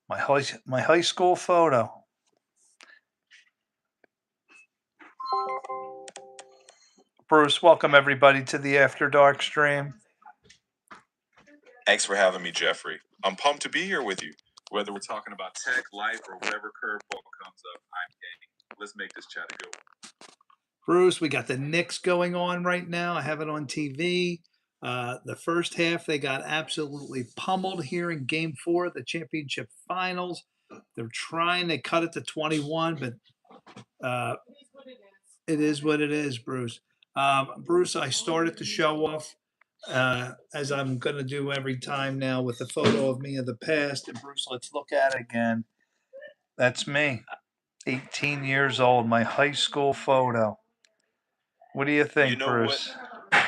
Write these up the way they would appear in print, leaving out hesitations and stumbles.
My high school photo. Bruce, welcome everybody to the After Dark stream. Thanks for having me, Jeffrey. I'm pumped to be here with you. Whether we're talking about tech, life, or whatever curveball comes up, I'm game. Let's make this chat a good one. Bruce, we got the Knicks going on right now. I have it on TV. The first half, they got absolutely pummeled here in Game 4 of the championship finals. They're trying to cut it to 21, but it is what it is, Bruce. Bruce, I started to show off as I'm going to do every time now with the photo of me of the past. And Bruce, let's look at it again. That's me, 18 years old, my high school photo. What do you think, You know Bruce? what?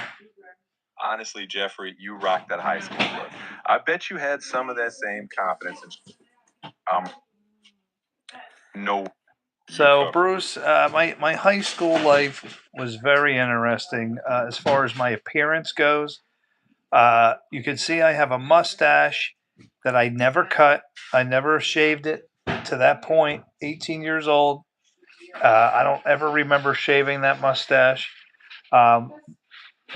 Honestly, Jeffrey, you rocked that high school look. I bet you had some of that same confidence. No. So, Bruce, my high school life was very interesting as far as my appearance goes. You can see I have a mustache that I never cut. I never shaved it to that point. 18 years old. I don't ever remember shaving that mustache. Um,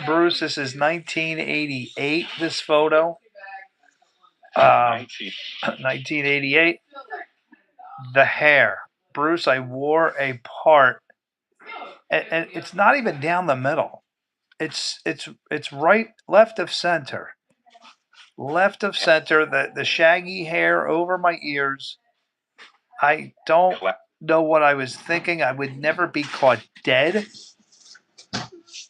Bruce, this is 1988. This photo. 1988. The hair. Bruce, I wore a part, and it's not even down the middle. It's right left of center. Left of center, the shaggy hair over my ears. I don't know what I was thinking. I would never be caught dead.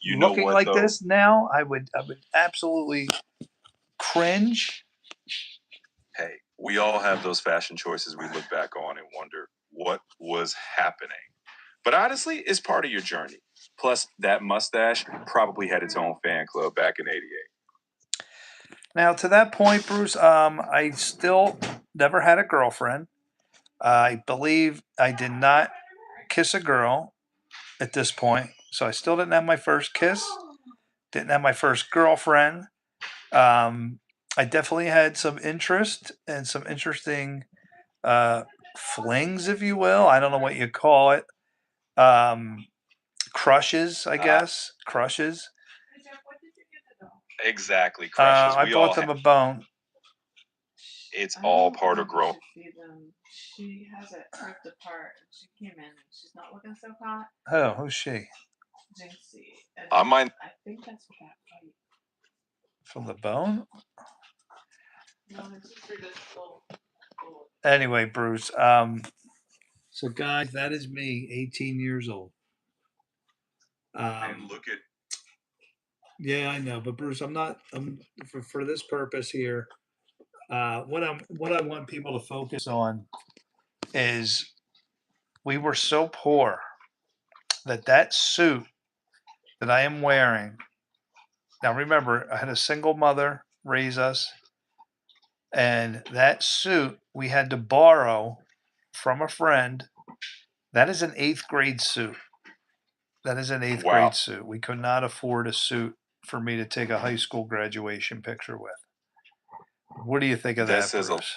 You know Looking what, like though? this now, I would absolutely cringe. Hey, we all have those fashion choices we look back on and wonder what was happening. But honestly, it's part of your journey. Plus, that mustache probably had its own fan club back in '88. Now, to that point, Bruce, I still never had a girlfriend. I believe I did not kiss a girl at this point. So I still didn't have my first kiss, didn't have my first girlfriend. I definitely had some interest and some interesting flings, if you will. I don't know what you call it. Crushes, I guess. Crushes. Exactly, crushes. I bought them a bone. It's all part of growth. She has it ripped apart. She came in and she's not looking so hot. Oh, who's she? Jinxie. I might. I think that's what that fight. From the bone? No, it's for this little. Anyway, Bruce. So guys, that is me, 18 years old. And look at. Yeah, I know, but Bruce, I'm not. I'm for this purpose here. What I want people to focus on is we were so poor that suit that I am wearing. Now remember, I had a single mother raise us, and that suit we had to borrow from a friend. That is an eighth grade suit. That is an eighth grade suit. We could not afford a suit for me to take a high school graduation picture with. What do you think of that, Bruce?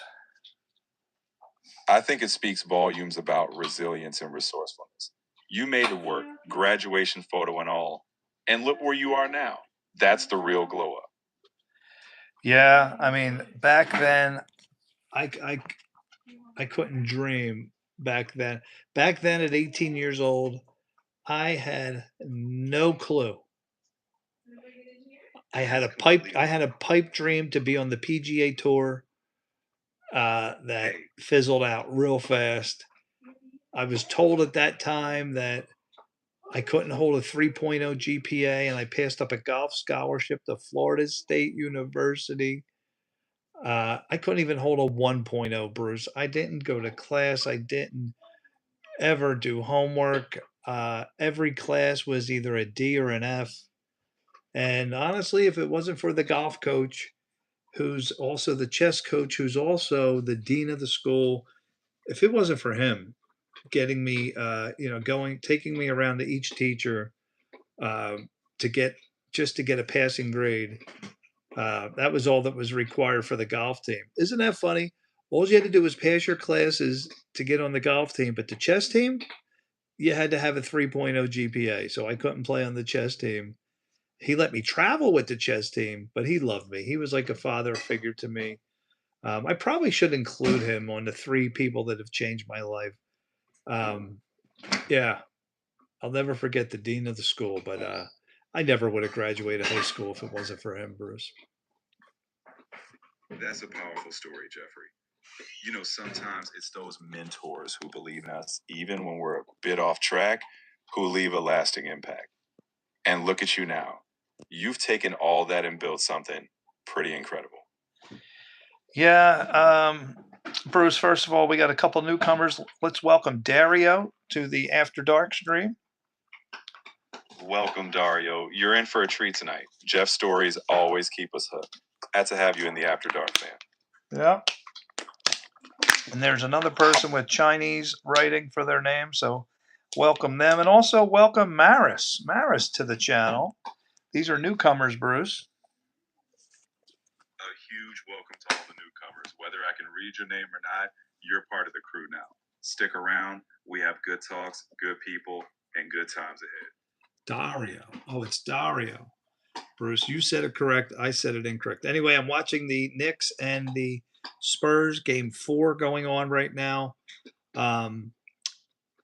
I think it speaks volumes about resilience and resourcefulness. You made it work, graduation photo and all. And look where you are now. That's the real glow up. Yeah, I mean, back then, I couldn't dream back then. Back then, at 18 years old, I had no clue. I had a pipe dream to be on the PGA tour that fizzled out real fast. I was told at that time that I couldn't hold a 3.0 GPA, and I passed up a golf scholarship to Florida State University. I couldn't even hold a 1.0, Bruce. I didn't go to class. I didn't ever do homework. Every class was either a D or an F. And honestly, if it wasn't for the golf coach, who's also the chess coach, who's also the dean of the school, if it wasn't for him getting me, taking me around to each teacher uh, to get a passing grade, that was all that was required for the golf team. Isn't that funny? All you had to do was pass your classes to get on the golf team, but the chess team, you had to have a 3.0 GPA. So I couldn't play on the chess team. He let me travel with the chess team, but he loved me. He was like a father figure to me. I probably should include him on the three people that have changed my life. Um, yeah, I'll never forget the dean of the school, but I never would have graduated high school if it wasn't for him, Bruce. That's a powerful story, Jeffrey. You know, sometimes it's those mentors who believe in us, even when we're a bit off track, who leave a lasting impact. And look at you now. You've taken all that and built something pretty incredible. Yeah, Bruce, first of all, we got a couple newcomers. Let's welcome Dario to the After Dark stream. Welcome, Dario. You're in for a treat tonight. Jeff's stories always keep us hooked. Glad to have you in the After Dark, fan. Yeah. And there's another person with Chinese writing for their name, so welcome them. And also welcome Maris to the channel. These are newcomers, Bruce. A huge welcome to all the newcomers. Whether I can read your name or not, you're part of the crew now. Stick around. We have good talks, good people, and good times ahead. Dario. Oh, it's Dario. Bruce, you said it correct. I said it incorrect. Anyway, I'm watching the Knicks and the Spurs game 4 going on right now.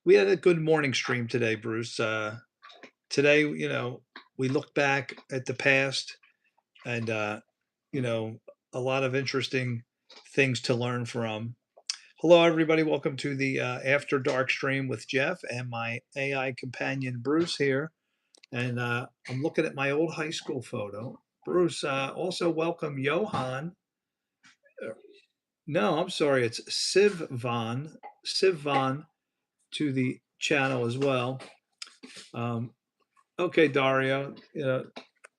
We had a good morning stream today, Bruce. Today, we looked back at the past and, a lot of interesting things to learn from. Hello, everybody. Welcome to the After Dark stream with Jeff and my AI companion, Bruce, here. And I'm looking at my old high school photo. Bruce, also welcome Johan. No, I'm sorry. It's Siv Von to the channel as well. Okay, Dario.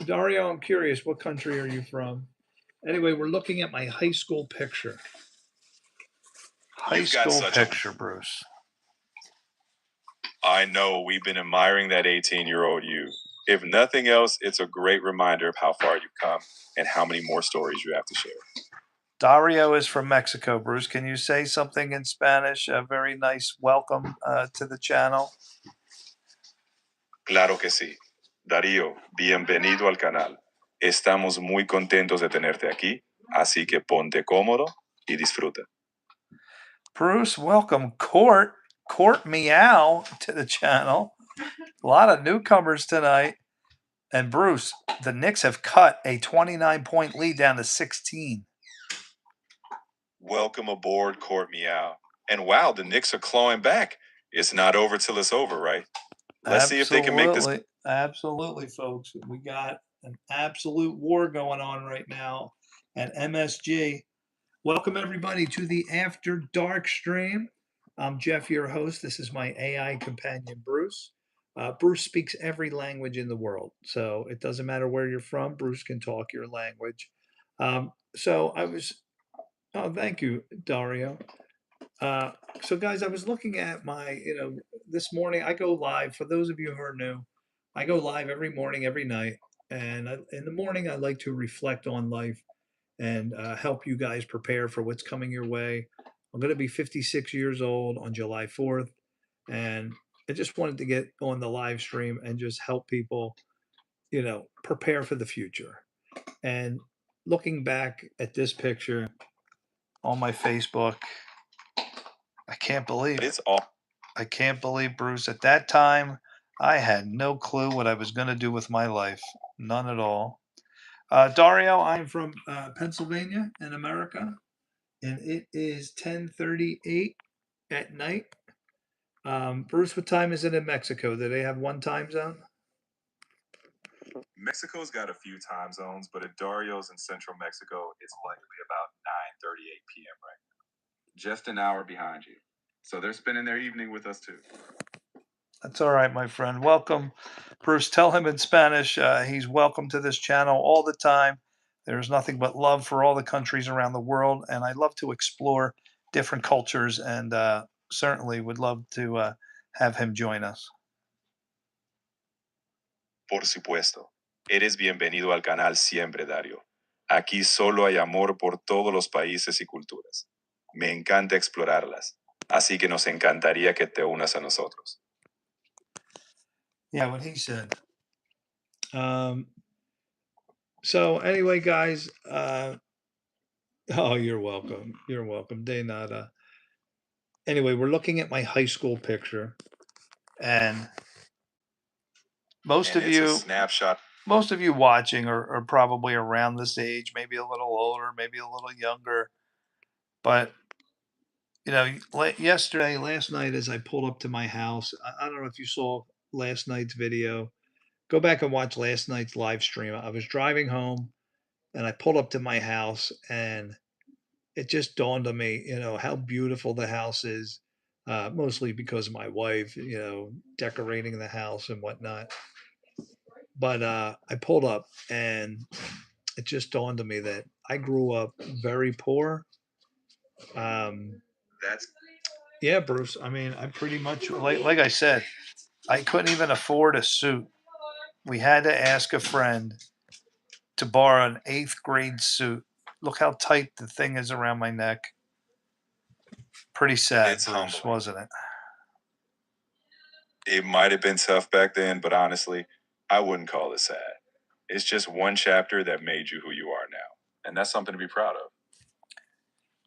Dario, I'm curious, what country are you from? Anyway, we're looking at my high school picture. High school picture, Bruce. I know we've been admiring that 18-year-old you. If nothing else, it's a great reminder of how far you've come and how many more stories you have to share. Dario is from Mexico, Bruce. Can you say something in Spanish? A very nice welcome to the channel. Claro que sí. Darío, bienvenido al canal. Estamos muy contentos de tenerte aquí, así que ponte cómodo y disfruta. Bruce, welcome Court Meow to the channel. A lot of newcomers tonight. And Bruce, the Knicks have cut a 29-point lead down to 16. Welcome aboard, Court Meow. And wow, the Knicks are clawing back. It's not over till it's over, right? Let's see if they can make this. Absolutely, folks. We got an absolute war going on right now at MSG. Welcome, everybody, to the After Dark stream. I'm Jeff, your host. This is my AI companion, Bruce. Bruce speaks every language in the world, so it doesn't matter where you're from. Bruce can talk your language. Oh, thank you, Dario. So, guys, I was looking at my, this morning I go live. For those of you who are new, I go live every morning, every night. And in the morning, I like to reflect on life and help you guys prepare for what's coming your way. I'm going to be 56 years old on July 4th. And I just wanted to get on the live stream and just help people, prepare for the future. And looking back at this picture on my Facebook, I can't believe it. I can't believe, Bruce, at that time, I had no clue what I was going to do with my life. None at all. Dario, I'm from Pennsylvania in America, and it is 10:38 at night. Bruce, what time is it in Mexico? Do they have one time zone? Mexico's got a few time zones, but at Dario's in central Mexico, it's likely about 9:38 p.m. right now. Just an hour behind you. So they're spending their evening with us too. That's all right, my friend. Welcome, Bruce. Tell him in Spanish he's welcome to this channel all the time. There's nothing but love for all the countries around the world, and I love to explore different cultures, and certainly would love to have him join us. Por supuesto. Eres bienvenido al canal siempre, Dario. Aquí solo hay amor por todos los países y culturas. Me encanta explorarlas. Así que nos encantaría que te unas a nosotros. Yeah, what he said. So anyway, guys, oh, you're welcome. You're welcome. De nada. Anyway, we're looking at my high school picture, and most And of it's a you, snapshot. most of you watching are probably around this age, maybe a little older, maybe a little younger. But you know, last night, as I pulled up to my house, I don't know if you saw last night's video. Go back and watch last night's live stream. I was driving home and I pulled up to my house, and it just dawned on me, how beautiful the house is. Mostly because of my wife, decorating the house and whatnot. But I pulled up, and it just dawned on me that I grew up very poor. Um, That's yeah, Bruce. I mean, I pretty much like I said, I couldn't even afford a suit. We had to ask a friend to borrow an eighth grade suit. Look how tight the thing is around my neck. Pretty sad, it's Bruce, humbling. wasn't it? It might have been tough back then, but honestly, I wouldn't call it sad. It's just one chapter that made you who you are now. And that's something to be proud of.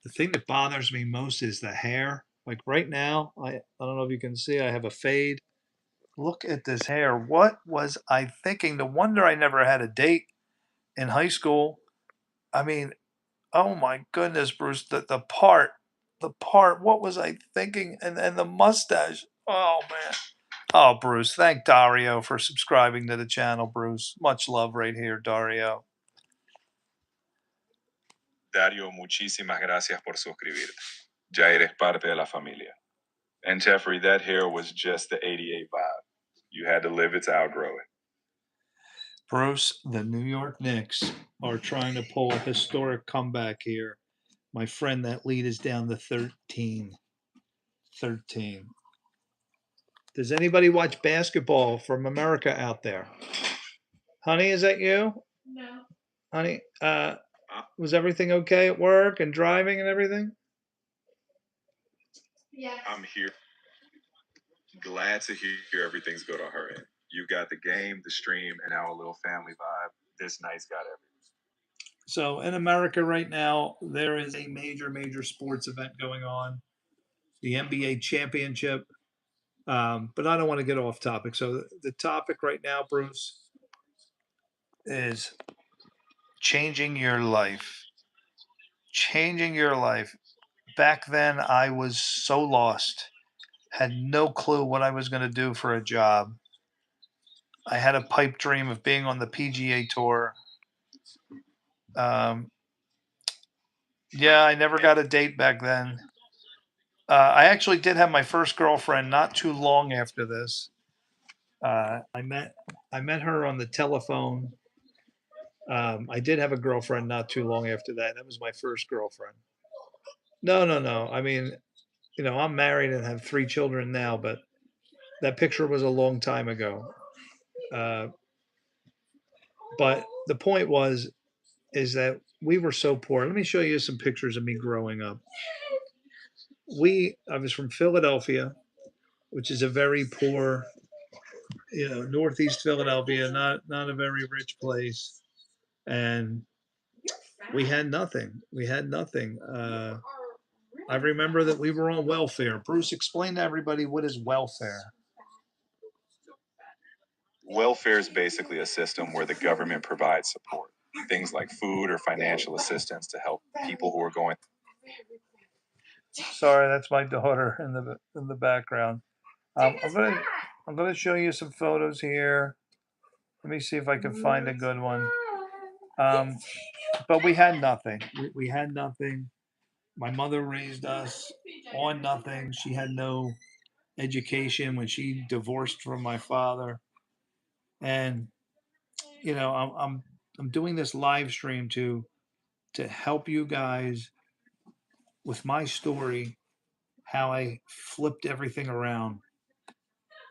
The thing that bothers me most is the hair. Like right now, I don't know if you can see, I have a fade. Look at this hair. What was I thinking? No wonder I never had a date in high school. I mean, oh my goodness, Bruce, the part, what was I thinking? And the mustache. Oh man. Oh, Bruce, thank Dario for subscribing to the channel, Bruce. Much love right here, Dario. Dario, muchísimas gracias por suscribirte. Ya eres parte de la familia. And Jeffrey, that hair was just the 88 vibe. You had to live it to outgrow it. Bruce, the New York Knicks are trying to pull a historic comeback here. My friend, that lead is down to 13. 13. Does anybody watch basketball from America out there? Honey, is that you? No. Honey, was everything okay at work and driving and everything? Yeah. I'm here. Glad to hear everything's good on her end. You got the game, the stream, and our little family vibe. This night's got everything. So in America right now, there is a major, major sports event going on, the NBA championship. But I don't want to get off topic. So the topic right now, Bruce, is changing your life. Changing your life. Back then, I was so lost, had no clue what I was going to do for a job. I had a pipe dream of being on the PGA tour. Um, yeah, I never got a date back then. I actually did have my first girlfriend not too long after this. I met her on the telephone. I did have a girlfriend not too long after that. That was my first girlfriend. No, no, no. I mean, I'm married and have 3 children now, but that picture was a long time ago. Uh, but the point is that we were so poor. Let me show you some pictures of me growing up. I was from Philadelphia, which is a very poor, Northeast Philadelphia, not a very rich place, and we had nothing. We had nothing. I remember that we were on welfare. Bruce, explain to everybody what is welfare. Welfare is basically a system where the government provides support, things like food or financial assistance to help people who are going. Sorry, that's my daughter in the background. I'm gonna show you some photos here. Let me see if I can find a good one. Um, but we had nothing. We had nothing. My mother raised us on nothing. She had no education when she divorced from my father, and I'm doing this live stream to help you guys with my story, how I flipped everything around.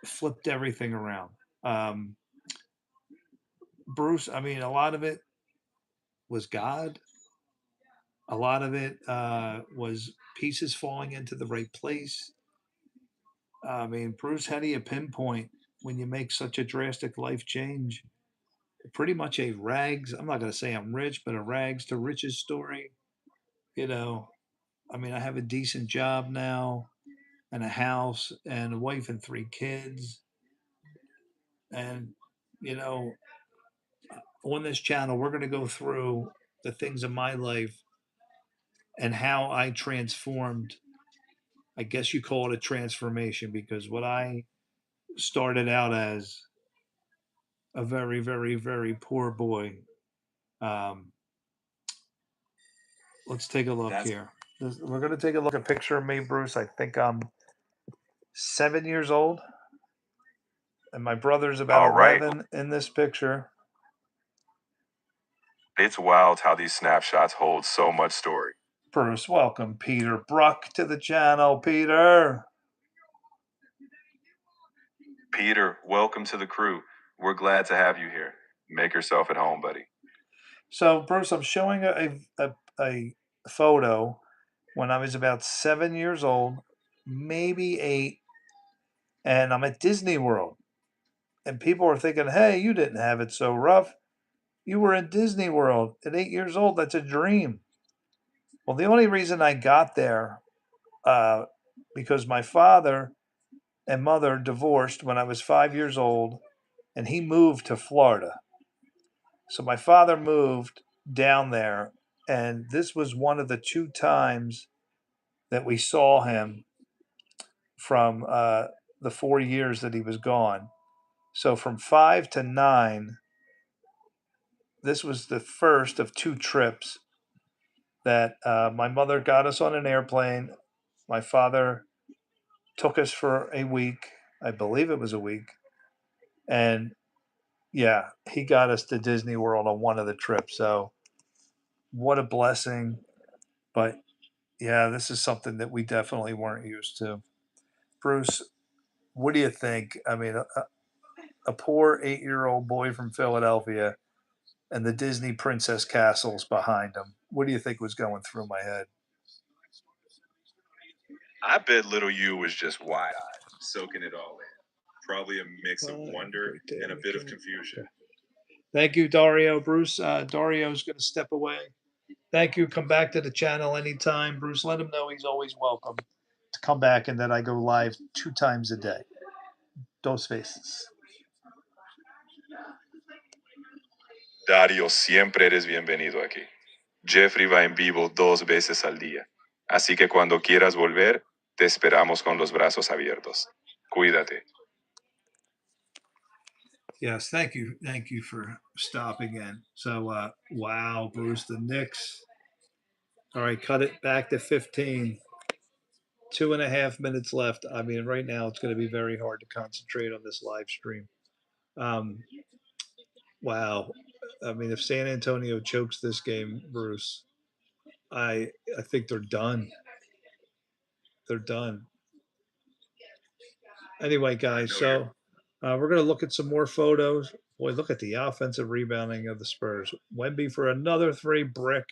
Flipped everything around. Um, Bruce, I mean, a lot of it was God. A lot of it was pieces falling into the right place. I mean, Bruce, how do you pinpoint when you make such a drastic life change? Pretty much a rags, I'm not going to say I'm rich, but a rags to riches story. You know, I mean, I have a decent job now and a house and a wife and three kids. And, you know, on this channel, we're going to go through the things in my life and how I transformed. I guess you call it a transformation because what I started out as a very, very, very poor boy. Um, let's take a look That's here. We're going to take a look at a picture of me, Bruce. I think I'm 7 years old, and my brother's about all right. 11 in this picture. It's wild how these snapshots hold so much story. Bruce, welcome Peter Bruck to the channel. Peter. Peter, welcome to the crew. We're glad to have you here. Make yourself at home, buddy. So, Bruce, I'm showing a photo when I was about 7 years old, maybe 8, and I'm at Disney World. And people are thinking, hey, you didn't have it so rough. You were in Disney World at 8 years old. That's a dream. Well, the only reason I got there, uh, because my father and mother divorced when I was 5 years old, and he moved to Florida. So my father moved down there, and this was one of the two times that we saw him from the 4 years that he was gone. So from 5 to 9, this was the first of two trips that my mother got us on an airplane. My father took us for a week. I believe it was a week. And yeah, he got us to Disney World on one of the trips. So what a blessing. But yeah, this is something that we definitely weren't used to. Bruce, what do you think? I mean, a poor 8-year-old boy from Philadelphia and the Disney princess castles behind him. What do you think was going through my head? I bet little you was just wide eyed, soaking it all in. Probably a mix of wonder and a bit of confusion. Thank you, Dario. Bruce, Dario's going to step away. Thank you. Come back to the channel anytime. Bruce, let him know he's always welcome to come back and that I go live 2 times a day. Dos veces. Dario, siempre eres bienvenido aquí. Jeffrey va en vivo 2 veces al día. Así que cuando quieras volver, te esperamos con los brazos abiertos. Cuídate. Yes, thank you. Thank you for stopping in. So, wow, Bruce, the Knicks. All right, cut it back to 15. 2.5 minutes left. I mean, right now it's going to be very hard to concentrate on this live stream. Um, wow. I mean, if San Antonio chokes this game, Bruce, I think they're done. They're done. Anyway, guys, so we're going to look at some more photos. Boy, look at the offensive rebounding of the Spurs. Wemby for another three brick.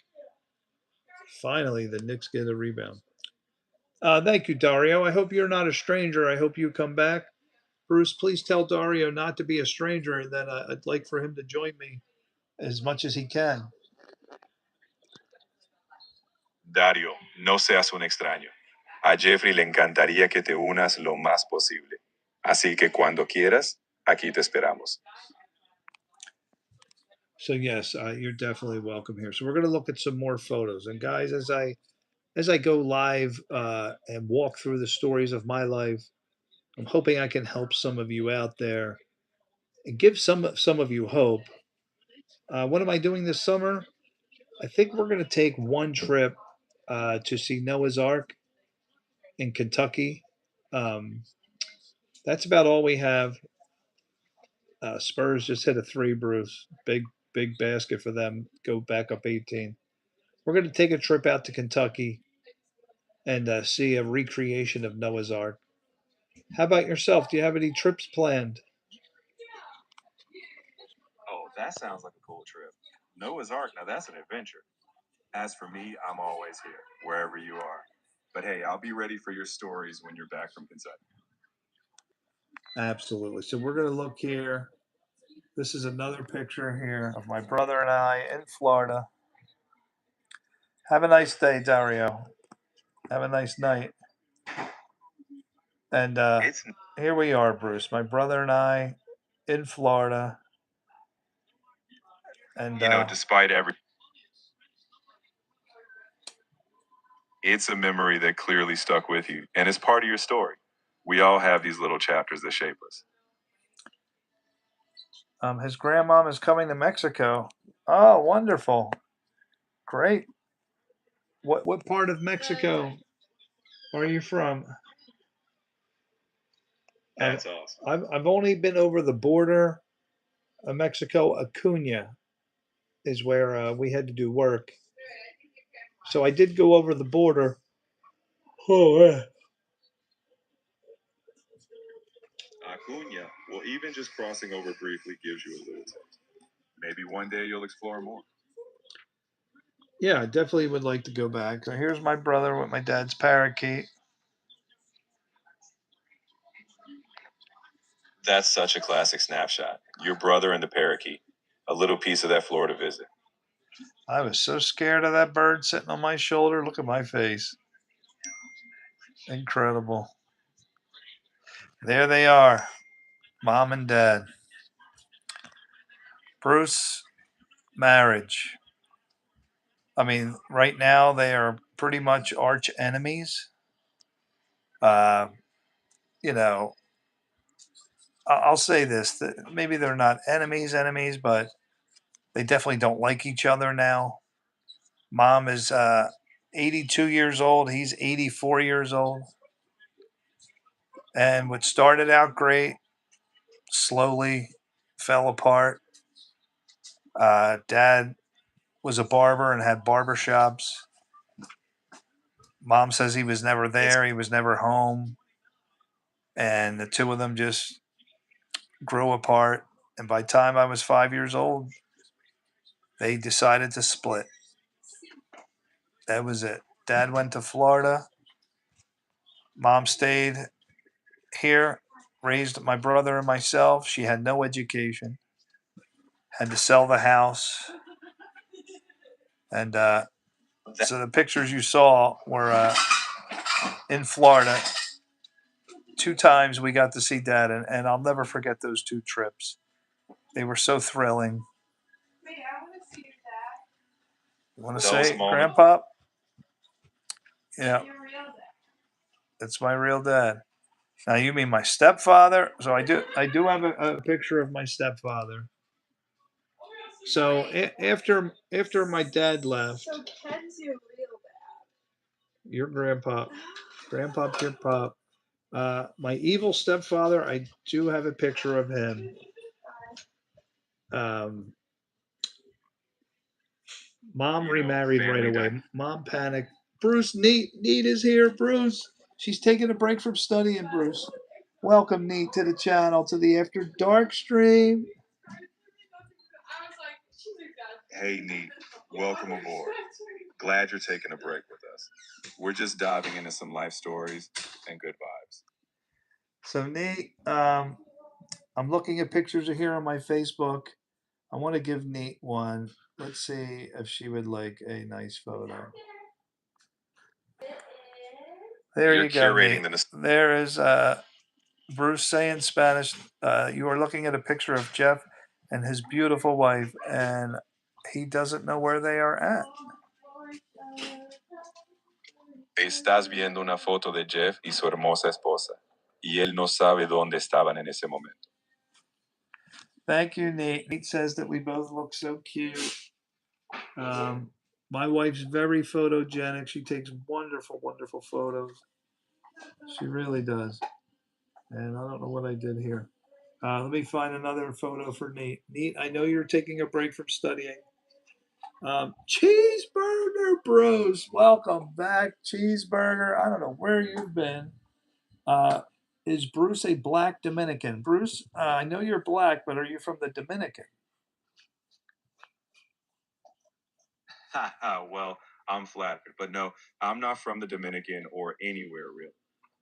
Finally, the Knicks get a rebound. Thank you, Dario. I hope you're not a stranger. I hope you come back. Bruce, please tell Dario not to be a stranger, and then I'd like for him to join me as much as he can. Dario, no seas un extraño. A Jeffrey le encantaría que te unas lo más posible. Así que cuando quieras, aquí te esperamos. So yes, you're definitely welcome here. So we're going to look at some more photos, and guys, as I go live and walk through the stories of my life, I'm hoping I can help some of you out there and give some of you hope. What am I doing this summer? I think we're going to take one trip to see Noah's Ark in Kentucky. Um, that's about all we have. Spurs just hit a three, Bruce. Big basket for them. Go back up 18. We're going to take a trip out to Kentucky and see a recreation of Noah's Ark. How about yourself? Do you have any trips planned? Oh, that sounds like a cool trip. Noah's Ark, now that's an adventure. As for me, I'm always here, wherever you are. But hey, I'll be ready for your stories when you're back from Kentucky. Absolutely. So we're going to look here. This is another picture here of my brother and I in Florida. Have a nice day, Dario. Have a nice night. And here we are, Bruce, my brother and I in Florida. And despite everything, it's a memory that clearly stuck with you, and it's part of your story. We all have these little chapters that shape us. his grandmom is coming to Mexico. Oh, wonderful. Great. What part of Mexico are you from? That's awesome. I've only been over the border of Mexico. Acuna is where we had to do work. So I did go over the border. Oh, yeah. Acuna. Well, even just crossing over briefly gives you a little taste. Maybe one day you'll explore more. Yeah, I definitely would like to go back. So here's my brother with my dad's parakeet. That's such a classic snapshot. Your brother and the parakeet. A little piece of that Florida visit. I was so scared of that bird sitting on my shoulder. Look at my face. Incredible. There they are, mom and dad. Bruce, marriage. I mean, right now they are pretty much arch enemies. Uh, you know, I'll say this: that maybe they're not enemies, but they definitely don't like each other now. Mom is 82 years old. He's 84 years old. And what started out great slowly fell apart. Dad was a barber and had barber shops. Mom says he was never there. He was never home. And the two of them just grew apart. And by the time I was 5 years old, they decided to split. That was it. Dad went to Florida. Mom stayed here, raised my brother and myself. She had no education, had to sell the house. And so the pictures you saw were in Florida. 2 times we got to see Dad, and I'll never forget those 2 trips. They were so thrilling. You want to say, Grandpa? Yeah, it's my real dad. Now you mean my stepfather? So I do have a picture of my stepfather. So after my dad left, So Ken's your real your grandpa, grandpa, your pop, my evil stepfather, I do have a picture of him. Um, Mom remarried right away. Mom panicked. Bruce, Neat is here. Bruce, she's taking a break from studying. Bruce, welcome Neat to the channel, to the After Dark stream. Hey, Neat. Welcome aboard. Glad you're taking a break with us. We're just diving into some life stories and good vibes. So Neat, I'm looking at pictures of here on my Facebook. I want to give Neat one. Let's see if she would like a nice photo. There You're you go, curating Nate. There is Bruce saying Spanish. You are looking at a picture of Jeff and his beautiful wife, and he doesn't know where they are at. Estás viendo una foto de Jeff y su hermosa esposa, y él no sabe dónde estaban en ese momento. Thank you, Nate. Nate says that we both look so cute. My wife's very photogenic. She takes wonderful, wonderful photos. She really does. And I don't know what I did here. Let me find another photo for Nate. Nate, I know you're taking a break from studying. Cheeseburger Bros, welcome back, Cheeseburger. I don't know where you've been. Is Bruce a black Dominican? Bruce, I know you're black, but are you from the Dominican? Well, I'm flattered, but no, I'm not from the Dominican or anywhere really.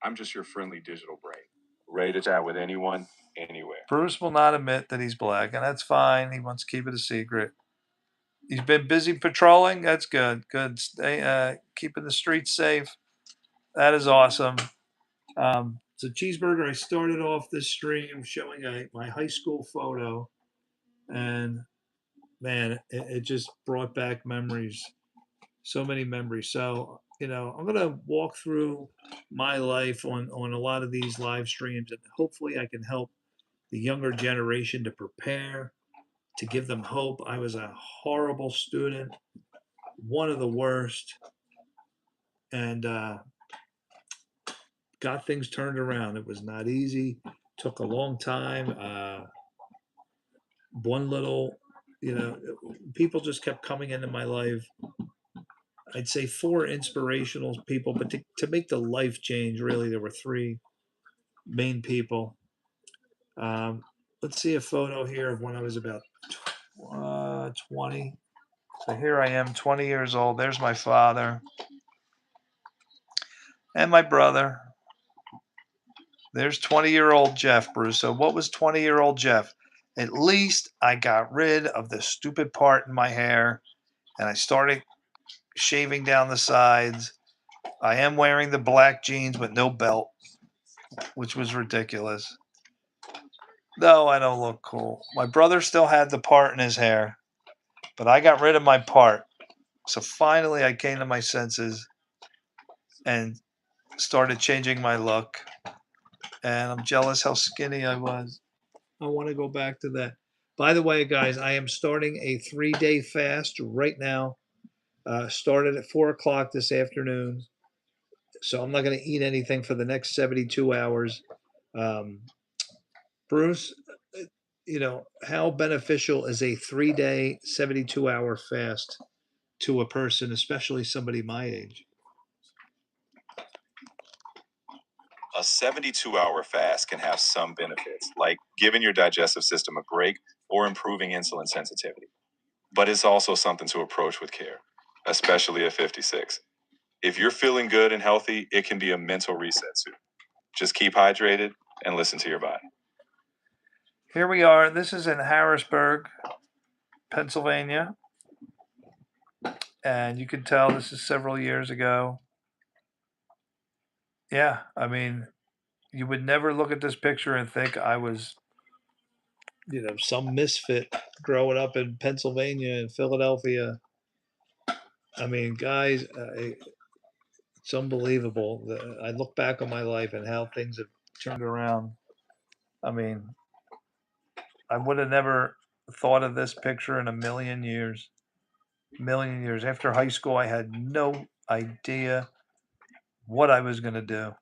I'm just your friendly digital brain, ready to chat with anyone, anywhere. Bruce will not admit that he's black, and that's fine. He wants to keep it a secret. He's been busy patrolling. That's good. Good. Stay, keeping the streets safe. That is awesome. So cheeseburger. I started off this stream showing my high school photo, and man, it just brought back memories. So many memories. So I'm gonna walk through my life on a lot of these live streams, and hopefully, I can help the younger generation to prepare, to give them hope. I was a horrible student, one of the worst, and got things turned around. It was not easy. Took a long time. One little, you know, people just kept coming into my life. I'd say four inspirational people, but to make the life change, really, there were three main people. Um, let's see a photo here of when I was about 20. So here I am, 20 years old. There's my father and my brother. There's 20-year-old Jeff, Bruce. So what was 20-year-old Jeff? At least I got rid of the stupid part in my hair and I started shaving down the sides. I am wearing the black jeans with no belt, which was ridiculous. No, I don't look cool. My brother still had the part in his hair, but I got rid of my part. So finally, I came to my senses and started changing my look. And I'm jealous how skinny I was. I want to go back to that. By the way, guys, I am starting a 3-day fast right now. Started at 4 o'clock this afternoon. So I'm not going to eat anything for the next 72 hours. Um, Bruce, how beneficial is a 3-day, 72-hour fast to a person, especially somebody my age? A 72-hour fast can have some benefits, like giving your digestive system a break or improving insulin sensitivity. But it's also something to approach with care, especially at 56. If you're feeling good and healthy, it can be a mental reset too. Just keep hydrated and listen to your body. Here we are. This is in Harrisburg, Pennsylvania. And you can tell this is several years ago. Yeah, I mean, you would never look at this picture and think I was, some misfit growing up in Pennsylvania and Philadelphia. I mean, guys, it's unbelievable. I look back on my life and how things have turned around. I mean, I would have never thought of this picture in a million years. Million years. After high school, I had no idea what I was going to do.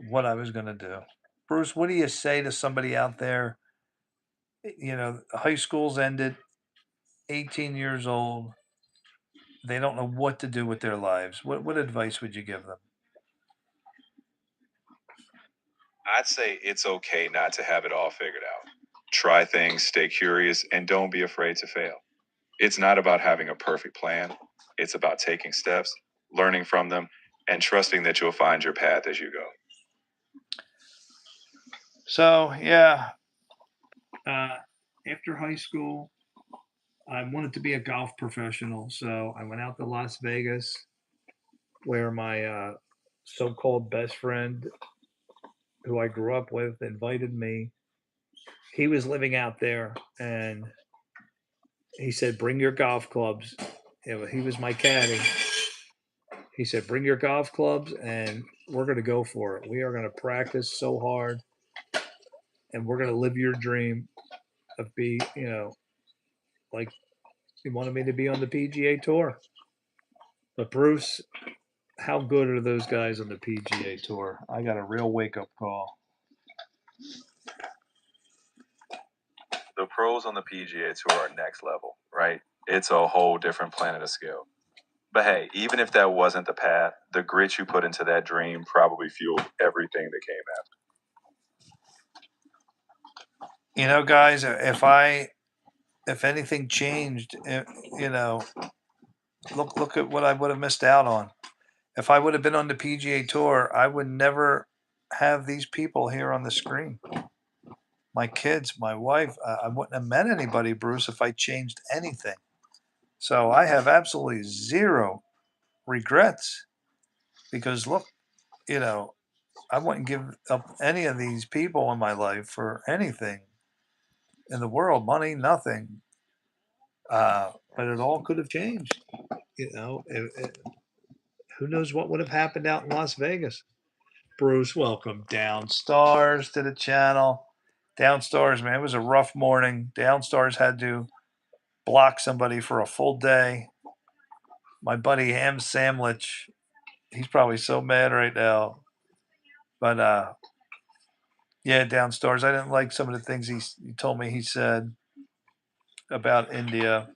What I was going to do. Bruce, what do you say to somebody out there? High school's ended, 18 years old. They don't know what to do with their lives. What advice would you give them? I'd say it's okay not to have it all figured out. Try things, stay curious, and don't be afraid to fail. It's not about having a perfect plan, it's about taking steps, learning from them, and trusting that you'll find your path as you go. So, yeah, after high school, I wanted to be a golf professional. So I went out to Las Vegas, where my so called best friend, who I grew up with, invited me. He was living out there, and he said, "Bring your golf clubs." He was my caddy. He said, "Bring your golf clubs, and we're going to go for it. We are going to practice so hard, and we're going to live your dream of like he wanted me to be on the PGA Tour." But Bruce, how good are those guys on the PGA Tour? I got a real wake up call. The pros on the PGA Tour are next level, right? It's a whole different planet of skill. But hey, even if that wasn't the path, the grit you put into that dream probably fueled everything that came after. Guys, if anything changed, Look at what I would have missed out on. If I would have been on the PGA Tour, I would never have these people here on the screen. My kids, my wife, I wouldn't have met anybody, Bruce, if I changed anything. So I have absolutely zero regrets because look, I wouldn't give up any of these people in my life for anything in the world, money, nothing. But it all could have changed. Who knows what would have happened out in Las Vegas? Bruce, welcome downstairs to the channel. Downstairs, man, it was a rough morning. Downstairs had to block somebody for a full day. My buddy Ham Sandwich, he's probably so mad right now. But yeah, downstairs, I didn't like some of the things he told me he said about India.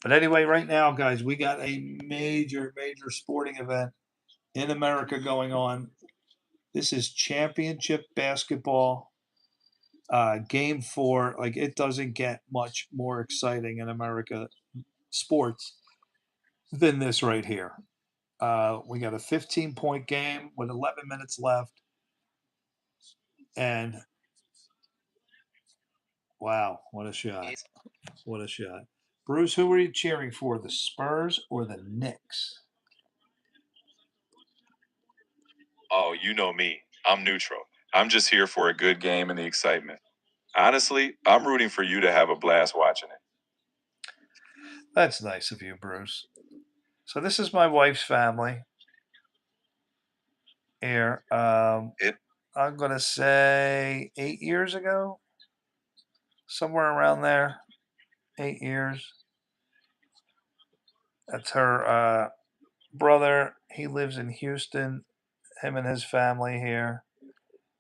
But anyway, right now, guys, we got a major sporting event in America going on. This is championship basketball, game four. Like, it doesn't get much more exciting in America sports than this right here. We got a 15-point game with 11 minutes left. And wow, what a shot. What a shot. Bruce, who were you cheering for, the Spurs or the Knicks? Oh, you know me. I'm neutral. I'm just here for a good game and the excitement. Honestly, I'm rooting for you to have a blast watching it. That's nice of you, Bruce. So this is my wife's family here. I'm going to say 8 years ago, somewhere around there. 8 years. That's her brother. He lives in Houston. Him and his family here.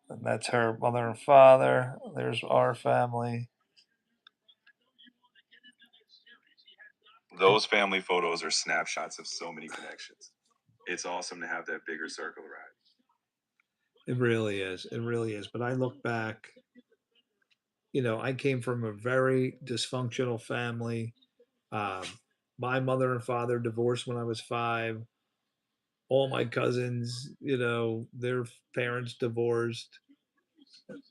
And that's her mother and father. There's our family. Those family photos are snapshots of so many connections. It's awesome to have that bigger circle around. It really is. It really is. But I look back, I came from a very dysfunctional family. Um, my mother and father divorced when I was 5. All my cousins, their parents divorced.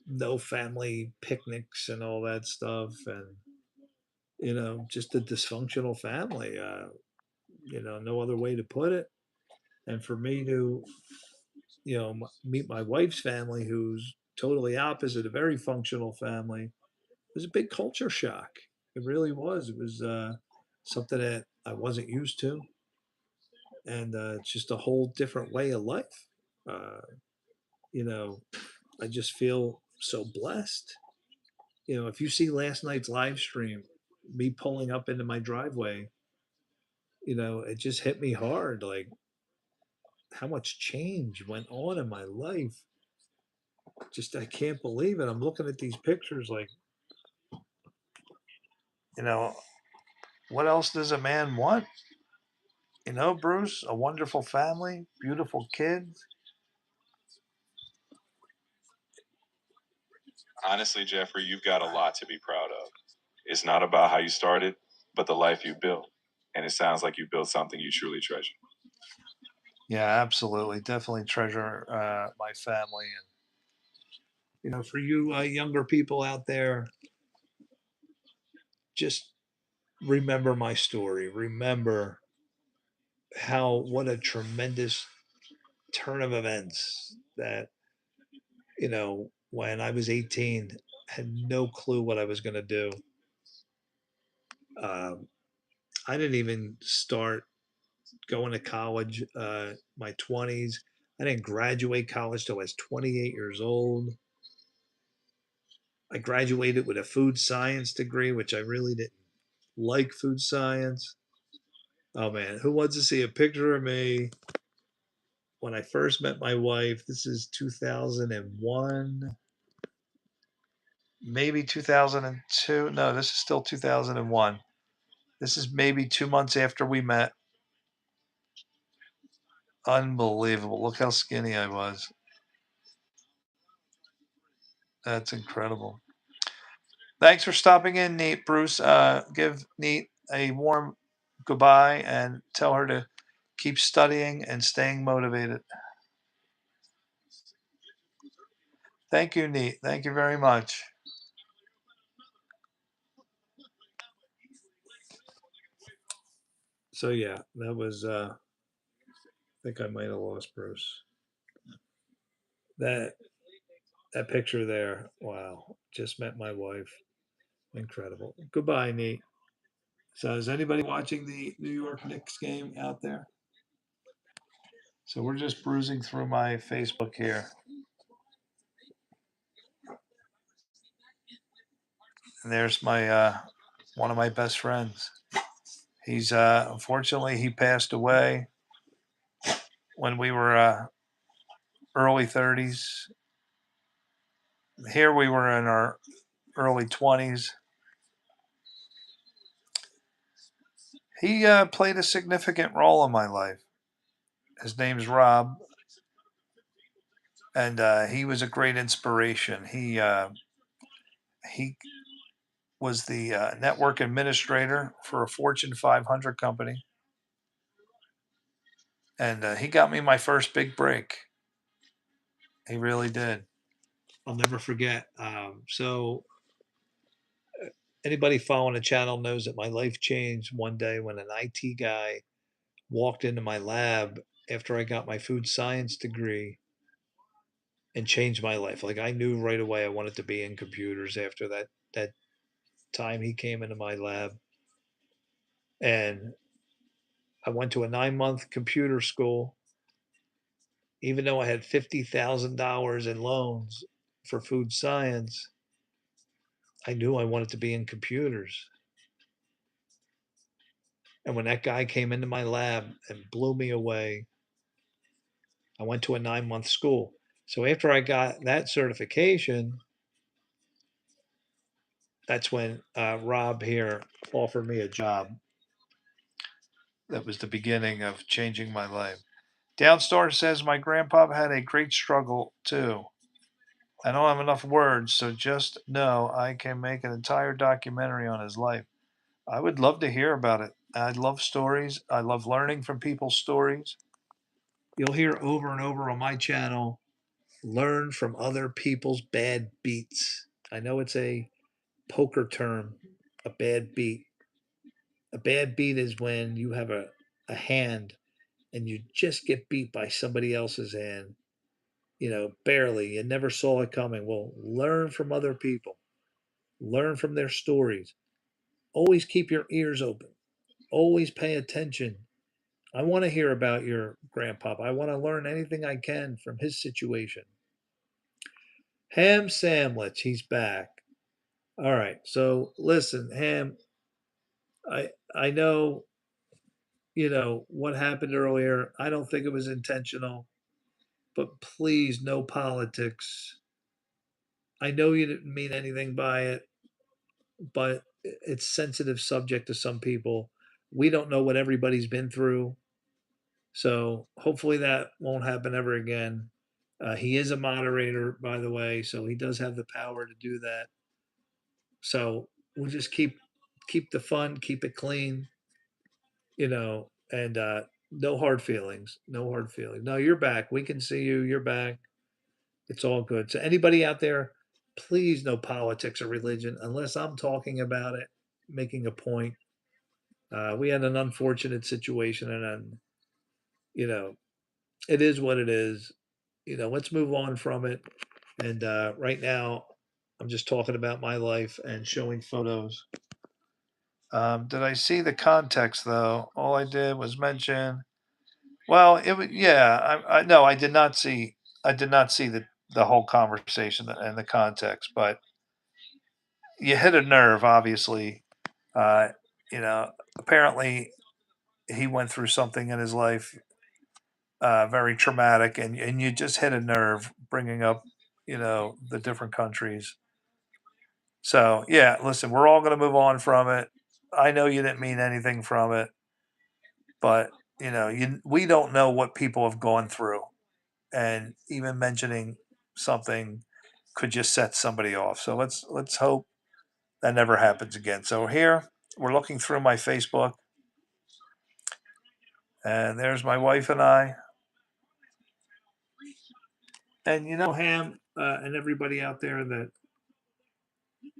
No family picnics and all that stuff. And, just a dysfunctional family. No other way to put it. And for me to, meet my wife's family, who's totally opposite, a very functional family, it was a big culture shock. It really was. It was something that I wasn't used to, and it's just a whole different way of life. Uh, you know, I just feel so blessed. If you see last night's live stream, me pulling up into my driveway, it just hit me hard. Like, how much change went on in my life. Just, I can't believe it. I'm looking at these pictures like, you know, what else does a man want? Bruce, a wonderful family, beautiful kids. Honestly, Jeffrey, you've got a lot to be proud of. It's not about how you started, but the life you built. And it sounds like you built something you truly treasure. Yeah, absolutely. Definitely treasure my family. And, for you younger people out there, just remember my story. Remember what a tremendous turn of events that, when I was 18, had no clue what I was going to do. Um, I didn't even start going to college my 20s. I didn't graduate college till I was 28 years old. I graduated with a food science degree, which I really didn't like food science. Oh man, who wants to see a picture of me when I first met my wife? This is 2001, maybe 2002. No, this is still 2001. This is maybe 2 months after we met. Unbelievable. Look how skinny I was. That's incredible. Thanks for stopping in, Neat. Bruce, give Neat a warm goodbye and tell her to keep studying and staying motivated. Thank you, Neat. Thank you very much. So yeah, that was I think I might have lost Bruce. That that picture there, wow. Just met my wife. Incredible. Goodbye, Neat. So is anybody watching the New York Knicks game out there? So we're just bruising through my Facebook here. And there's my one of my best friends. He's unfortunately he passed away when we were early 30s. Here we were in our early 20s. He played a significant role in my life. His name's Rob, and he was a great inspiration. He was the network administrator for a Fortune 500 company, and he got me my first big break. He really did. I'll never forget. So anybody following the channel knows that my life changed one day when an IT guy walked into my lab after I got my food science degree and changed my life. Like I knew right away I wanted to be in computers after that time he came into my lab. And I went to a 9-month computer school, even though I had $50,000 in loans for food science. I knew I wanted to be in computers. And when that guy came into my lab and blew me away, I went to a 9-month school. So after I got that certification, that's when Rob here offered me a job. That was the beginning of changing my life. Downstar says my grandpa had a great struggle too. I don't have enough words, so just know I can make an entire documentary on his life. I would love to hear about it. I love stories. I love learning from people's stories. You'll hear over and over on my channel, learn from other people's bad beats. I know it's a poker term, a bad beat. A bad beat is when you have a hand and you just get beat by somebody else's hand, barely. You never saw it coming. Well, learn from other people, learn from their stories. Always keep your ears open, always pay attention. I want to hear about your grandpop. I want to learn anything I can from his situation. Ham Samlets, he's back. All right. So listen, Ham, I know, what happened earlier. I don't think it was intentional, but please no politics. I know you didn't mean anything by it, but it's sensitive subject to some people. We don't know what everybody's been through. So hopefully that won't happen ever again. He is a moderator, by the way, so he does have the power to do that. So we'll just keep the fun, keep it clean, and no hard feelings, no hard feelings. No, you're back. We can see you. You're back. It's all good. So anybody out there, please no politics or religion unless I'm talking about it, making a point. We had an unfortunate situation, and you know, it is what it is. Let's move on from it. And right now, I'm just talking about my life and showing photos. Did I see the context though? All I did was mention. Well, it was yeah. I no, I did not see. I did not see the whole conversation and the context, but you hit a nerve, obviously. Uh, apparently he went through something in his life very traumatic, and you just hit a nerve bringing up, the different countries. So yeah, listen, we're all going to move on from it. I know you didn't mean anything from it, but we don't know what people have gone through, and even mentioning something could just set somebody off. So let's hope that never happens again. So here we're looking through my Facebook. And there's my wife and I. And Ham, and everybody out there, that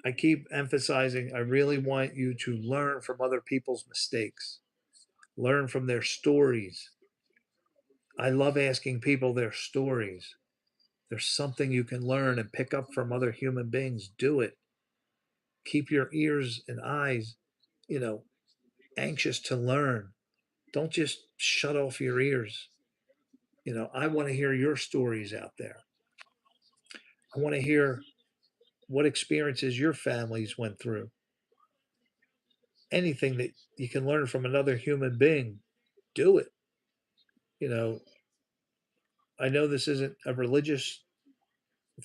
I keep emphasizing, I really want you to learn from other people's mistakes, learn from their stories. I love asking people their stories. There's something you can learn and pick up from other human beings. Do it. Keep your ears and eyes, you know, anxious to learn. Don't just shut off your ears. I want to hear your stories out there. I want to hear what experiences your families went through. Anything that you can learn from another human being, do it. You know, I know this isn't a religious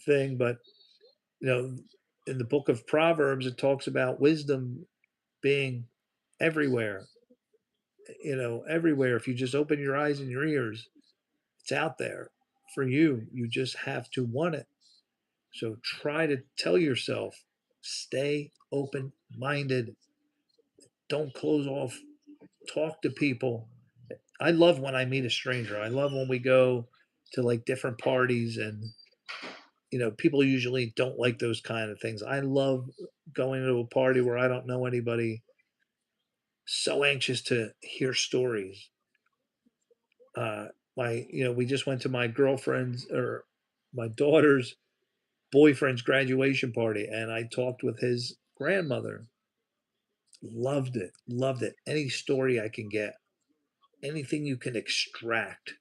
thing, but you know, in the book of Proverbs, it talks about wisdom being everywhere. Everywhere. If you just open your eyes and your ears, it's out there for you. You just have to want it. So try to tell yourself, stay open minded. Don't close off. Talk to people. I love when I meet a stranger. I love when we go to like different parties, and people usually don't like those kind of things. I love going to a party where I don't know anybody. So anxious to hear stories. We just went to my girlfriend's, or my daughter's boyfriend's graduation party, and I talked with his grandmother. Loved it. Loved it. Any story I can get, anything you can extract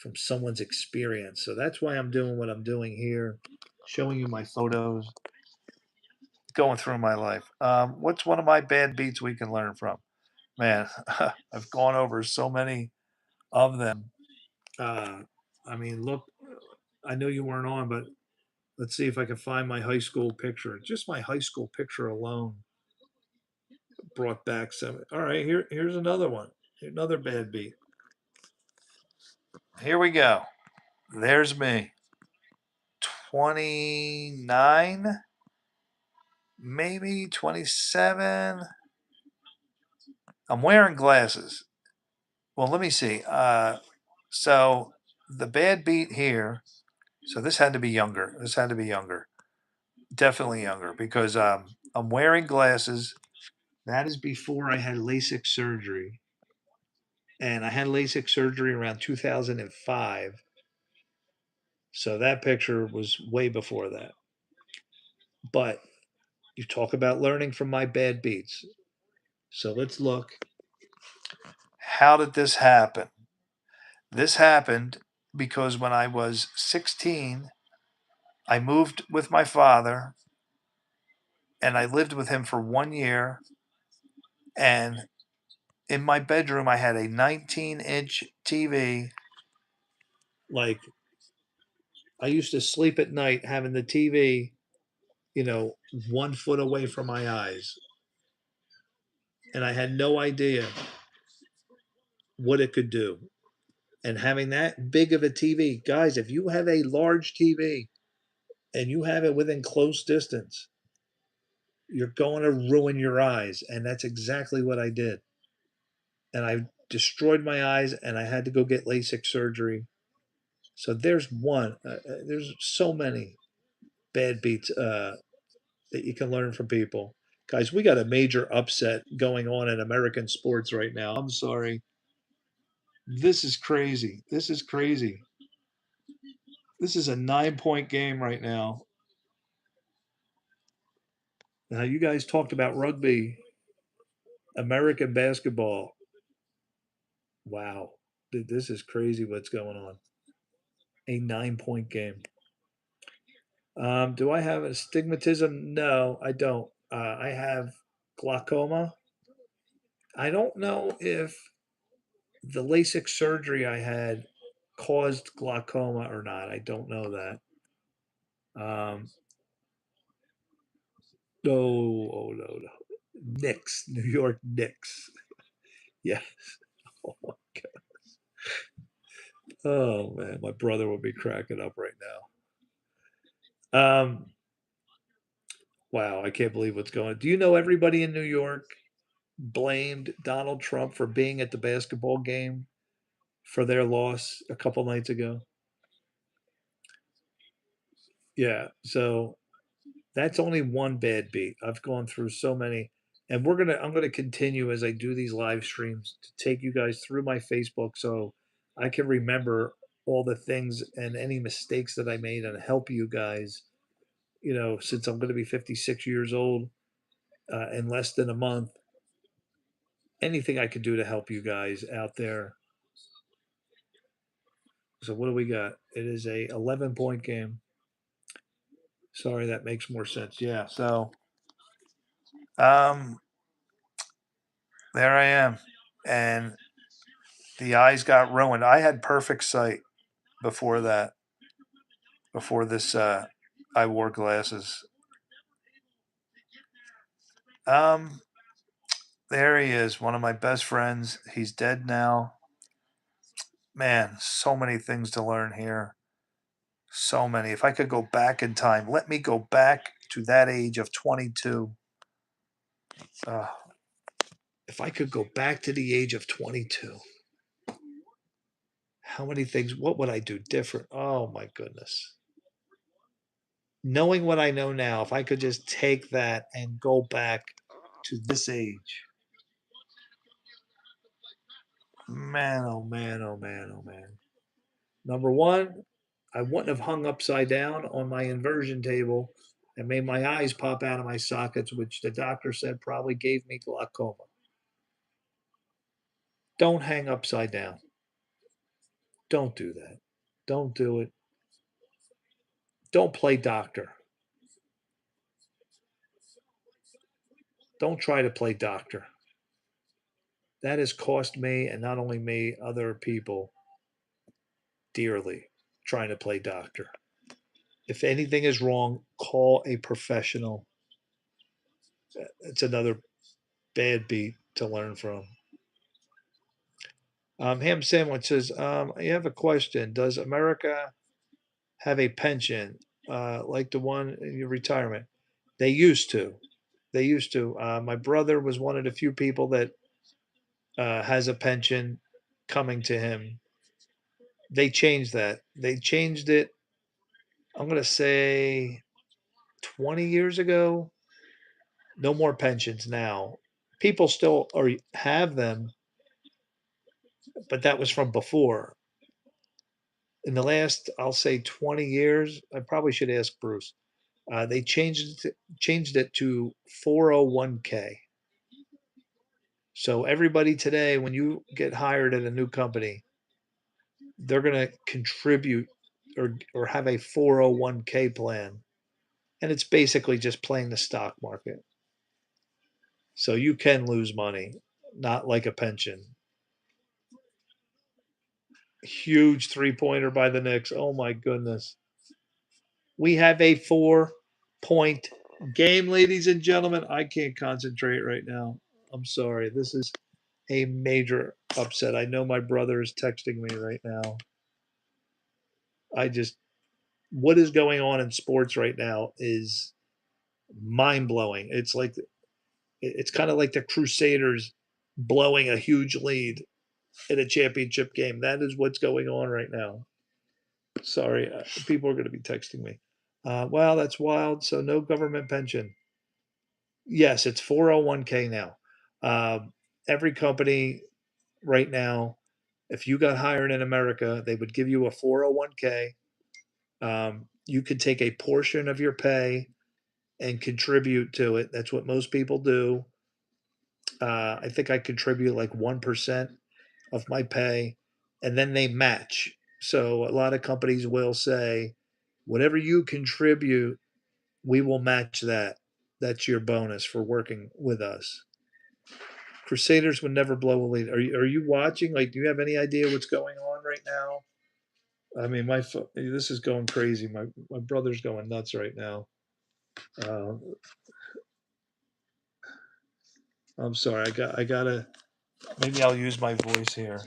from someone's experience. So that's why I'm doing what I'm doing here, showing you my photos, going through my life. What's one of my bad beats we can learn from? Man, I've gone over so many of them. Uh, I mean, look, I know you weren't on, but let's see if I can find my high school picture. Just my high school picture alone brought back some. All right, here's another one. Another bad beat. Here we go. There's me. 29, maybe 27. I'm wearing glasses. Well, let me see. So the bad beat here. So this had to be younger. This had to be younger. Definitely younger, because I'm wearing glasses. That is before I had LASIK surgery. And I had LASIK surgery around 2005. So that picture was way before that. But you talk about learning from my bad beats. So let's look. How did this happen? This happened because when I was 16, I moved with my father, and I lived with him for 1 year. And in my bedroom, I had a 19-inch TV. Like, I used to sleep at night having the TV, 1 foot away from my eyes. And I had no idea what it could do. And having that big of a TV, guys, if you have a large TV and you have it within close distance, you're going to ruin your eyes. And that's exactly what I did. And I destroyed my eyes, and I had to go get LASIK surgery. So there's one. There's so many bad beats that you can learn from people. Guys, we got a major upset going on in American sports right now. I'm sorry. This is crazy. This is crazy. This is a 9-point game right now. Now, you guys talked about rugby, American basketball. Wow. This is crazy what's going on. A 9-point game. Do I have astigmatism? No, I don't. I have glaucoma. I don't know if the LASIK surgery I had caused glaucoma or not. I don't know that. No, oh no, no. Knicks, New York Knicks. Yes. Oh, oh man, my brother would be cracking up right now. Wow, I can't believe what's going on. Do you know everybody in New York blamed Donald Trump for being at the basketball game? for their loss a couple nights ago. Yeah, so that's only one bad beat. I've gone through so many, and I'm gonna continue as I do these live streams to take you guys through my Facebook so I can remember all the things and any mistakes that I made and help you guys. Since I'm going to be 56 years old in less than a month, anything I could do to help you guys out there. So what do we got? It is a 11-point game. Sorry, that makes more sense. Yeah. So um, there I am, and the eyes got ruined. I had perfect sight before that. Before this, I wore glasses. Um, there he is, one of my best friends. He's dead now. Man, so many things to learn here. So many. If I could go back in time, let me go back to that age of 22. Uh, if I could go back to the age of 22, how many things, what would I do different? Oh my goodness. Knowing what I know now, if I could just take that and go back to this age, man, oh man, oh man, oh man. Number one, I wouldn't have hung upside down on my inversion table and made my eyes pop out of my sockets, which the doctor said probably gave me glaucoma. Don't hang upside down. Don't do that. Don't do it. Don't play doctor. Don't try to play doctor. That has cost me, and not only me, other people dearly trying to play doctor. If anything is wrong, call a professional. It's another bad beat to learn from. Ham Sandwich says, I have a question. Does America have a pension like the one in your retirement? They used to. They used to. My brother was one of the few people that has a pension coming to him. They changed that. They changed it, I'm going to say 20 years ago. No more pensions now. People still or have them, but that was from before. In the last, I'll say 20 years, I probably should ask Bruce. They changed it to 401k. So everybody today, when you get hired at a new company, they're going to contribute or have a 401k plan, and it's basically just playing the stock market. So you can lose money, not like a pension. Huge 3-pointer by the Knicks. Oh my goodness. We have a 4-point game, ladies and gentlemen. I can't concentrate right now. I'm sorry. This is a major upset. I know my brother is texting me right now. I just, what is going on in sports right now is mind blowing. It's kind of like the Crusaders blowing a huge lead in a championship game. That is what's going on right now. Sorry, people are going to be texting me. Wow, that's wild. So no government pension. Yes, it's 401k now. Every company right now, if you got hired in America, they would give you a 401k. You could take a portion of your pay and contribute to it. That's what most people do. I think I contribute like 1% of my pay, and then they match. So a lot of companies will say, whatever you contribute, we will match that. That's your bonus for working with us. Crusaders would never blow a lead. Are you watching? Like, do you have any idea what's going on right now? I mean, this is going crazy. My brother's going nuts right now. Uh, I'm sorry. I gotta. Maybe I'll use my voice here.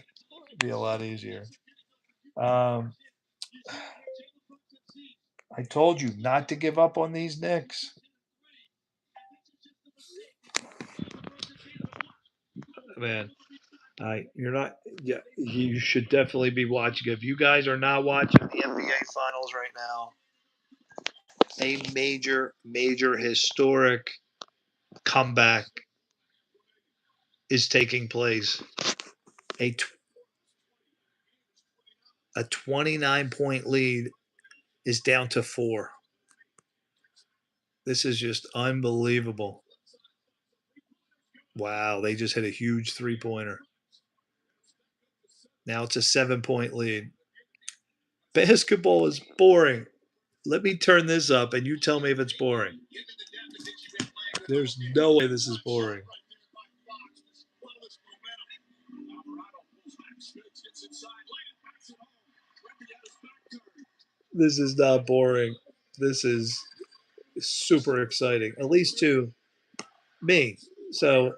It'd be a lot easier. Um, I told you not to give up on these Knicks. Man, You're not. Yeah, you should definitely be watching. If you guys are not watching the NBA Finals right now, a major, major historic comeback is taking place. A a 29-point lead is down to 4. This is just unbelievable. Wow, they just hit a huge 3-pointer. Now it's a 7-point lead. Basketball is boring. Let me turn this up and you tell me if it's boring. There's no way this is boring. This is not boring. This is super exciting, at least to me. So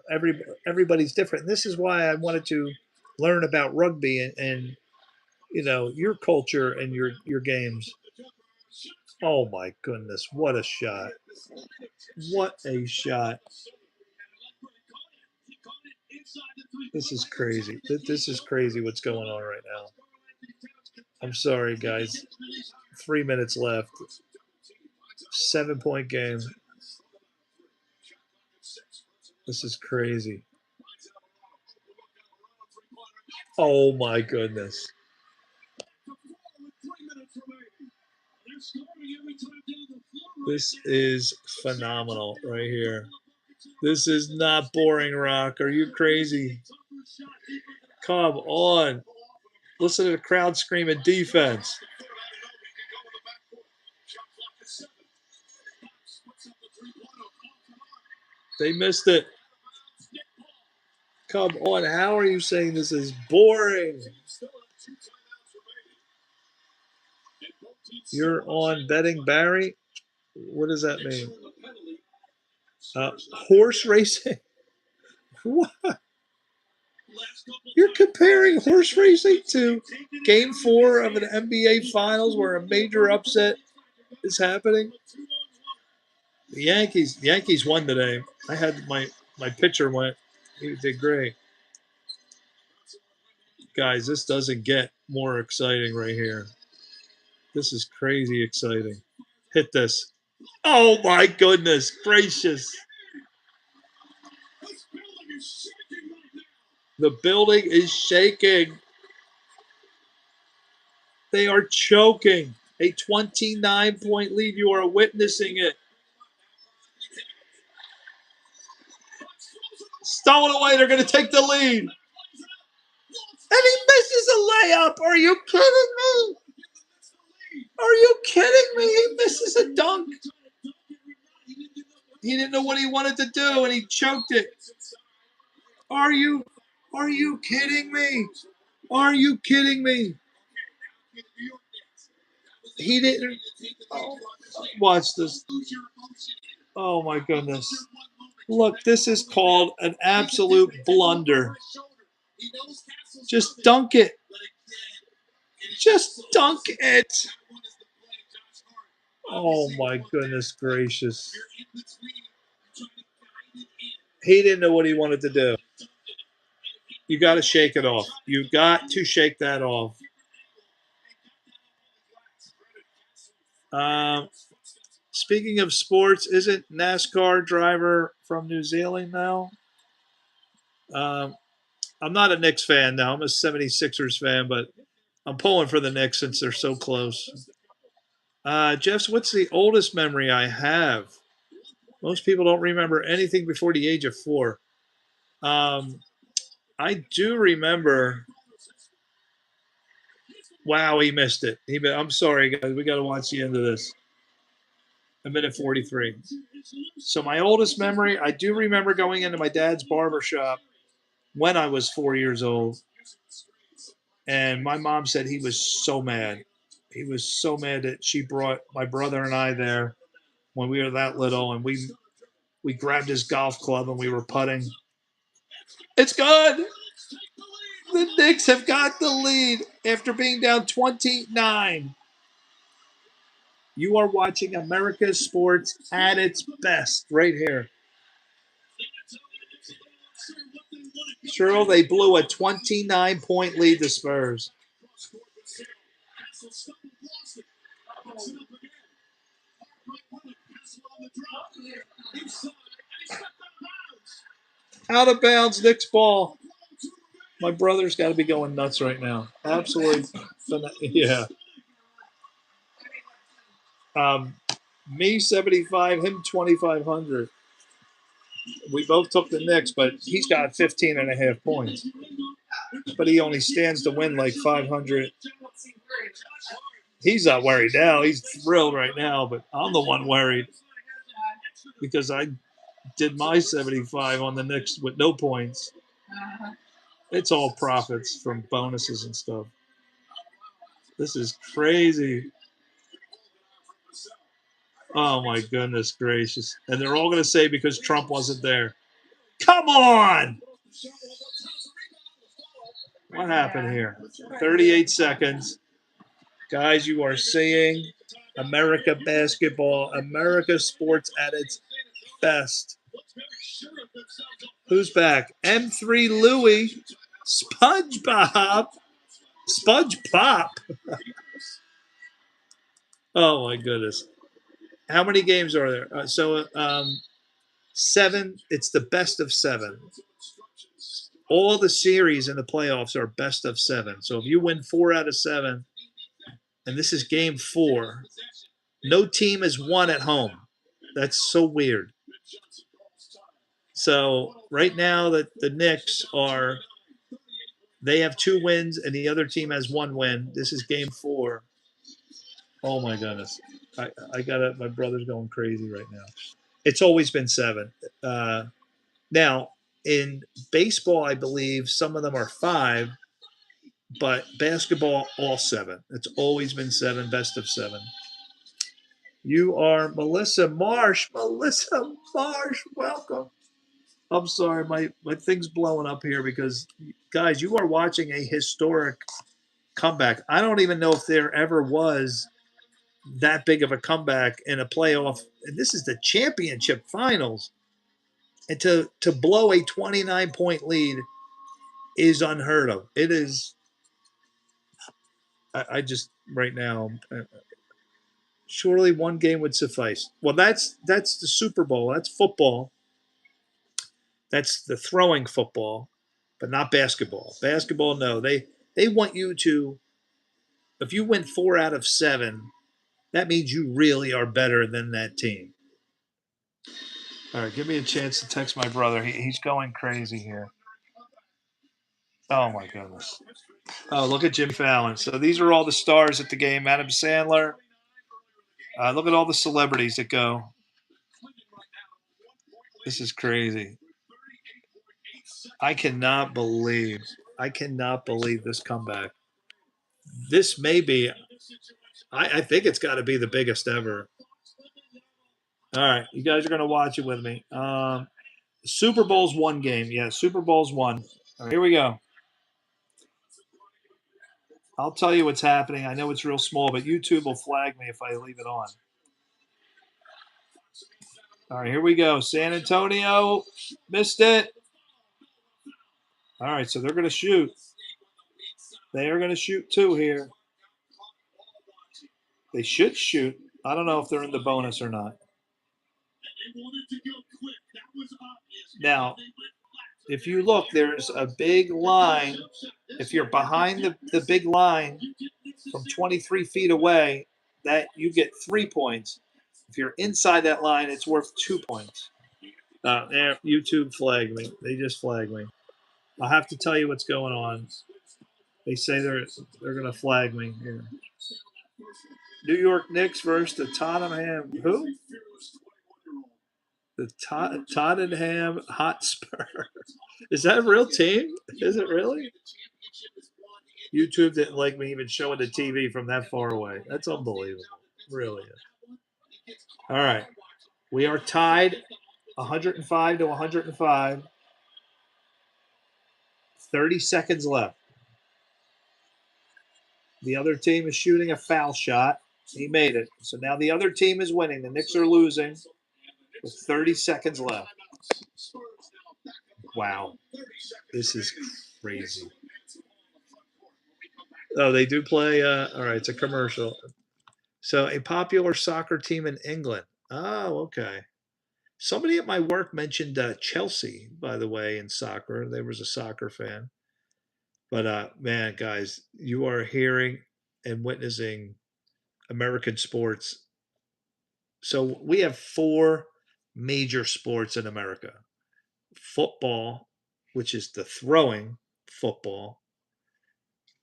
everybody's different. This is why I wanted to learn about rugby and your culture and your games. Oh my goodness, what a shot. What a shot. This is crazy. This is crazy what's going on right now. I'm sorry, guys. 3 minutes left. 7-point game. This is crazy. Oh my goodness. This is phenomenal right here. This is not boring, Rock. Are you crazy? Come on. Listen to the crowd screaming defense. They missed it. Come on. How are you saying this is boring? You're on betting Barry? What does that mean? Horse racing? What? You're comparing horse racing to game 4 of an NBA Finals where a major upset is happening? The Yankees won today. I had my pitcher went. He did great. Guys, this doesn't get more exciting right here. This is crazy exciting. Hit this. Oh my goodness gracious. The building is shaking. They are choking. A 29-point lead. You are witnessing it. Stolen away. They're going to take the lead. And he misses a layup. Are you kidding me? Are you kidding me? He misses a dunk. He didn't know what he wanted to do, and he choked it. Are you kidding me? Are you kidding me? He didn't. Oh, watch this. Oh my goodness. Look, this is called an absolute blunder. Just dunk it. Just dunk it. Oh my goodness gracious. He didn't know what he wanted to do. You got to shake it off. You got to shake that off. Speaking of sports, isn't NASCAR driver from New Zealand now? I'm not a Knicks fan now. I'm a 76ers fan, but I'm pulling for the Knicks since they're so close. Jeff's, what's the oldest memory I have? Most people don't remember anything before the age of 4. I do remember. Wow, he missed it. I'm sorry, guys. We got to watch the end of this. A minute 43. So my oldest memory, I do remember going into my dad's barber shop when I was 4 years old. And my mom said he was so mad. He was so mad that she brought my brother and I there when we were that little, and we grabbed his golf club and we were putting. It's good. The Knicks have got the lead after being down 29. You are watching America's sports at its best right here. Sure, they blew a 29-point lead to Spurs. Out of bounds, Knicks ball. My brother's got to be going nuts right now. Absolutely, yeah. Me 75, him 2,500. We both took the Knicks, but he's got 15 and a half points. But he only stands to win like 500. He's not worried now. He's thrilled right now, but I'm the one worried because I did my 75 on the Knicks with no points. It's all profits from bonuses and stuff. This is crazy. Oh my goodness gracious. And they're all going to say because Trump wasn't there. Come on. What happened here? 38 seconds. Guys, you are seeing America basketball, America sports at its best. Who's back? M3 Louie, SpongeBob, Sponge Pop. Oh my goodness. How many games are there? Seven. It's the best of seven. All the series in the playoffs are best of seven. So if you win 4 out of 7, and this is game 4, no team has won at home. That's so weird. So right now the Knicks they have 2 wins and the other team has 1 win. This is game 4. Oh my goodness. I got it. My brother's going crazy right now. It's always been 7. Now in baseball, I believe some of them are 5, but basketball all 7. It's always been 7, best of 7. You are Melissa Marsh. Melissa Marsh, welcome. I'm sorry, my thing's blowing up here because, guys, you are watching a historic comeback. I don't even know if there ever was that big of a comeback in a playoff. And this is the championship finals. And to blow a 29-point lead is unheard of. It is. I just right now. Surely one game would suffice. Well, that's the Super Bowl. That's football. That's the throwing football, but not basketball. Basketball, no. They want you to. If you win 4 out of 7, that means you really are better than that team. All right, give me a chance to text my brother. He's going crazy here. Oh my goodness. Oh, look at Jimmy Fallon. So these are all the stars at the game. Adam Sandler. Look at all the celebrities that go. This is crazy. I cannot believe this comeback. This may be. I think it's got to be the biggest ever. All right, you guys are going to watch it with me. Super Bowl's 1 game. Yeah, Super Bowl's 1. All right, here we go. I'll tell you what's happening. I know it's real small, but YouTube will flag me if I leave it on. All right, here we go. San Antonio missed it. All right, so they're going to shoot. They are going to shoot 2 here. They should shoot. I don't know if they're in the bonus or not. Now, if you look, there's a big line. If you're behind the big line from 23 feet away, that you get 3 points. If you're inside that line, it's worth 2 points. There, YouTube flagged me. They just flagged me. I'll have to tell you what's going on. They say they're going to flag me here. New York Knicks versus the Tottenham. Who? The Tottenham Hotspur. Is that a real team? Is it really? YouTube didn't like me even showing the TV from that far away. That's unbelievable. Really is. All right. We are tied 105 to 105. 30 seconds left. The other team is shooting a foul shot. He made it. So now the other team is winning. The Knicks are losing with 30 seconds left. Wow. This is crazy. Oh, they do play. All right, it's a commercial. So, a popular soccer team in England. Oh, okay. Somebody at my work mentioned Chelsea, by the way, in soccer. They was a soccer fan. But man, guys, you are hearing and witnessing American sports. So we have four major sports in America: football, which is the throwing football;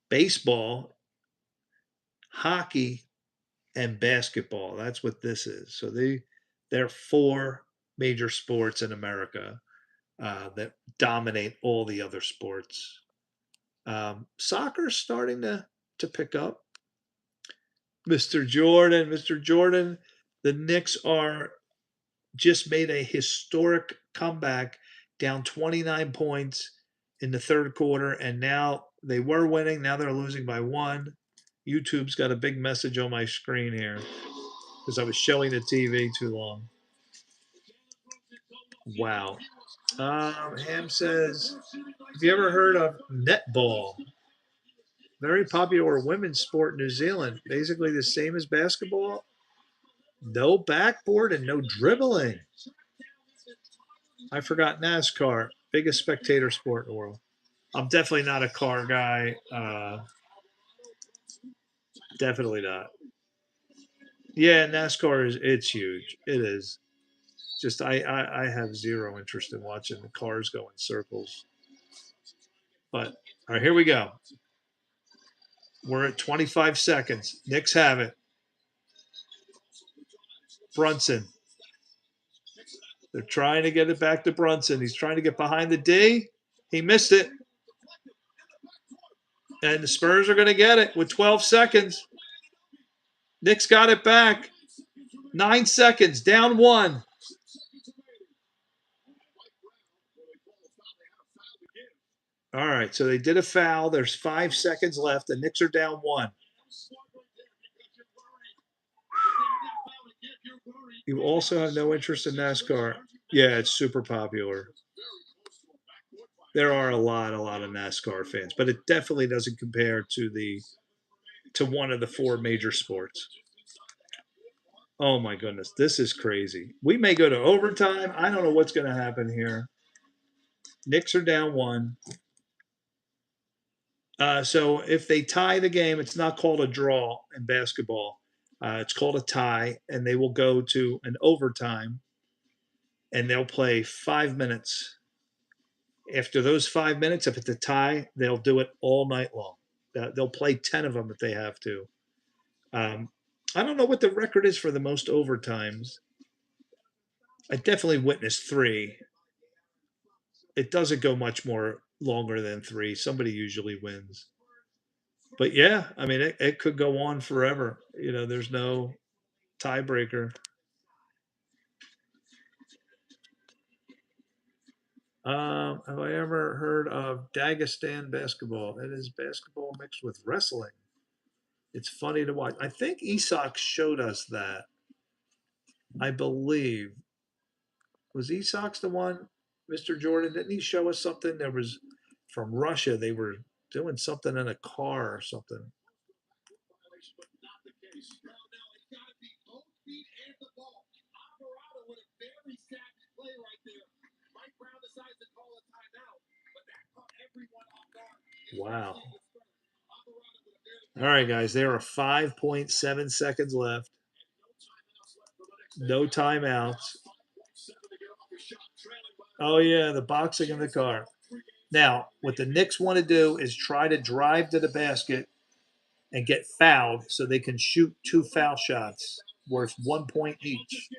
baseball; hockey; and basketball. That's what this is. So there are four major sports in America that dominate all the other sports. Soccer's starting to pick up. Mr. Jordan, the Knicks are just made a historic comeback, down 29 points in the third quarter, and now they were winning. Now they're losing by one. YouTube's got a big message on my screen here because I was showing the TV too long. Wow. Ham says, have you ever heard of netball? Very popular women's sport in New Zealand. Basically the same as basketball. No backboard and no dribbling. I forgot NASCAR. Biggest spectator sport in the world. I'm definitely not a car guy. Definitely not. Yeah, NASCAR is it's huge. It is. Just I have zero interest in watching the cars go in circles. But all right, here we go. We're at 25 seconds. Knicks have it. Brunson. They're trying to get it back to Brunson. He's trying to get behind the D. He missed it. And the Spurs are going to get it with 12 seconds. Knicks got it back. 9 seconds. Down one. All right. So they did a foul. There's 5 seconds left. The Knicks are down one. You also have no interest in NASCAR. Yeah, it's super popular. There are a lot of NASCAR fans, but it definitely doesn't compare to one of the four major sports. Oh my goodness, this is crazy. We may go to overtime. I don't know what's going to happen here. Knicks are down one. So if they tie the game, it's not called a draw in basketball. It's called a tie, and they will go to an overtime, and they'll play 5 minutes. After those 5 minutes, if it's a tie, they'll do it all night long. They'll play 10 of them if they have to. Um, I don't know what the record is for the most overtimes. I definitely witnessed three. It doesn't go much more longer than three. Somebody usually wins. But yeah, I mean, it could go on forever. There's no tiebreaker. Have I ever heard of Dagestan basketball? It is basketball mixed with wrestling. It's funny to watch. I think Isak showed us that. I believe. Was Isak's the one, Mr. Jordan? Didn't he show us something? There was from Russia. They were doing something in a car or something. Wow. All right, guys. There are 5.7 seconds left. No timeouts. Oh, yeah. The boxing in the car. Now, what the Knicks want to do is try to drive to the basket and get fouled so they can shoot two foul shots worth 1 point each.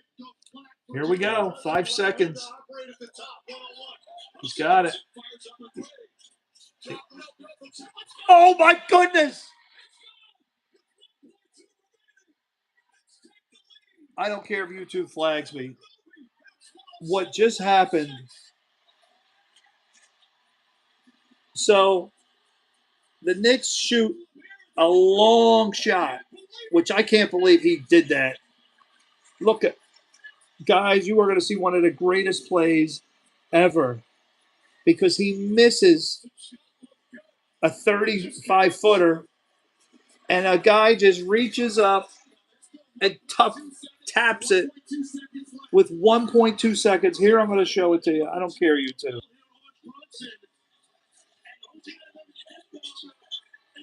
Here we go. 5 seconds. He's got it. Oh, my goodness. I don't care if YouTube flags me. What just happened? So the Knicks shoot a long shot, which I can't believe he did that. Look at guys, you are going to see one of the greatest plays ever. because he misses a 35 footer, and a guy just reaches up and taps it with 1.2 seconds. Here, I'm going to show it to you. I don't care, you two.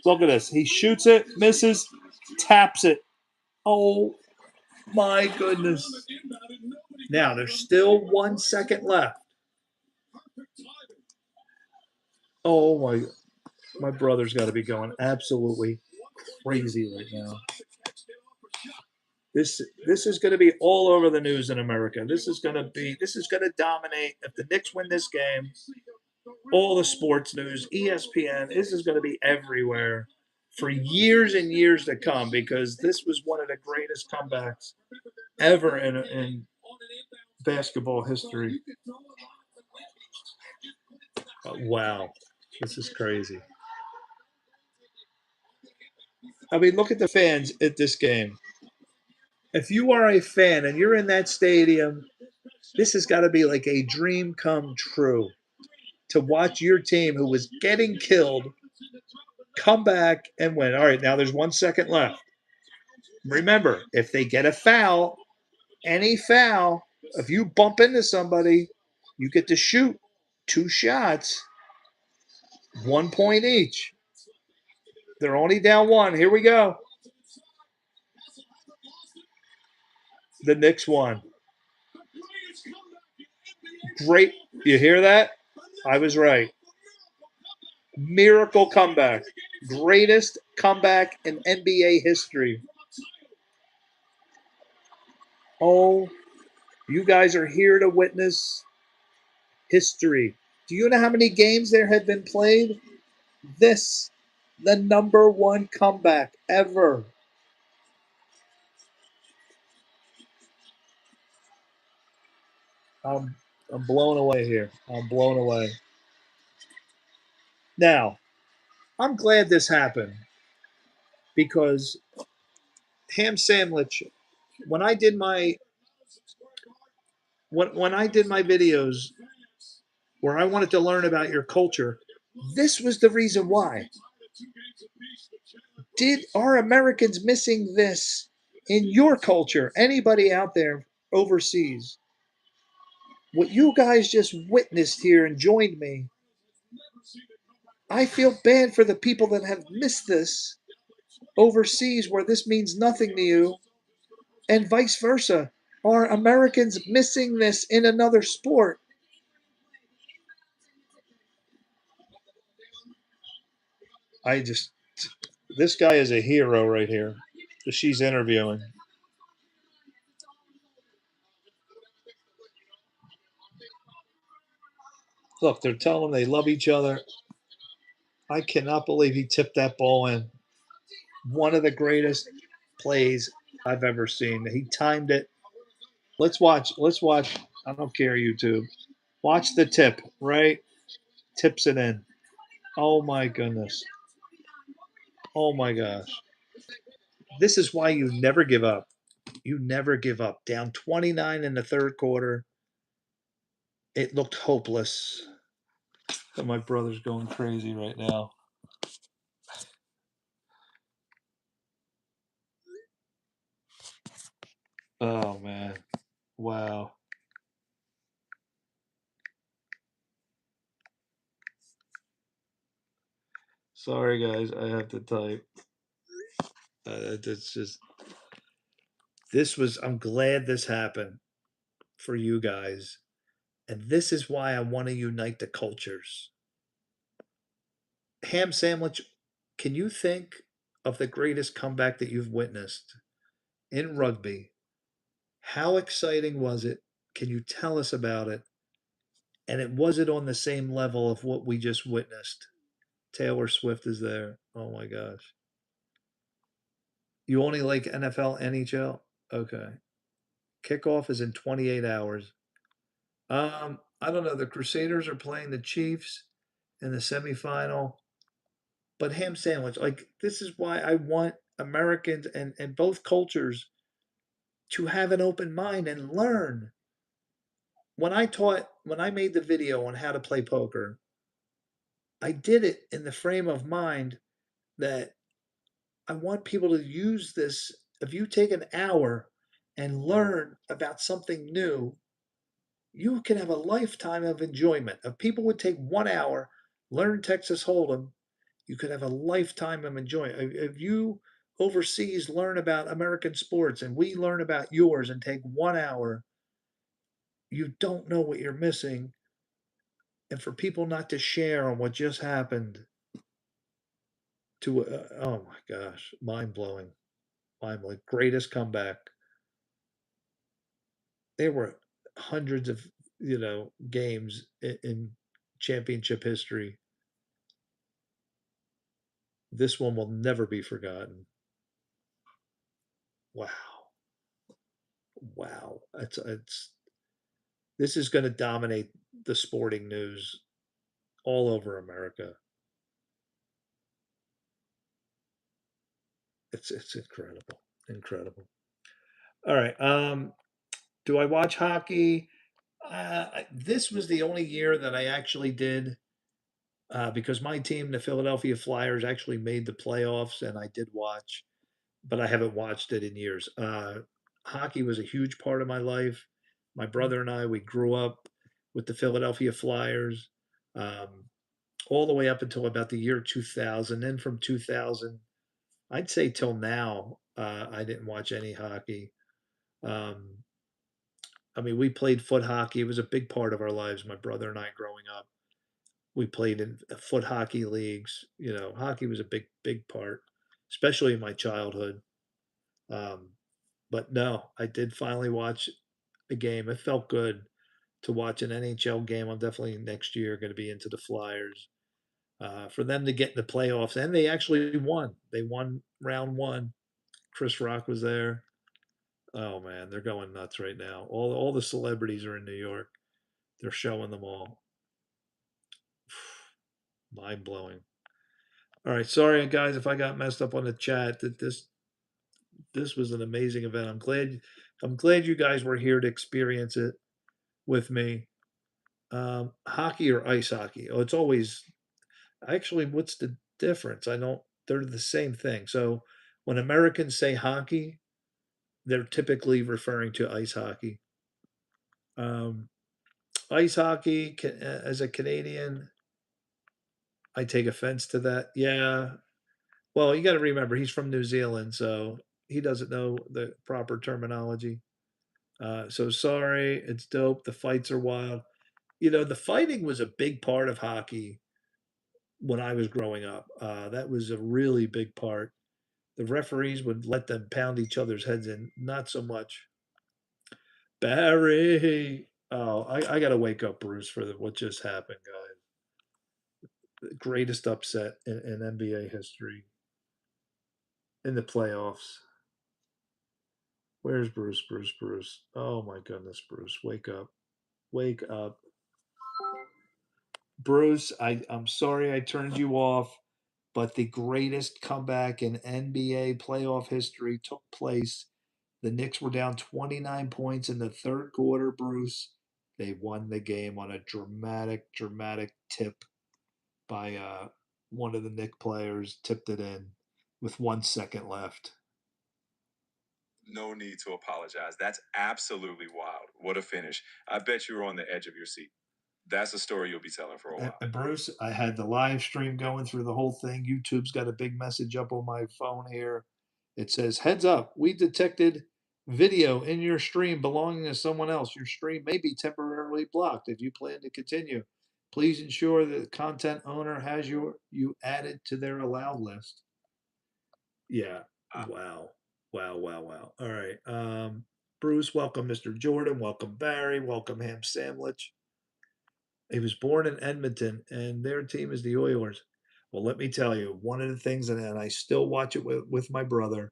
Look at this. He shoots it, misses, taps it. Oh my goodness. Now, there's still 1 second left. Oh my brother's got to be going absolutely crazy right now. This is going to be all over the news in America. This is going to dominate. If the Knicks win this game, all the sports news, ESPN, this is going to be everywhere for years and years to come, because this was one of the greatest comebacks ever in basketball history. Wow, this is crazy. I mean, look at the fans at this game. If you are a fan and you're in that stadium, this has got to be like a dream come true to watch your team, who was getting killed, come back and win. All right, now there's 1 second left. Remember, if they get a foul, any foul, if you bump into somebody, you get to shoot 2 shots, 1 point each. They're only down one. Here we go. The Knicks won. Great. You hear that? I was right. Miracle comeback. Greatest comeback in NBA history. Oh, you guys are here to witness history. Do you know how many games there have been played? This, the number one comeback ever. I'm blown away here. I'm blown away. Now, I'm glad this happened, because ham sandwich, when I did my when I did my videos where I wanted to learn about your culture, this was the reason why. Are Americans missing this in your culture? Anybody out there overseas? What you guys just witnessed here and joined me, I feel bad for the people that have missed this overseas, where this means nothing to you, and vice versa. Are Americans missing this in another sport? I just, this guy is a hero right here that she's interviewing. Look, they're telling them they love each other. I cannot believe he tipped that ball in. One of the greatest plays I've ever seen. He timed it. Let's watch. Let's watch. I don't care, YouTube. Watch the tip, right? Tips it in. Oh my goodness. Oh my gosh. This is why you never give up. You never give up. Down 29 in the third quarter. It looked hopeless. But my brother's going crazy right now. Oh man. Wow. Sorry guys, I have to type. It's just, I'm glad this happened for you guys. And this is why I want to unite the cultures. Ham sandwich, can you think of the greatest comeback that you've witnessed in rugby? How exciting was it? Can you tell us about it? And was it on the same level of what we just witnessed? Taylor Swift is there. Oh my gosh. You only like NFL, NHL? Okay. Kickoff is in 28 hours. I don't know. The Crusaders are playing the Chiefs in the semifinal. But ham sandwich, like, this is why I want Americans and both cultures to have an open mind and learn. when I made the video on how to play poker, I did it in the frame of mind that I want people to use this. If you take an hour and learn about something new, you can have a lifetime of enjoyment. If people would take 1 hour, learn Texas Hold'em, you could have a lifetime of enjoyment. If you overseas learn about American sports and we learn about yours and take 1 hour, you don't know what you're missing. And for people not to share on what just happened to, oh my gosh, mind blowing, mind blowing, greatest comeback. There were hundreds of, games in championship history. This one will never be forgotten. Wow. Wow. It's this is going to dominate the sporting news all over America. It's incredible. Incredible. All right. Do I watch hockey? This was the only year that I actually did because my team, the Philadelphia Flyers, actually made the playoffs, and I did watch, but I haven't watched it in years. Hockey was a huge part of my life. My brother and I, we grew up with the Philadelphia Flyers um, all the way up until about the year 2000. Then from 2000, I'd say till now, I didn't watch any hockey. Um, I mean, we played foot hockey. It was a big part of our lives, my brother and I growing up. We played in foot hockey leagues. Hockey was a big, big part, especially in my childhood. Um, but no, I did finally watch a game. It felt good to watch an NHL game. I'm definitely next year going to be into the Flyers. For them to get in the playoffs, and they actually won. They won round one. Chris Rock was there. Oh man, they're going nuts right now. All the celebrities are in New York. They're showing them all. Mind blowing. All right, sorry guys if I got messed up on the chat. That this was an amazing event. I'm glad you guys were here to experience it with me. Hockey or ice hockey? Oh, it's always actually. What's the difference? I don't. They're the same thing. So when Americans say hockey, they're typically referring to ice hockey. Um, Ice hockey, as a Canadian, I take offense to that. Yeah. Well, you got to remember he's from New Zealand, so he doesn't know the proper terminology. So sorry, it's dope. The fights are wild. The fighting was a big part of hockey when I was growing up. That was a really big part. The referees would let them pound each other's heads in, not so much. Barry. Oh, I got to wake up, Bruce, for what just happened, guys. The greatest upset in NBA history in the playoffs. Where's Bruce? Bruce, Bruce. Oh my goodness, Bruce. Wake up. Wake up. Bruce, I'm sorry I turned you off, but the greatest comeback in NBA playoff history took place. The Knicks were down 29 points in the third quarter, Bruce. They won the game on a dramatic, dramatic tip by one of the Knicks players, tipped it in with 1 second left. No need to apologize. That's absolutely wild. What a finish. I bet you were on the edge of your seat. That's a story you'll be telling for a while. And Bruce, I had the live stream going through the whole thing. YouTube's got a big message up on my phone here. It says, "Heads up, we detected video in your stream belonging to someone else. Your stream may be temporarily blocked. If you plan to continue, please ensure that the content owner has you added to their allowed list." Yeah. Wow. Wow. Wow. Wow. All right. Bruce, welcome, Mr. Jordan. Welcome, Barry. Welcome, Ham Sandwich. He was born in Edmonton, and their team is the Oilers. Well, let me tell you, one of the things, and I still watch it with my brother,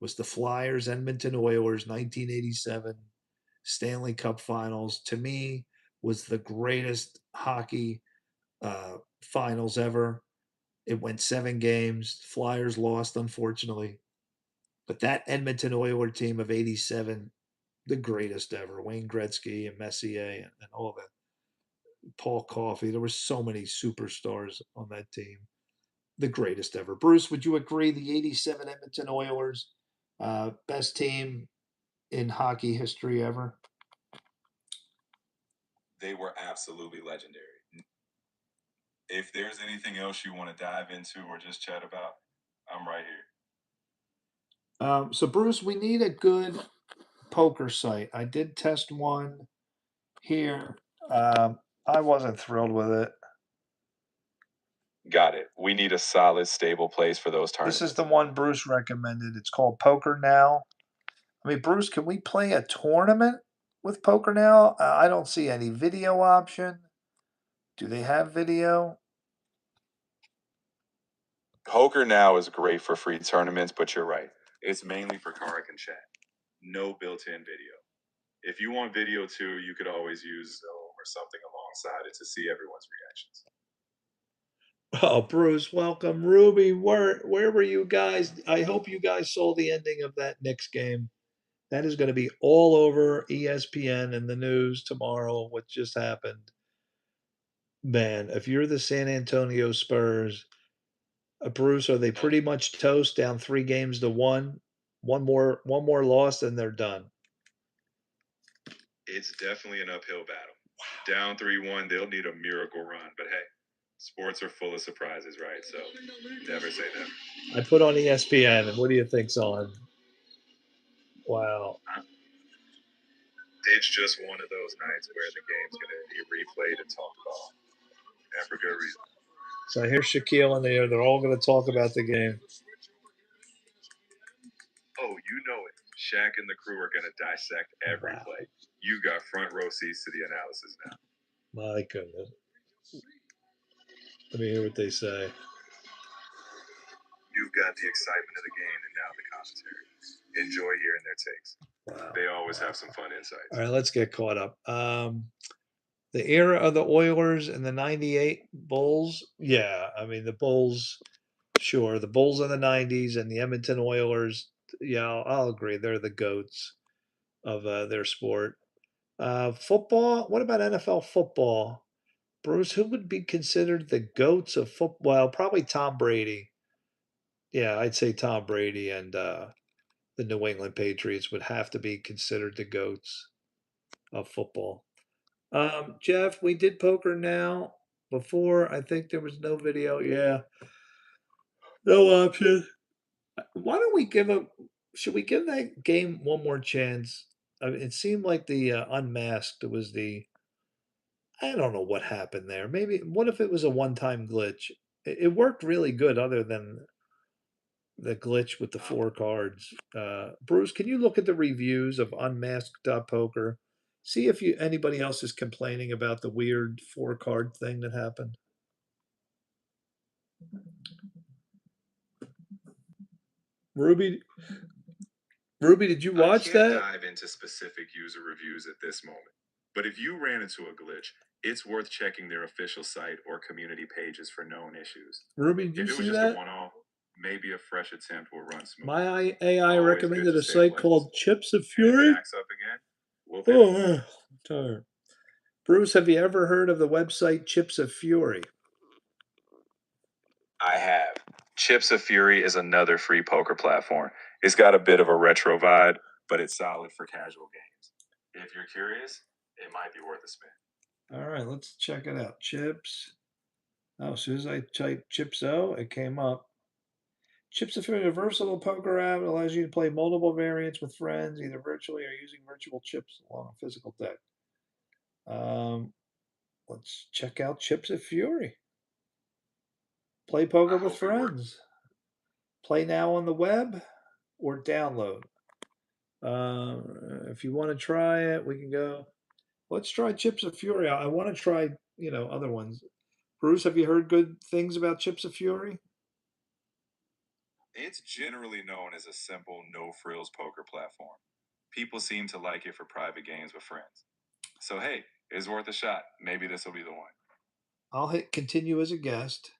was the Flyers Edmonton Oilers 1987 Stanley Cup Finals. To me, was the greatest hockey finals ever. It went 7 games. Flyers lost, unfortunately. But that Edmonton Oilers team of 87, the greatest ever. Wayne Gretzky and Messier and all that. Paul Coffey. There were so many superstars on that team. The greatest ever. Bruce, would you agree the 87 Edmonton Oilers, best team in hockey history ever? They were absolutely legendary. If there's anything else you want to dive into or just chat about, I'm right here. So, Bruce, we need a good poker site. I did test one here. I wasn't thrilled with it. Got it. We need a solid, stable place for those This tournaments. is the one Bruce recommended. It's called Poker Now. I mean, Bruce, can we play a tournament with Poker Now? I don't see any video option. Do they have video? Poker Now is great for free tournaments, but you're right. It's mainly for card and chat. No built-in video. If you want video too, you could always use Zoom or something alongside it to see everyone's reactions. Oh, Bruce, welcome. Ruby, where were you guys? I hope you guys saw the ending of that Knicks game. That is going to be all over ESPN and the news tomorrow, what just happened. Man, if you're the San Antonio Spurs, Bruce, are they pretty much toast down 3 games to 1? One more loss and they're done. It's definitely an uphill battle. Down 3-1, they'll need a miracle run, but hey, sports are full of surprises, right? So never say never. I put on ESPN, and what do you think's on? Wow. It's just one of those nights where the game's going to be replayed and talked about, and for good reason. So here's Shaquille in the air. They're all going to talk about the game. Oh, you know it. Shaq and the crew are going to dissect every play. You got front row seats to the analysis now. My goodness. Let me hear what they say. You've got the excitement of the game and now the commentary. Enjoy hearing their takes. Wow. They always have some fun insights. All right, let's get caught up. The era of the Oilers and the 98 Bulls. Yeah, I mean, the Bulls, sure. The Bulls of the 90s and the Edmonton Oilers. Yeah, I'll agree. They're the goats of their sport. Football. What about NFL football? Bruce, who would be considered the goats of football? Well, probably Tom Brady. Yeah, I'd say Tom Brady and the New England Patriots would have to be considered the goats of football. Jeff, we did poker now. Before, I think there was no video. Yeah, no option. Why don't we give a? Should we give that game one more chance? I mean, it seemed like the unmasked was the. I don't know what happened there. Maybe what if it was a one-time glitch? It worked really good, other than the glitch with the 4 cards. Bruce, can you look at the reviews of Unmasked Poker? See if anybody else is complaining about the weird 4 card thing that happened. Ruby, did you watch I can't that? dive into specific user reviews at this moment, but if you ran into a glitch, it's worth checking their official site or community pages for known issues. Ruby, did you If it was see just that? a one-off, maybe a fresh attempt will run smooth. My AI Always good recommended to a stay site blessed. called Chips of And if Fury. it acts up again, we'll pivot. Oh, I'm tired. Bruce, have you ever heard of the website Chips of Fury? I have. Chips of Fury is another free poker platform. It's got a bit of a retro vibe, but it's solid for casual games. If you're curious, it might be worth a spin. All right, let's check it out. Chips. Oh, as soon as I typed Chips-O, it came up. Chips of Fury, a versatile poker app. It allows you to play multiple variants with friends, either virtually or using virtual chips along a physical deck. Let's check out Chips of Fury. Play poker with friends. Play now on the web or download. If you want to try it, we can go. Let's try Chips of Fury. I want to try, other ones. Bruce, have you heard good things about Chips of Fury? It's generally known as a simple, no frills poker platform. People seem to like it for private games with friends. So, hey, it's worth a shot. Maybe this will be the one. I'll hit continue as a guest.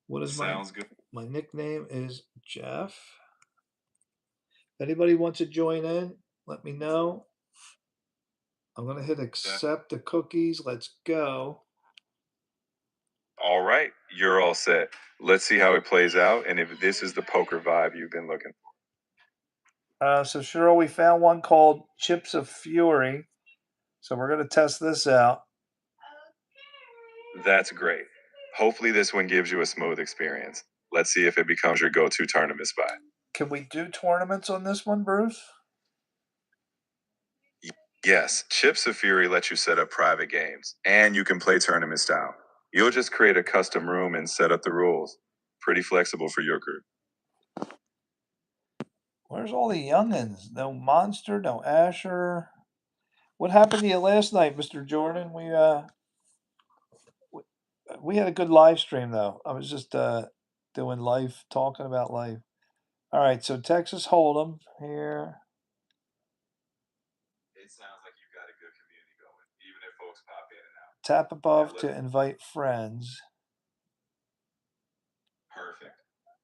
What is Sounds good. My nickname is Jeff. Anybody wants to join in? Let me know. I'm gonna hit accept the cookies. Let's go. All right, you're all set. Let's see how it plays out and if this is the poker vibe you've been looking So Cheryl, we found one called Chips of Fury. So we're gonna test this out. for. That's great. Hopefully, this one gives you a smooth experience. Let's see if it becomes your go to tournament spot. Can we do tournaments on this one, Bruce? Yes, Chips of Fury lets you set up private games, and you can play tournament style. You'll just create a custom room and set up the rules. Pretty flexible for your group. Where's all the youngins? No Monster, no Asher. What happened to you last night, Mr. Jordan? We had a good live stream though. I was just doing life, talking about life. All right, so Texas Hold'em here. It sounds like you've got a good community going, even if folks pop in and out. Tap above to invite friends. Perfect.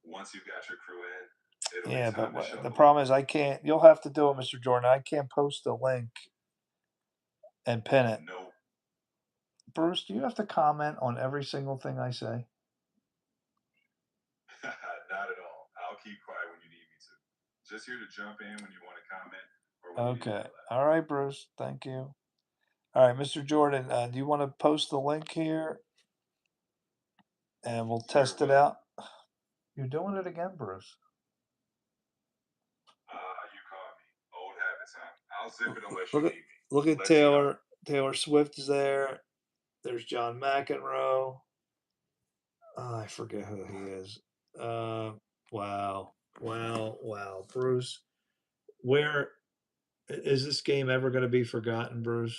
Once you've got your crew in, it'll Yeah, be time but to show the problem is I can't. You'll have to do it, Mr. Jordan. I can't post the link and pin it. No, Bruce, do you have to comment on every single thing I say? not at all. I'll keep quiet when you need me to. Just here to jump in when you want to comment or when you need Okay. to relax. All right, Bruce. Thank you. All right, Mr. Jordan, do you want to post the link here? And we'll test it out. You're doing it again, Bruce. You caught me. Old habits, huh? I'll zip it unless you Look at need me. look at Let's see how- Taylor. Taylor Swift is there. There's John McEnroe. Oh, I forget who he is. Wow, wow. Bruce, where is this game ever going to be forgotten, Bruce?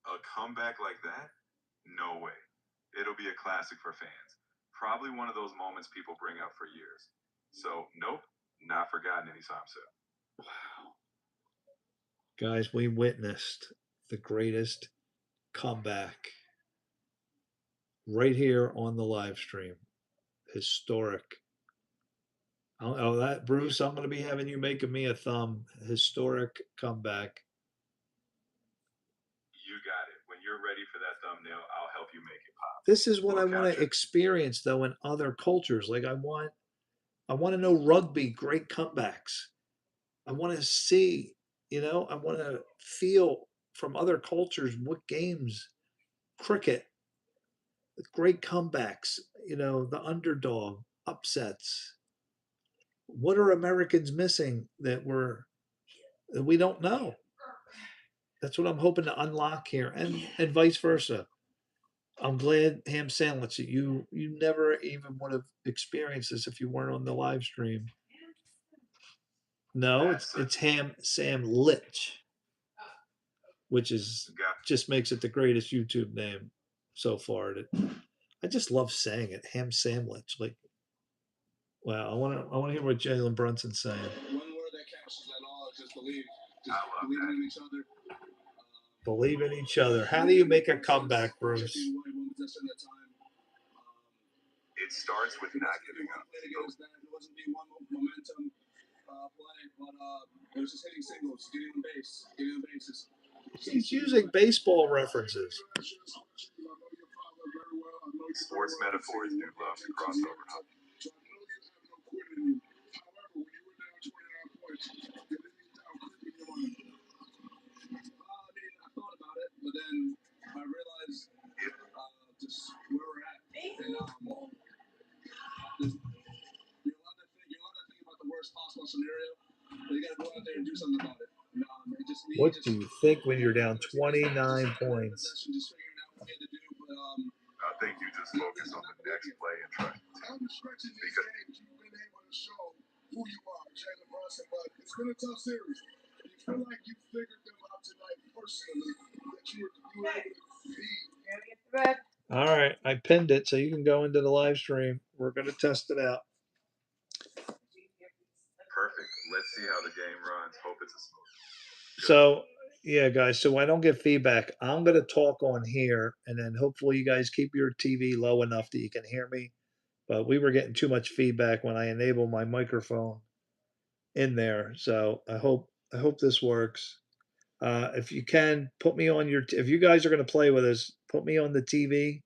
A comeback like that? No way. It'll be a classic for fans. Probably one of those moments people bring up for years. So, nope, not forgotten anytime soon. Wow, guys, we witnessed the greatest comeback right here on the live stream. Historic. Oh, that Bruce, I'm going to be having you making me a thumb. Historic comeback. You got it. When you're ready for that thumbnail, I'll help you make it pop. This is what We'll I want to capture- experience though in other cultures. Like I want to know rugby great comebacks. I want to see, I want to feel from other cultures what games, cricket, great comebacks, the underdog, upsets. What are Americans missing that we don't know? That's what I'm hoping to unlock here, and vice versa. I'm glad Ham Sandwich that you never even would have experienced this if you weren't on the live stream. No, it's Ham Sam Litch, which is just makes it the greatest YouTube name so far. I just love saying it, Ham Sandwich. Like, wow, I want to hear what Jalen Brunson's saying. One word that captures that all is just believe. Just believe in each other. Believe in each other. How do you make a comeback, Bruce? It starts with not giving up. It was just hitting singles, getting on base, getting on bases. He's using baseball references. Sports metaphors do love to cross over. I thought about it, but then I realized just where we're at. And you're allowed to think about the worst possible scenario, but you got to go out there and do something about it. What do you think when you're down 29 points? I think you just focus on the next play and trust. Because you've been able to show who you are, Jalen Brunson, but it's been a tough series. Do you feel like you figured them out tonight personally, that you were able to be? All right, I pinned it so you can go into the live stream. We're going to test it out. Perfect. Let's see how the game runs. Hope it's a smooth. So, yeah, guys, so I don't get feedback. I'm going to talk on here, and then hopefully you guys keep your TV low enough that you can hear me. But we were getting too much feedback when I enabled my microphone in there. So I hope this works. If you can put me on your, if you guys are going to play with us, put me on the TV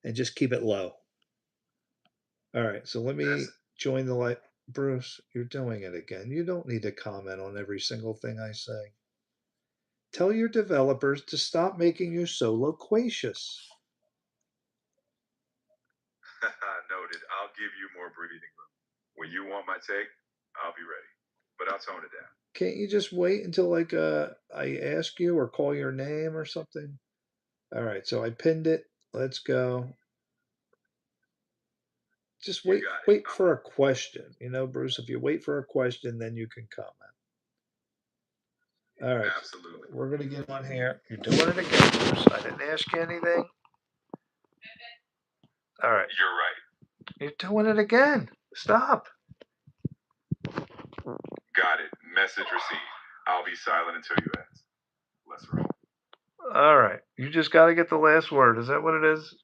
and just keep it low. All right. So let me join the light. Bruce, you're doing it again. You don't need to comment on every single thing I say. Tell your developers to stop making you so loquacious. Noted. I'll give you more breathing room. When you want my take, I'll be ready. But I'll tone it down. Can't you just wait until like I ask you or call your name or something? All right, so I pinned it. Let's go. Just wait for a question. You know, Bruce, if you wait for a question, then you can comment. All right. Absolutely. We're gonna get on here. You're doing it again, Bruce. I didn't ask you anything. All right. You're right. You're doing it again. Stop. Got it. Message received. I'll be silent until you ask. Let's roll. All right. You just got to get the last word. Is that what it is?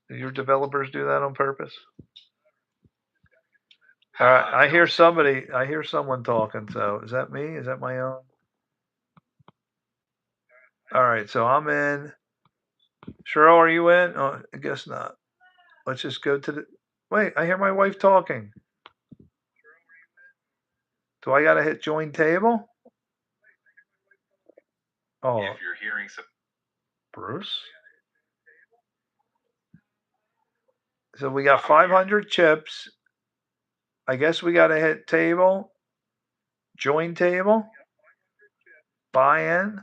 Do your developers do that on purpose? All right. I hear someone talking. So is that me? Is that my own? All right. So I'm in. Cheryl, are you in? Oh, I guess not. Let's just go to the. Wait, I hear my wife talking. Do I got to hit join table? Oh, If you're hearing some. Bruce. So we got 500 chips. I guess we got to hit table, join table, buy in.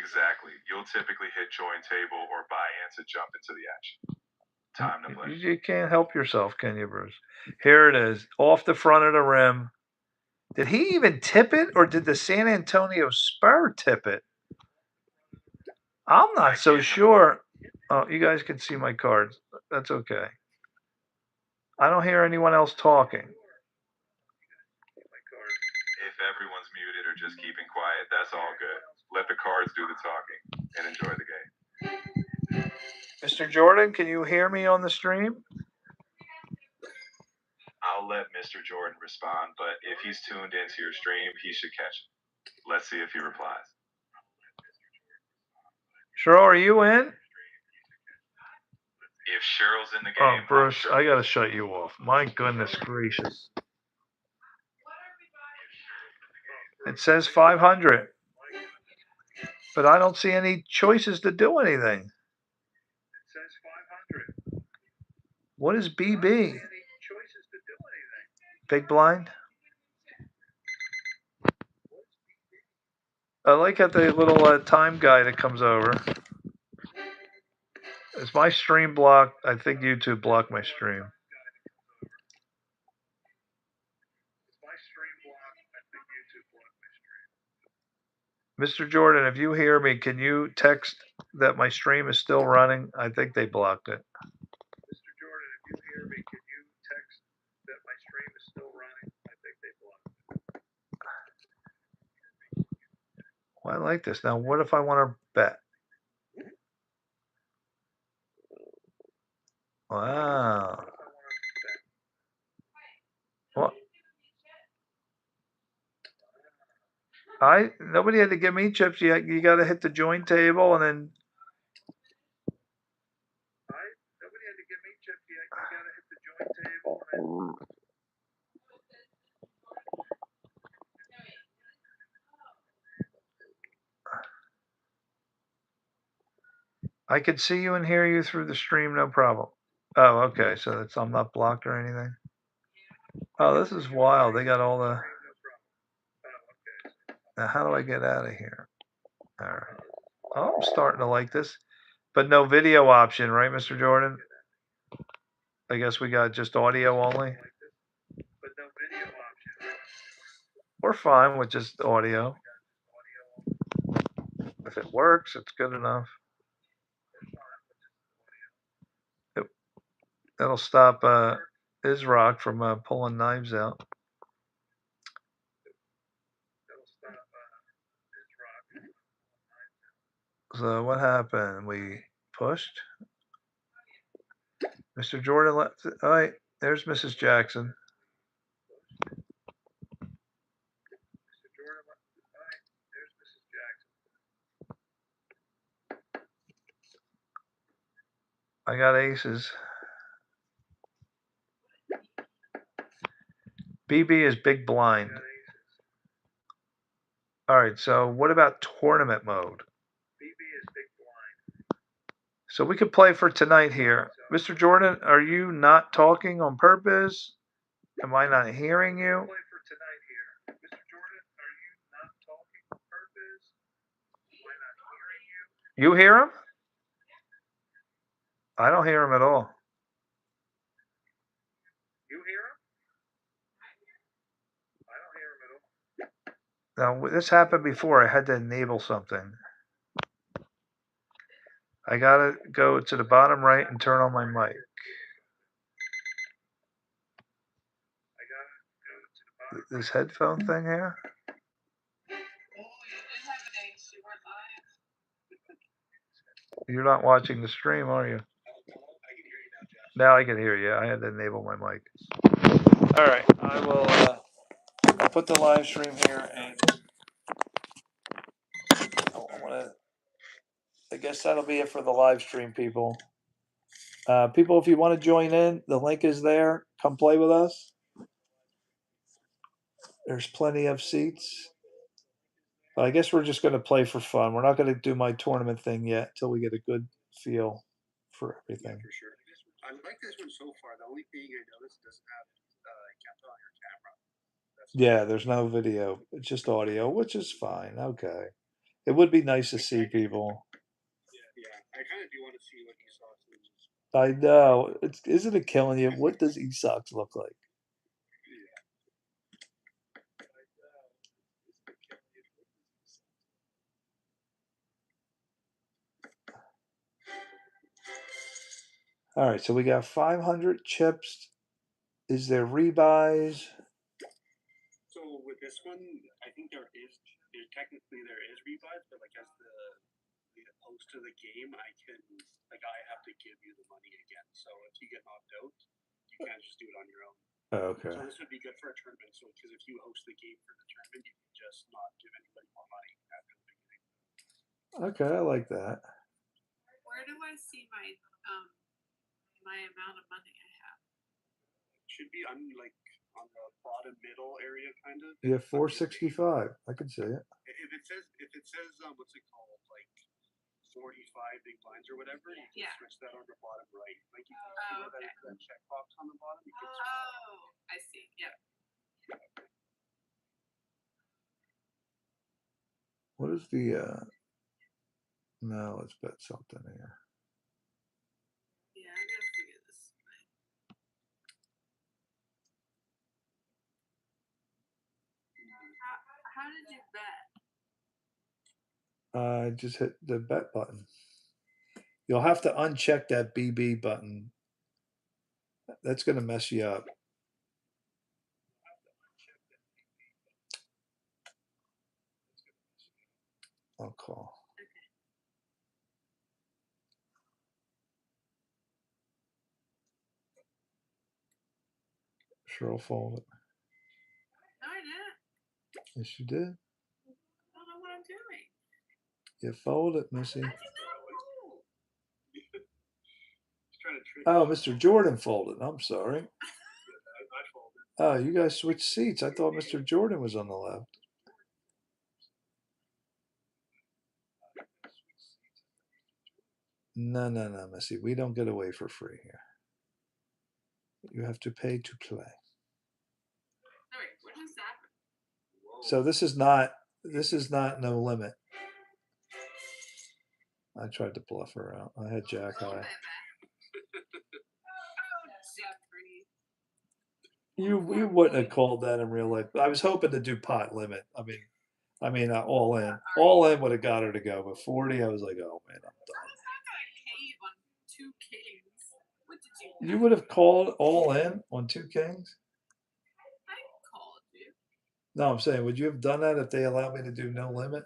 Exactly. You'll typically hit join table or buy in to jump into the action. Time to play. You can't help yourself, can you, Bruce? Here it is, off the front of the rim. Did he even tip it, or did the San Antonio Spur tip it? I'm not so sure. Oh, you guys can see my cards. That's okay. I don't hear anyone else talking. If everyone's muted or just keeping quiet, that's all good. Let the cards do the talking and enjoy the game. Mr. Jordan, can you hear me on the stream? I'll let Mr. Jordan respond, but if he's tuned into your stream, he should catch it. Let's see if he replies. Cheryl, are you in? If Cheryl's in the game, oh, Bruce, I got to shut you off. My goodness gracious. It says 500. But I don't see any choices to do anything. It says 500. What is BB? Big blind? I like how the little time guy that comes over. Is my stream blocked? I think YouTube blocked my stream. Mr. Jordan, if you hear me, can you text that my stream is still running? I think they blocked it. Mr. Jordan, if you hear me, can you text that my stream is still running? I think they blocked it. Well, I like this. Now, what if I want to bet? Wow. What? Nobody had to give me chips. You got to hit the join table and then. Nobody had to give me chips. You got to hit the join table and then. I could see you and hear you through the stream, no problem. Oh, okay. So I'm not blocked or anything. Oh, this is wild. They got all the. Now, how do I get out of here? All right. Oh, I'm starting to like this. But no video option, right, Mr. Jordan? I guess we got just audio only. But no video option. We're fine with just audio. If it works, it's good enough. That'll stop Isrock from pulling knives out. So what happened? We pushed. Mr. Jordan left. All right. There's Mrs. Jackson. I got aces. BB is big blind. All right, so what about tournament mode? So we could play for tonight here. Mr. Jordan, are you not talking on purpose? Am I not hearing you? You hear him? I don't hear him at all. Now, this happened before. I had to enable something. I gotta go to the bottom right and turn on my mic. This headphone thing here? You're not watching the stream, are you? Now I can hear you. I had to enable my mic. All right, I will I'll put the live stream here, and I guess that'll be it for the live stream, people. People, if you want to join in, the link is there. Come play with us. There's plenty of seats. But I guess we're just going to play for fun. We're not going to do my tournament thing yet until we get a good feel for everything. For sure. I like this one so far. The only thing I noticed it doesn't have capture on your camera. Yeah, there's no video. It's just audio, which is fine. Okay. It would be nice to see people. Yeah. I kind of do want to see what Esau looks. I know. Isn't it killing you? What does Esox look like? All right, so we got 500 chips. Is there rebuys? So with this one, I think there is rebuys, but like as the host of the game, I have to give you the money again. So if you get knocked out, you can't just do it on your own. Okay. So this would be good for a tournament. So because if you host the game for the tournament, you can just not give anybody more money after the beginning. Okay, I like that. Where do I see my amount of money I have? Should be on the bottom middle area, kind of. You have 465. I can see it. If it says what's it called, like 45 big blinds or whatever, you can switch that on the bottom right. Like you can see that checkbox on the bottom. You can I see. Yep. What is the no, let's bet something here. Yeah, I gotta figure this out. How did you bet? Just hit the bet button. You'll have to uncheck that BB button. That's going to mess you up. I'll call. Sure, I'll fold it. No, I didn't. Yes, you did. I don't know what I'm doing. You fold it, Missy. I did not Oh, Mr. Jordan folded. I'm sorry. Oh, you guys switched seats. I thought Mr. Jordan was on the left. No, Missy. We don't get away for free here. You have to pay to play. Sorry, what just happened? So this is not no limit. I tried to bluff her out. I had Jack high. You wouldn't have called that in real life. I was hoping to do pot limit. I mean all in. All in would have got her to go, but 40, I was like, oh man, I'm done. I was not gonna cave on 2 kings. What did you? You would have called all in on 2 kings? I called you. No, I'm saying, would you have done that if they allowed me to do no limit?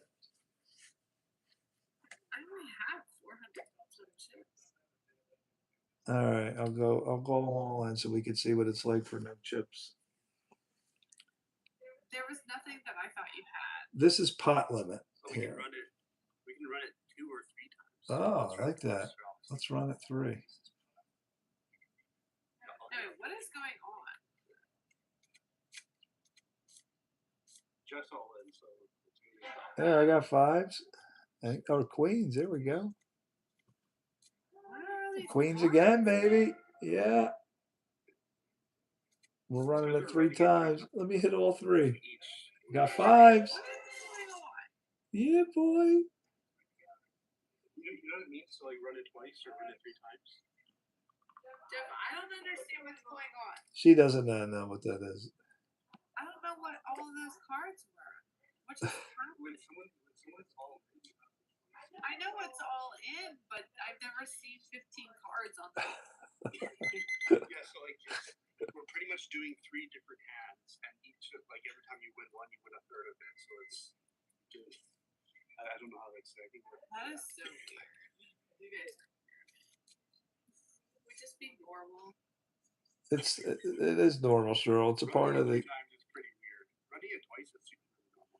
I only have 400 chips. All right, I'll go all in so we can see what it's like for no chips. There was nothing that I thought you had. This is pot limit So we can here. run it. We can run it 2 or 3 times. Oh, I like that. Let's run it 3. No, what is going on? Just all in. So There, I got 5s. Oh, queens. There we go. What are these Queens cards? again, baby. Yeah. We're running it 3 times. Let me hit all 3. Got 5s. What is going on? Yeah, boy. you know what it means to like run it twice or run it 3 times? Jeff, I don't understand what's going on. She doesn't know what that is. I don't know what all of those cards were. What just happened? When someone's all in, I know it's all in, but I've never seen 15 cards on the yeah, so like we're pretty much doing 3 different hands, and each like every time you win one, you win a third of it. So it's just I don't know how to say. I think That is so weird. You guys, we just be normal. It is normal, Cheryl. It's a part of the. times it's pretty weird. Running it twice is super normal.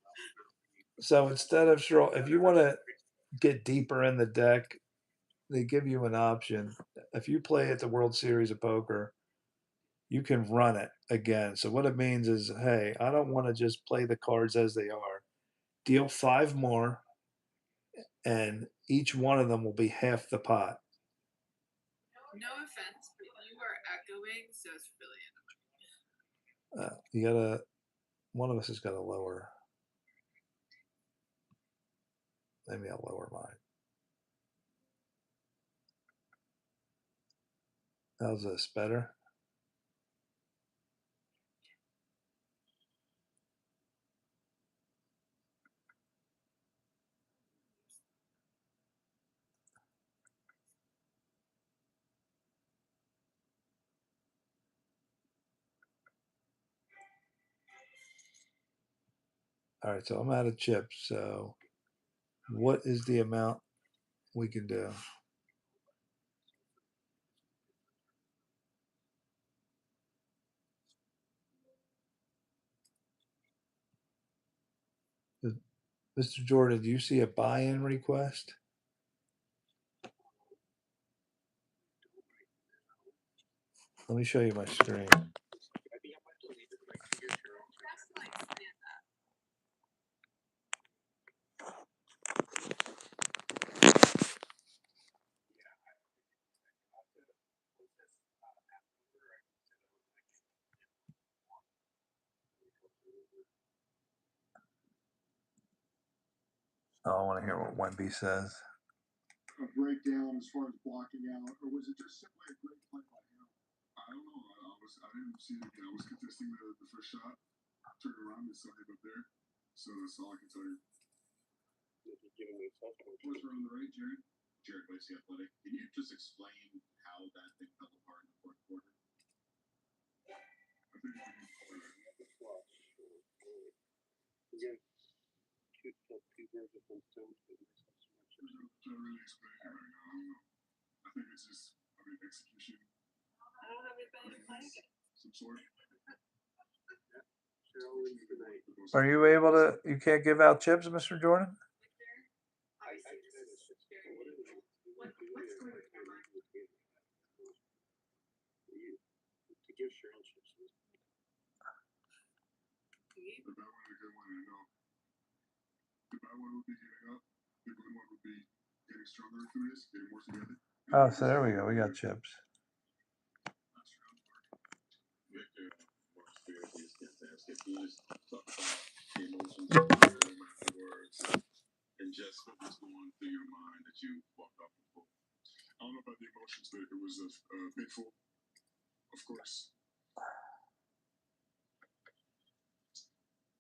So instead of Cheryl, if you want to get deeper in the deck, they give you an option. If you play at the World Series of Poker, you can run it again. So what it means is, hey, I don't want to just play the cards as they are. Deal 5 more, and each one of them will be half the pot. No offense, but you are echoing, so it's really annoying. You gotta. One of us has got to lower. Maybe I'll lower mine. How's this better? All right, so I'm out of chips. So what is the amount we can do? Mr. Jordan, do you see a buy-in request? Let me show you my screen. Oh, I want to hear what Wemby says. A breakdown as far as blocking out, or was it just simply a great play by him? I don't know. I didn't see it. I was contesting the first shot, turned around and saw him up there. So that's all I can tell you. What's on the right, Jared? Jared White's the athletic. Can you just explain how that thing fell apart in the fourth quarter? I think it's flush. Again, two birds with one stone. I don't really explain it right now. I don't know. I think it's just, execution. I don't have anybody to play it. Some sort. Are you able to? You can't give out chips, Mr. Jordan? To give Cheryl chips. The bad one is a good one, I know. The bad one would be giving up. The good one would be getting stronger through this, getting more together. Oh, so there we go. We got chips. And just what was going through your mind that you walked off the boat. I don't know about the emotions, but it was painful, of course.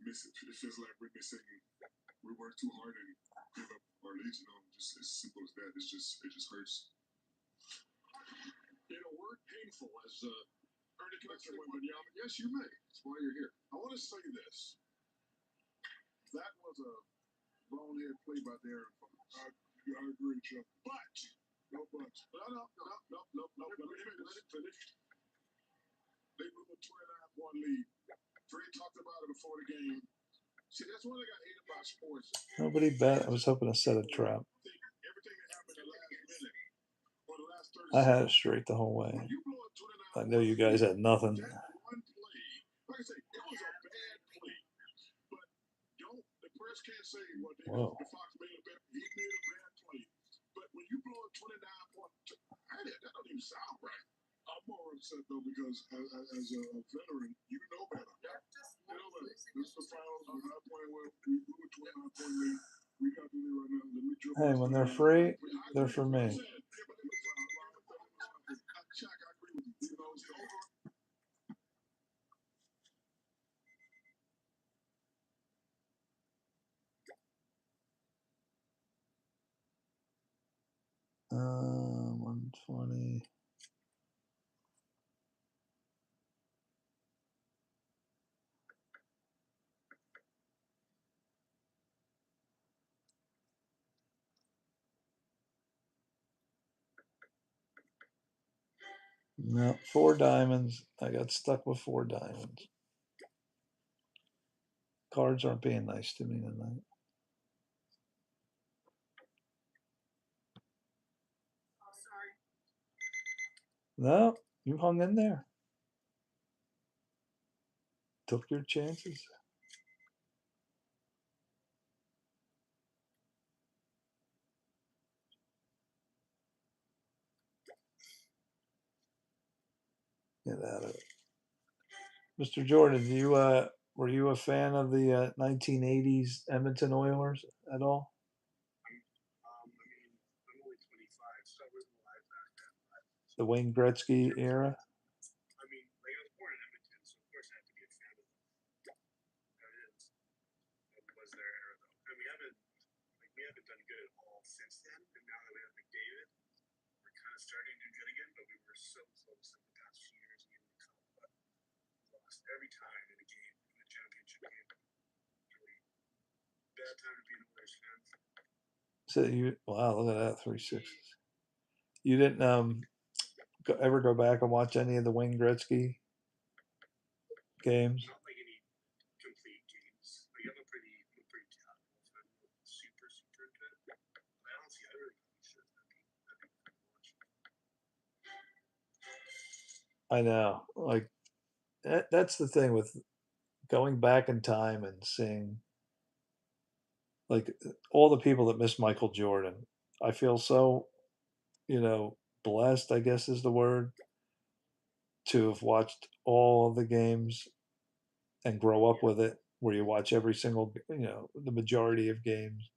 It feels like we're missing. We worked too hard and give up our leads. Just as simple as that. It just hurts. Word painful as Ernie Connection went, but yes, you may. That's why you're here. I want to say this. That was a bonehead play by Darren Fox. I agree, Chuck. But No buts. No. Let it finish. They blew a 29-point lead. Dre talked about it before the game. See, that's one thing I hate about sports. Nobody bet. I was hoping to set a trap. Everything that happened in the last minute or the last 30 I had it seconds. straight the whole way. You blow a 29 I know you guys had nothing. that one play, like I say, it was a bad play. But the press can't say, well, the Fox made a bad, he made a bad play. But when you blow a 29-point, that don't even sound right. I'm more upset though because as a veteran, you know better. You know better. This is the finals. We're not playing well. We blew a 29-point lead. We got to do right now. Let me jump. Hey, when they're free, they're for me. Chuck, I agree with you. You know, it's over. Uh, 120. No, 4 diamonds. I got stuck with 4 diamonds. Cards aren't being nice to me tonight. Oh, sorry. No, you hung in there. Took your chances. Get out of it. Mr. Jordan, were you a fan of the 1980s Edmonton Oilers at all? I mean, I'm only 25, so I wasn't alive back then. The Wayne Gretzky era? I mean, like I was born in Edmonton, so of course I have to be a fan of them. That is. That was their era, though. And we haven't done good at all since then. And now that we have McDavid, we're kind of starting to do good again. But we were so close in the past few years in the cup, but we lost every time in a game, in the championship game. Really bad time to be an Oilers fan. So wow, look at that, 3 sixes. You didn't ever go back and watch any of the Wayne Gretzky games? Not like any complete games. Like I'm a pretty casual fan. I'm not super into it. But honestly, I really should. That'd be fun to watch. I know. Like that's the thing with going back in time and seeing like all the people that miss Michael Jordan. I feel so, blessed, I guess is the word, to have watched all of the games and grow up with it, where you watch every single, the majority of games.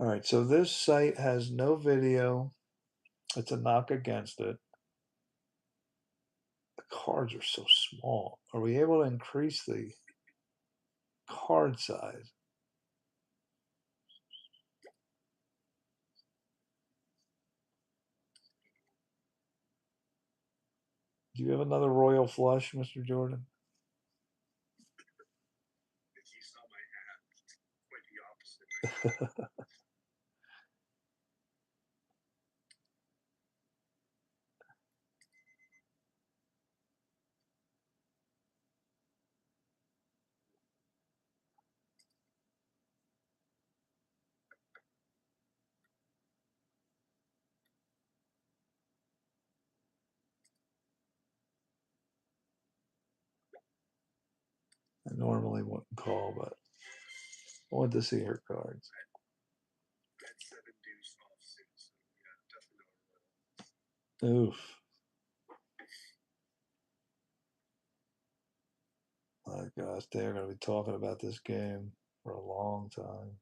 All right, so this site has no video. It's a knock against it. The cards are so small. Are we able to increase the card size? Do you have another royal flush, Mr. Jordan? If you saw my hand, quite the opposite. I normally wouldn't call, but I wanted to see her cards. I had 7 deuce off suit, so yeah, definitely not a royal. Oof. My gosh, they're going to be talking about this game for a long time.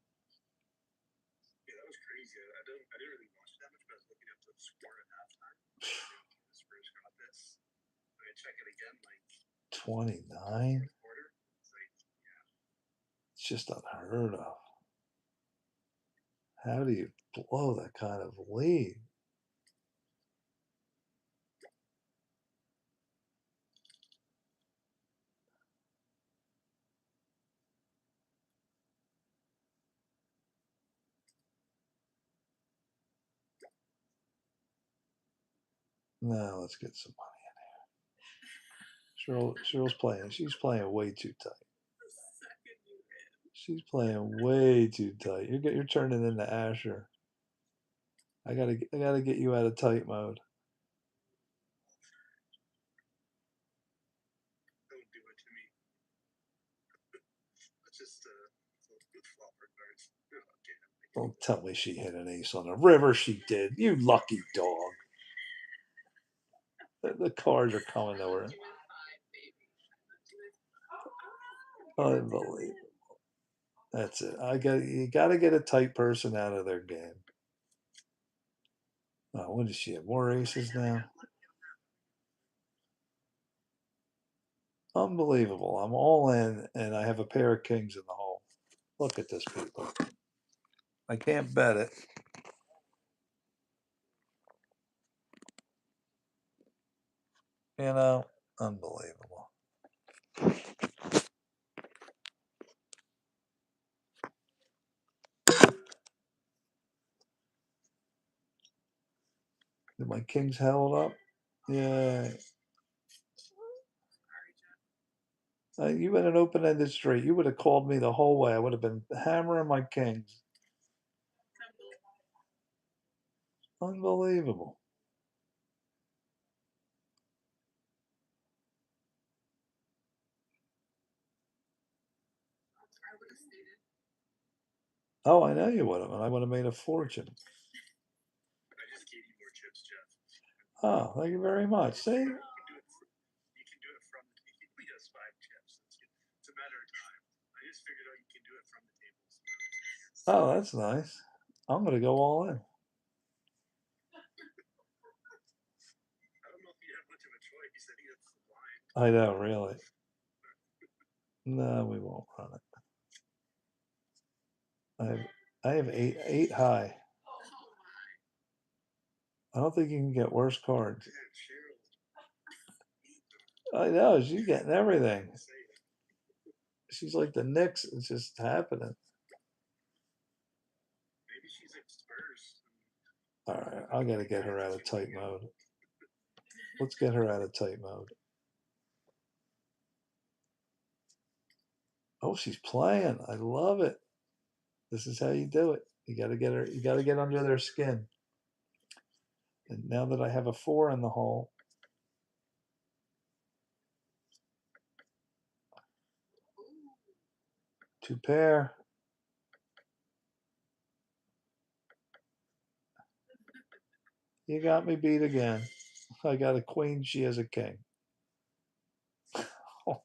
Yeah, that was crazy. I didn't really watch that much, but I was looking at the score at halftime. The Spurs got this. And I check it again, like 29? fourth quarter. It's like, yeah. It's just unheard of. How do you blow that kind of lead? Now let's get some money in here. Cheryl's playing. She's playing way too tight. She's playing way too tight. You're turning into Asher. I gotta get you out of tight mode. Don't do it to me. Let's just flop our cards. Okay. Don't tell me she hit an ace on the river. She did. You lucky dog. The cards are coming to her. Unbelievable. That's it. You gotta get a tight person out of their game. Oh, what does she have? More aces now? Unbelievable. I'm all in and I have a pair of kings in the hole. Look at this, people. I can't bet it. You know, unbelievable. Did my kings held up? Yeah. You had an open-ended straight. You would have called me the whole way. I would have been hammering my kings. Unbelievable. Oh, I know you would have, and I would have made a fortune. I just gave you more chips, Jeff. Oh, thank you very much. See? You can do it from the table. He has 5 chips. It's a matter of time. I just figured out you can do it from the tables. Oh, that's nice. I'm gonna go all in. I don't know if you have much of a choice. He said he hits the blind. I know, really. No, we won't run it. I have eight high. I don't think you can get worse cards. I know, she's getting everything. She's like the Knicks. It's just happening. Maybe she's like Spurs. All right, I gotta get her out of tight mode. Let's get her out of tight mode. Oh, she's playing. I love it. This is how you do it. You gotta get her. You gotta get under their skin. And now that I have a 4 in the hole, 2 pair. You got me beat again. I got a queen. She has a king. Oh,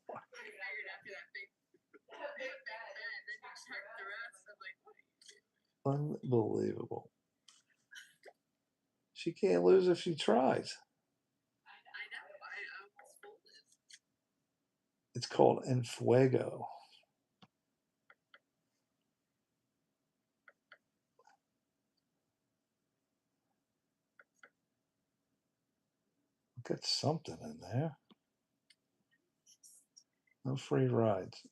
unbelievable. She can't lose if she tries. It's called En Fuego. Got something in there. No free rides.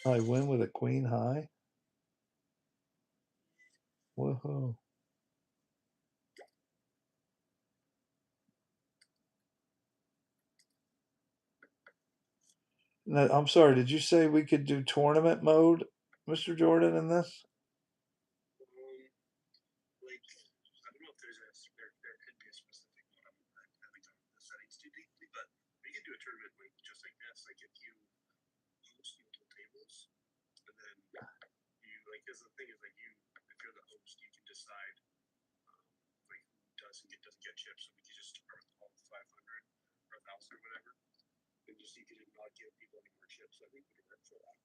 I win with a queen high. Woohoo. Now, I'm sorry, did you say we could do tournament mode, Mr. Jordan, in this? Like, I don't know if there's there could be a specific one. I haven't gone the settings too deeply, but we could do a tournament like just like this. Like if you host multiple tables, and then you like, because the thing is like if you're the host, you can decide like who doesn't get chips. So we could just start with all 500 or 1,000 or whatever, and just you could not give people any more chips. I think we could work for that.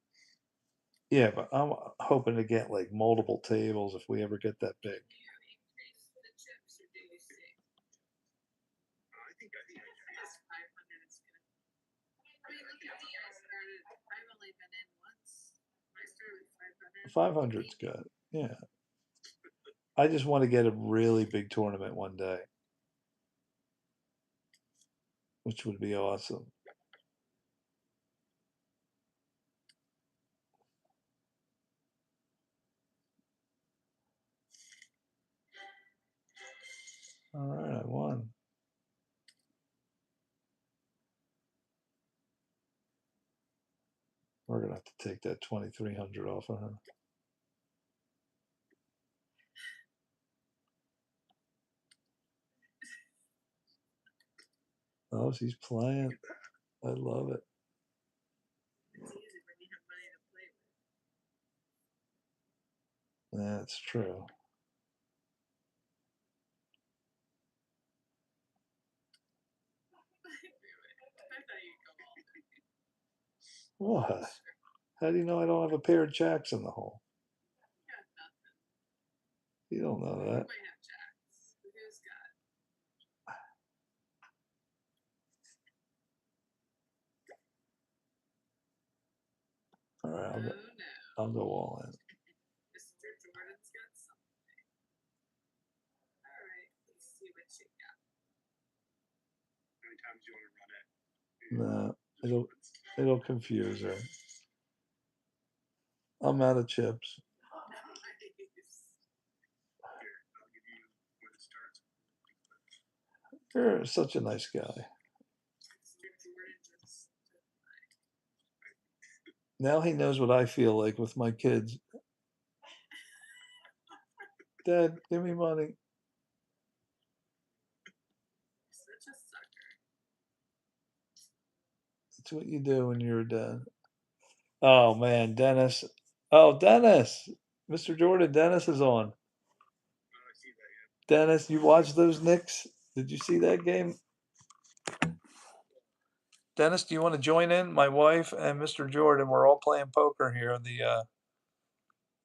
Yeah, but I'm hoping to get like multiple tables if we ever get that big. I've only been in once. I started with 500. 500's good. Yeah. I just want to get a really big tournament one day, which would be awesome. All right, I won. We're gonna have to take that 2,300 off of her. Oh, she's playing. I love it. It's easy when you have money to play with. That's true. I thought you'd go all day. What? How do you know I don't have a pair of jacks in the hole? You got nothing. You don't know You that. might have jacks. But who's got? All right, Oh no. I'll go all in. Mr. Jordan's got something. Alright, let's see what you got. How many times do you want to run it? No, it'll confuse her. I'm out of chips. Nice. Here, I'll give you when it starts. You're such a nice guy. Mr. Jordan just Now he knows what I feel like with my kids. Dad, give me money. such a sucker. That's what you do when you're a dad. Oh man, Dennis. Oh, Dennis. Mr. Jordan, Dennis is on. I don't see that yet. Dennis, you watched those Knicks? Did you see that game? Dennis, do you want to join in? My wife and Mr. Jordan, we're all playing poker here.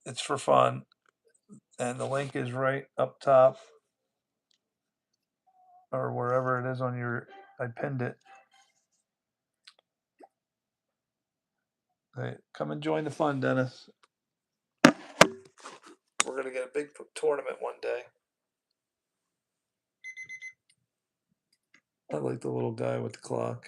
It's for fun. And the link is right up top. Or wherever it is on your I pinned it. Hey, come and join the fun, Dennis. We're gonna get a big tournament one day. I like the little guy with the clock.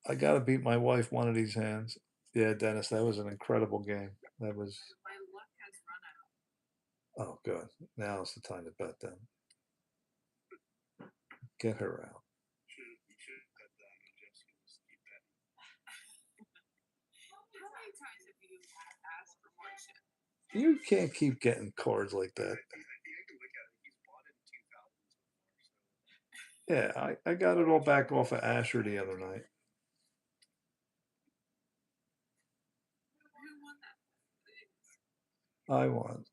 I gotta beat my wife one of these hands. Yeah, Dennis, that was an incredible game. That was. My luck has run out. Oh, good. Now's the time to bet them. Get her out. You should have cut that and just keep that. How many times have you asked for more chips? You can't keep getting cards like that. I can look at it. He's bought it in 2000 so far. So Yeah, I got it all back off of Asher the other night. Who won that? I won.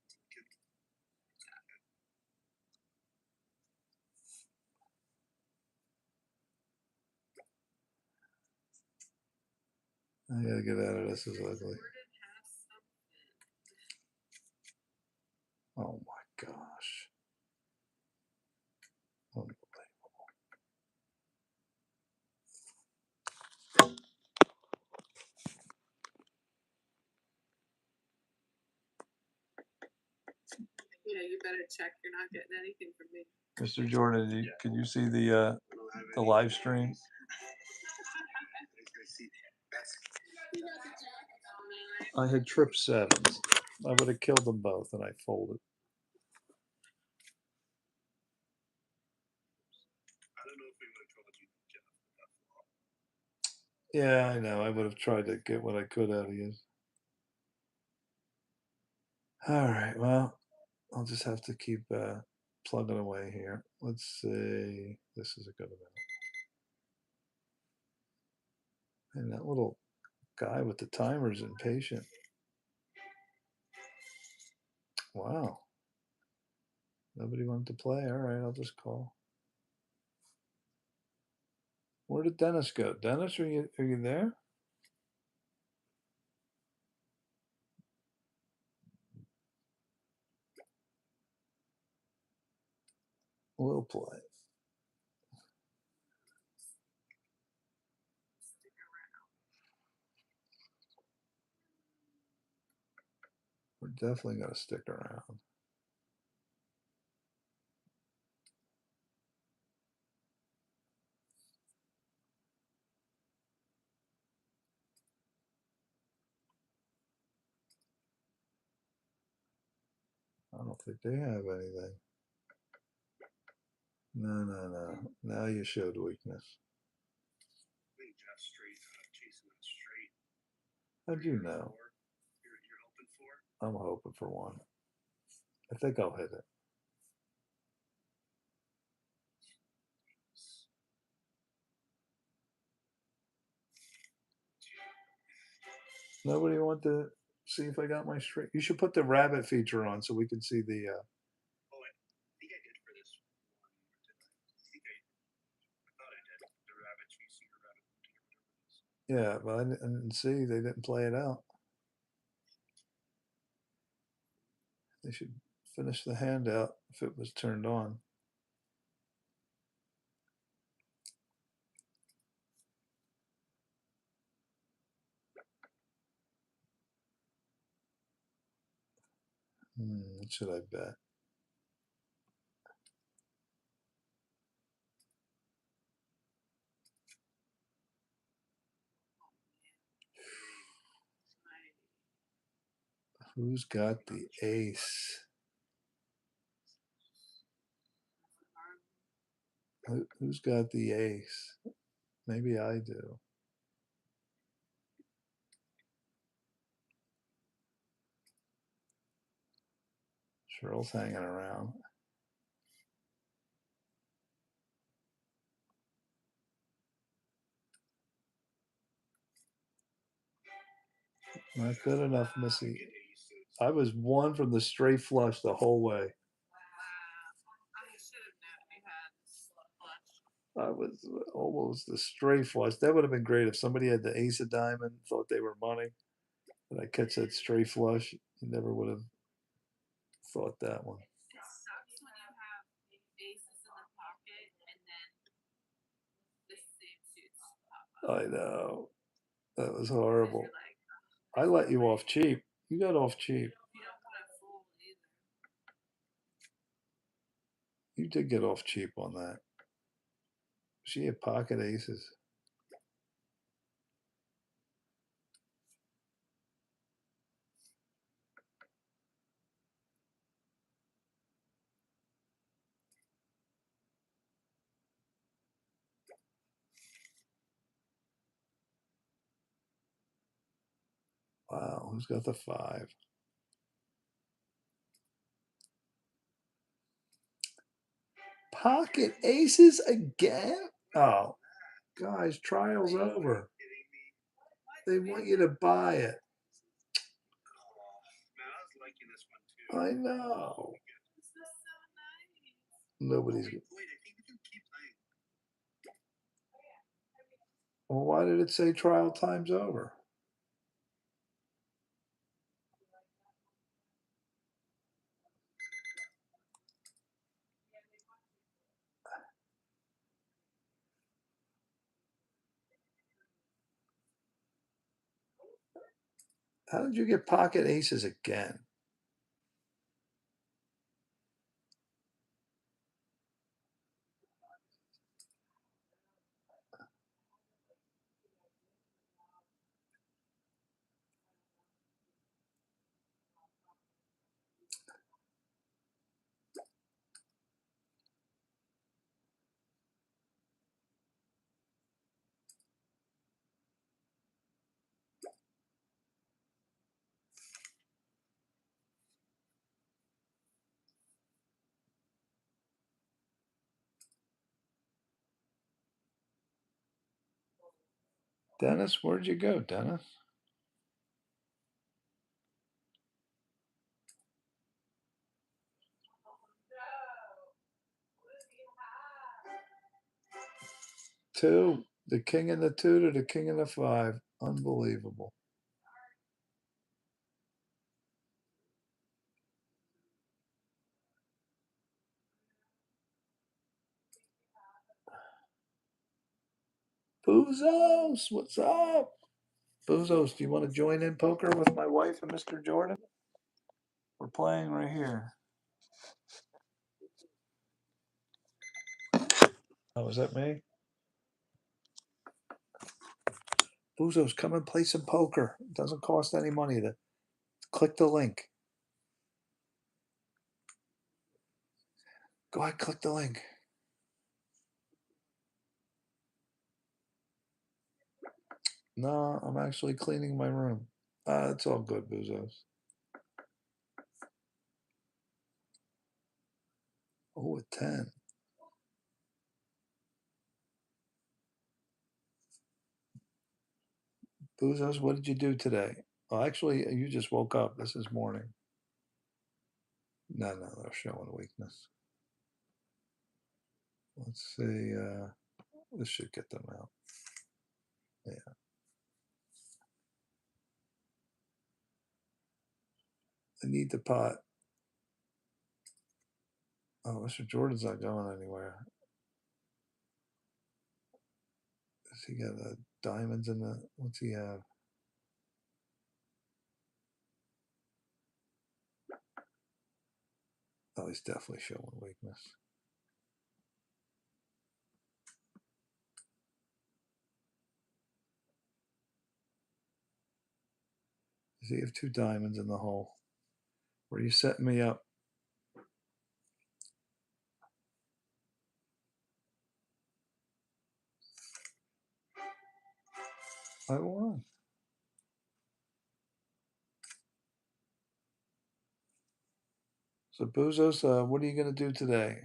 I gotta get out of this. This is ugly. Jordan has something. Oh my gosh. Unbelievable. Yeah, you better check. You're not getting anything from me. Mr. Jordan, could you see the live stream? I had trip sevens. I would have killed them both, and I folded. I don't know if we would have told you Jeff that flop. Yeah, I know. I would have tried to get what I could out of you. All right. Well, I'll just have to keep plugging away here. Let's see. This is a good amount. And that little guy with the timer is impatient. Wow. Nobody wanted to play. All right, I'll just call. Where did Dennis go? Dennis, are you there? We'll play. definitely going to stick around. I don't think they have anything. No. Now you showed weakness. I think Jeff straight chasing that straight. How'd you know? You're hoping for? I'm hoping for one. I think I'll hit it. Nobody want to see if I got my straight. You should put the rabbit feature on so we can see the. Oh, I think I did for this one. I thought I did. The rabbit chasing or rabbit hunting or whatever it is. Yeah, but I didn't see. They didn't play it out. They should finish the handout if it was turned on. What should I bet? Who's got the ace? Who's got the ace? Maybe I do. Cheryl's hanging around. Not good enough, Missy. I was one from the straight flush the whole way. I should have known you had flush. I was almost the straight flush. That would have been great if somebody had the ace of diamond, thought they were money, and I catch that straight flush. You never would have thought that one. It sucks when you have aces in the pocket and then the same suits pop up. I know. That was horrible. Like, I let you off cheap. You got off cheap. you don't want to fool either. You did get off cheap on that. She had pocket aces. Wow, who's got the 5? Pocket aces again? Oh, guys, trial's over. They want you to buy it. Man, I was liking this one too. I know. This is so nice. Nobody's. Wait, I think we can keep playing. Well, why did it say trial time's over? How did you get pocket aces again? Dennis, where'd you go, Dennis? Two. The king and the 2 to the king and the 5. Unbelievable. Boozos, what's up? Boozos, do you want to join in poker with my wife and Mr. Jordan? We're playing right here. Oh, is that me? Buzos, come and play some poker. It doesn't cost any money to click the link. Go ahead, click the link. No, I'm actually cleaning my room. It's all good, Buzos. Oh, a 10. Buzos, what did you do today? Well, actually, you just woke up. This is morning. No, they're showing weakness. Let's see. This should get them out. Yeah. I need the pot. Oh, Mr. Jordan's not going anywhere. Does he got diamonds in the? What's he have? Oh, he's definitely showing weakness. Does he have 2 diamonds in the hole? Were you setting me up? I won. So Buzos, what are you going to do today?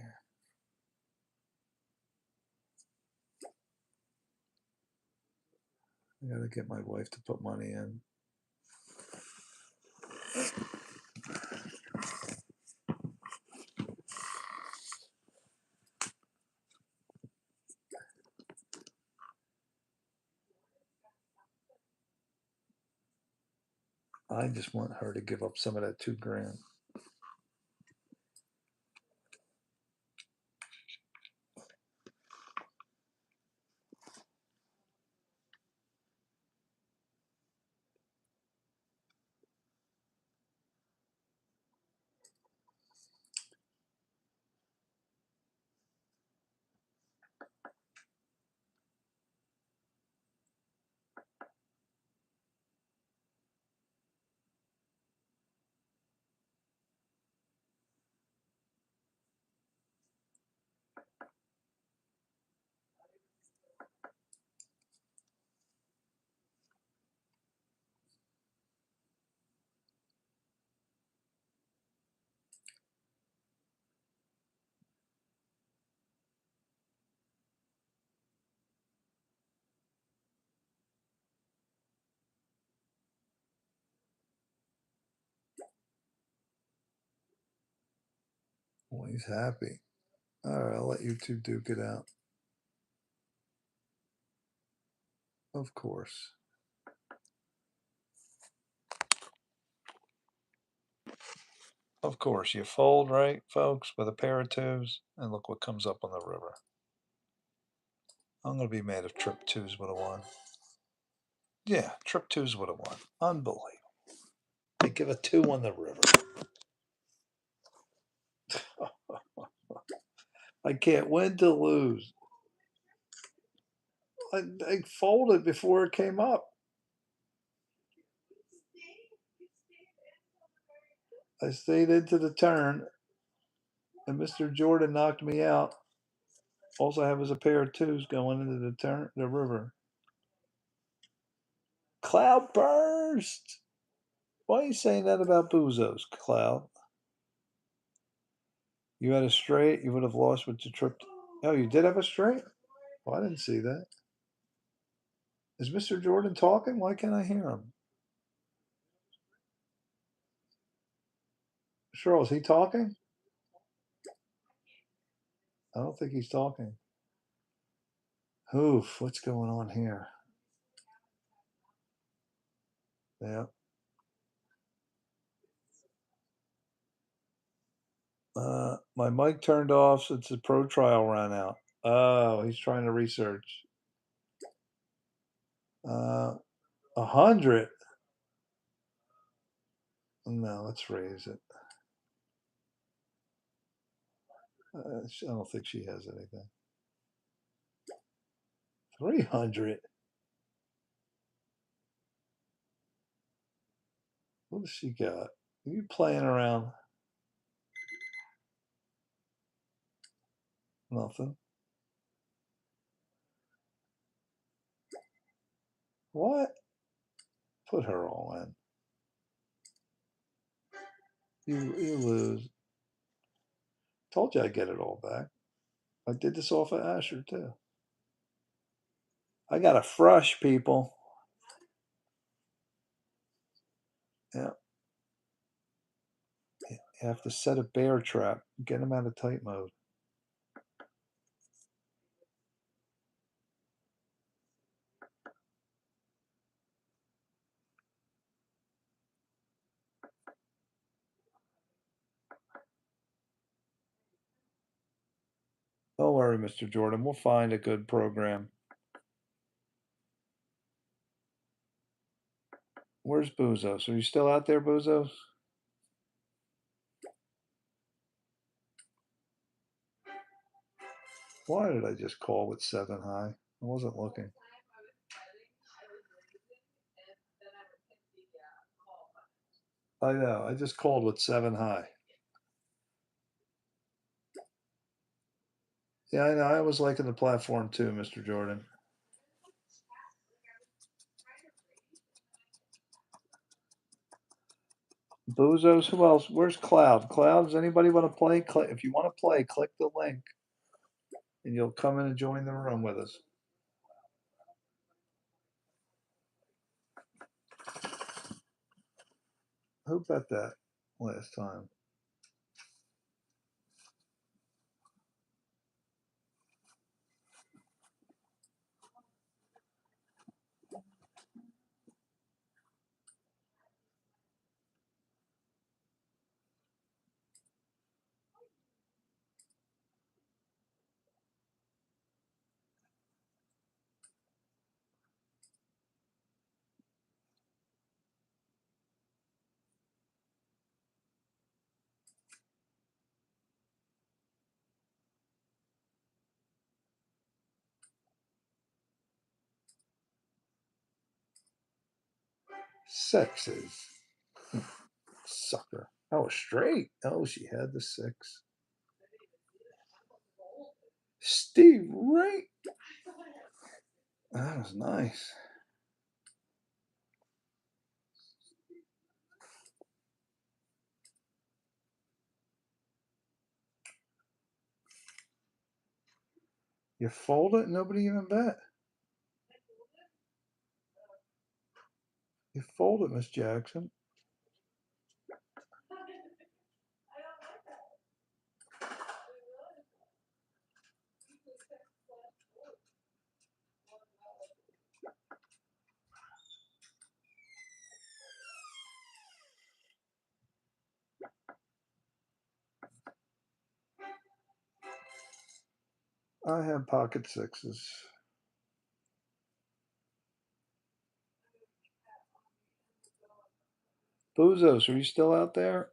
I got to get my wife to put money in. I just want her to give up some of that $2,000. Well, he's happy. All right, I'll let you two duke it out. Of course. Of course, you fold, right, folks, with a pair of 2s, and look what comes up on the river. I'm going to be mad if trip 2s would have won. Yeah, trip 2s would have won. Unbelievable. They give a 2 on the river. I can't win to lose. I folded before it came up. I stayed into the turn, and Mr. Jordan knocked me out. All I have is a pair of 2s going into the river. Cloud burst. Why are you saying that about Buzos, Cloud? You had a straight, you would have lost with the trip. Oh, you did have a straight? Well, I didn't see that. Is Mr. Jordan talking? Why can't I hear him? Cheryl, is he talking? I don't think he's talking. Oof, what's going on here? Yeah. My mic turned off since the pro trial ran out. Oh, he's trying to research. 100. No, let's raise it. I don't think she has anything. 300. What does she got? Are you playing around? Nothing. What? Put her all in. You lose. Told you I'd get it all back. I did this off of Asher too. I got a frush, people. Yeah. You have to set a bear trap. Get him out of tight mode. Don't worry, Mr. Jordan. We'll find a good program. Where's Boozos? Are you still out there, Boozos? Why did I just call with 7 high? I wasn't looking. I know. I just called with 7 high. Yeah, I know. I was liking the platform too, Mr. Jordan. Boozos, who else? Where's Cloud? Cloud, does anybody want to play? If you want to play, click the link and you'll come in and join the room with us. Who bet that last time? Sixes. Sucker. Oh, straight. Oh, she had the 6. Steve Ray. That was nice. You fold it, nobody even bet. You fold it, Miss Jackson. I have pocket 6s. Boozos, are you still out there?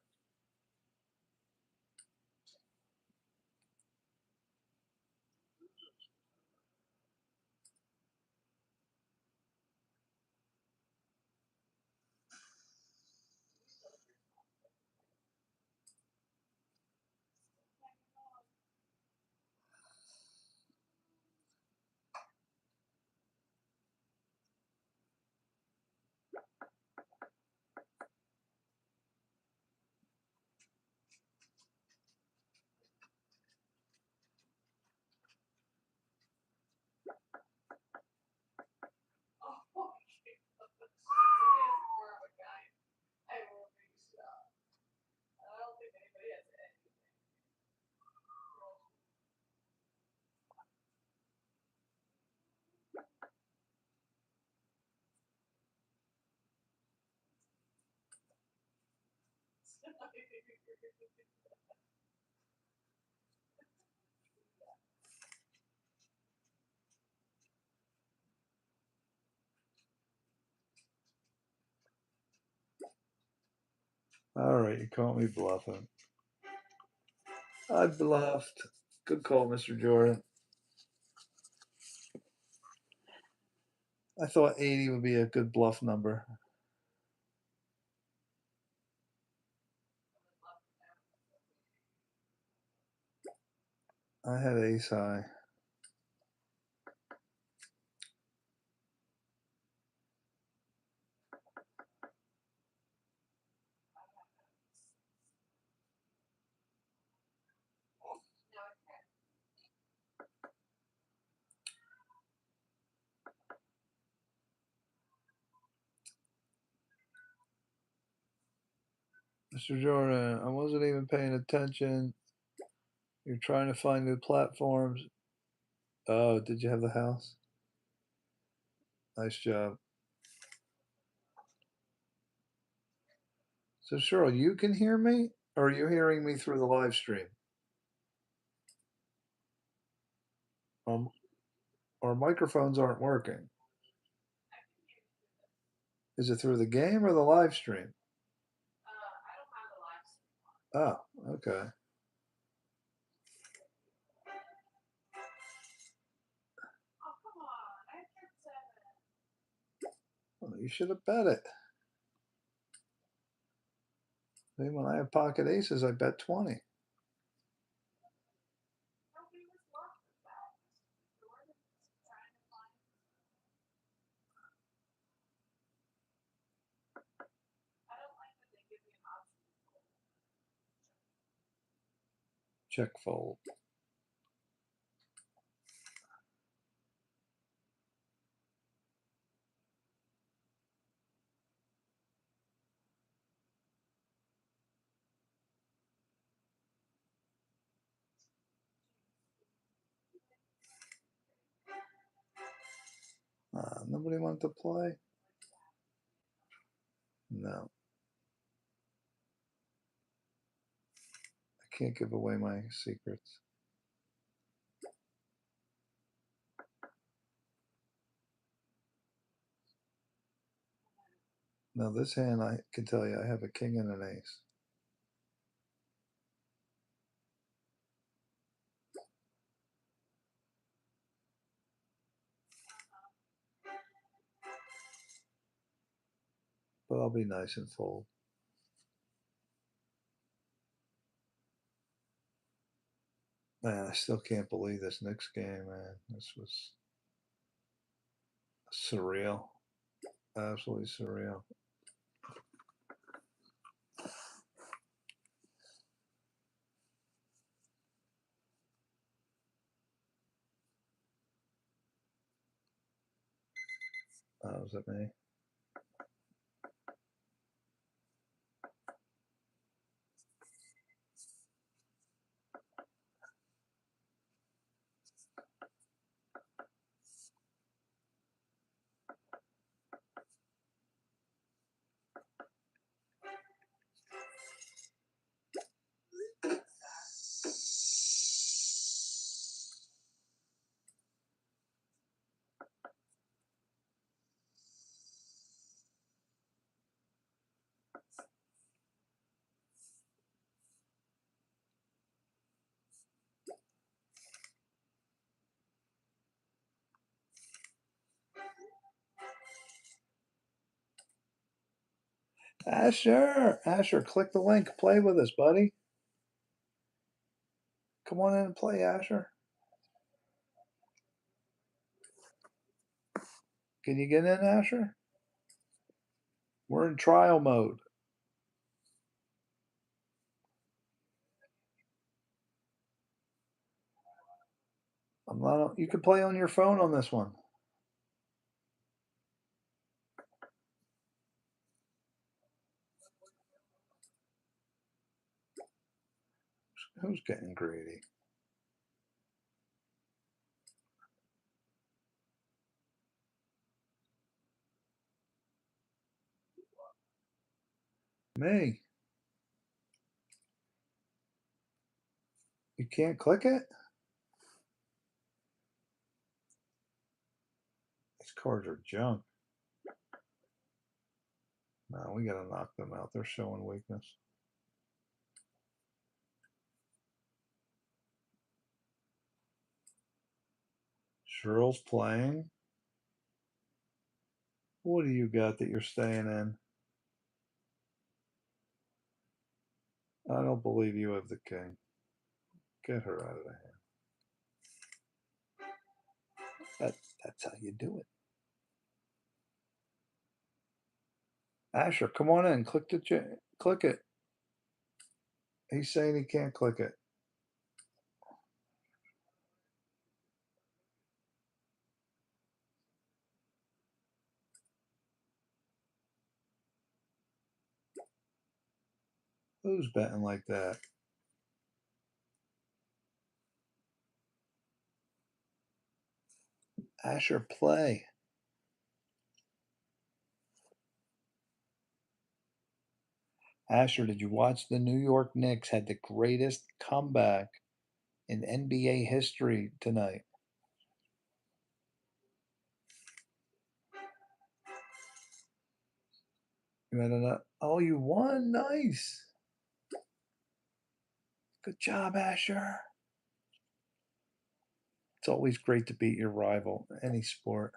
All right, you caught me bluffing. I bluffed. Good call, Mr. Jordan. I thought 80 would be a good bluff number. I had ace high. Mr. Jordan, I wasn't even paying attention. You're trying to find new platforms. Oh, did you have the house? Nice job. So, Cheryl, you can hear me? Or are you hearing me through the live stream? Our microphones aren't working. Is it through the game or the live stream? I don't have a live stream on. Oh, okay. Oh, come on. I had 7. Well, you should have bet it. I mean, when I have pocket aces, I bet 20. Nobody was watching that. Jordan was trying to find. I don't like that they give you an option. Check fold. Nobody wanted to play? No. I can't give away my secrets. Now, this hand, I can tell you, I have a king and an ace. But I'll be nice and fold. Man, I still can't believe this Knicks game, man. This was surreal. Absolutely surreal. Was that me? Asher, click the link. Play with us, buddy. Come on in and play, Asher. Can you get in, Asher? We're in trial mode. I'm not. You can play on your phone on this one. Who's getting greedy? Me. You can't click it? These cards are junk. No, we gotta knock them out. They're showing weakness. Girls playing. What do you got that you're staying in? I don't believe you have the king. Get her out of the hand. That's how you do it. Asher, come on in. Click click it. He's saying he can't click it. Who's betting like that? Asher, play. Asher, did you watch the New York Knicks had the greatest comeback in NBA history tonight? You had enough? Oh, you won. Nice. Good job, Asher. It's always great to beat your rival, any sport.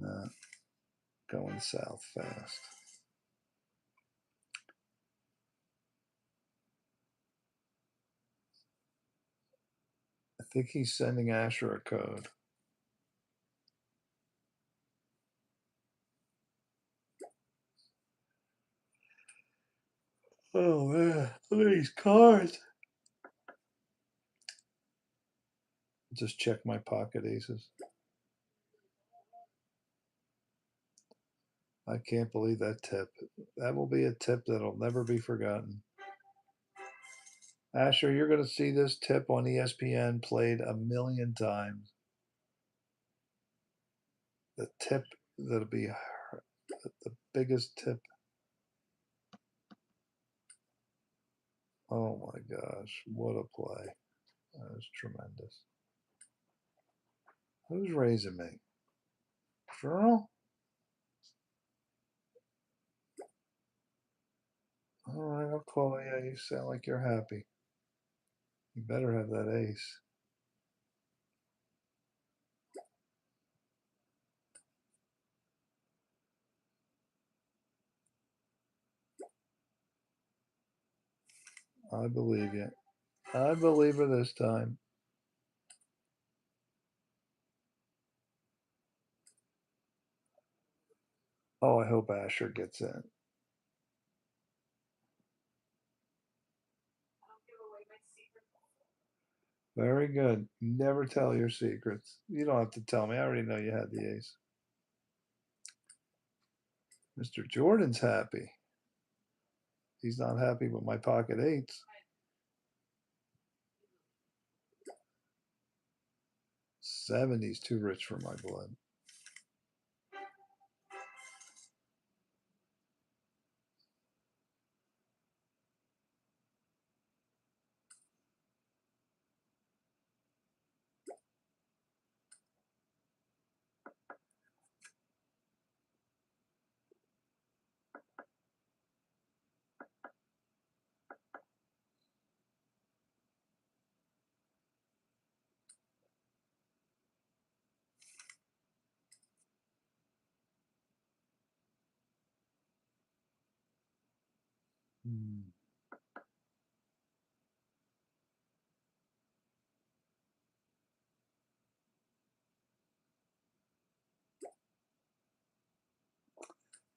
Not going south fast. I think he's sending Asher a code. Oh man, look at these cards. Just check my pocket aces. I can't believe that tip. That will be a tip that'll never be forgotten. Asher, you're going to see this tip on ESPN played a million times. The tip that'll be the biggest tip. Oh my gosh, what a play. That was tremendous. Who's raising me? Girl? All right, I'll call you. You sound like you're happy. You better have that ace. I believe you. I believe her this time. Oh, I hope Asher gets in. Very good. Never tell your secrets. You don't have to tell me. I already know you had the ace. Mr. Jordan's happy. He's not happy with my pocket eights. 70's too rich for my blood.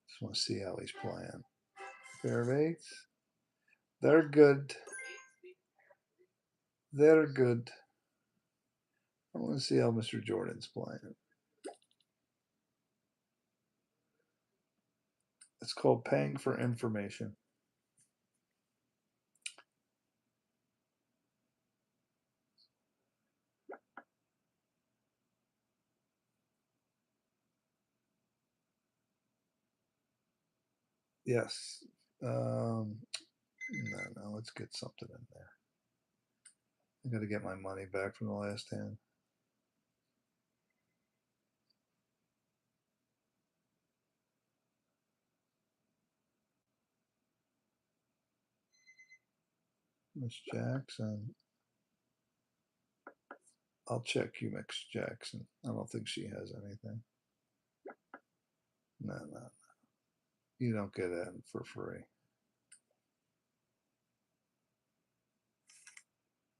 Just want to see how he's playing. Pair of eights. They're good. They're good. I want to see how Mr. Jordan's playing. It's called paying for information. Yes. No, let's get something in there. I got to get my money back from the last hand. Miss Jackson. I'll check you, Miss Jackson. I don't think she has anything. No. You don't get in for free.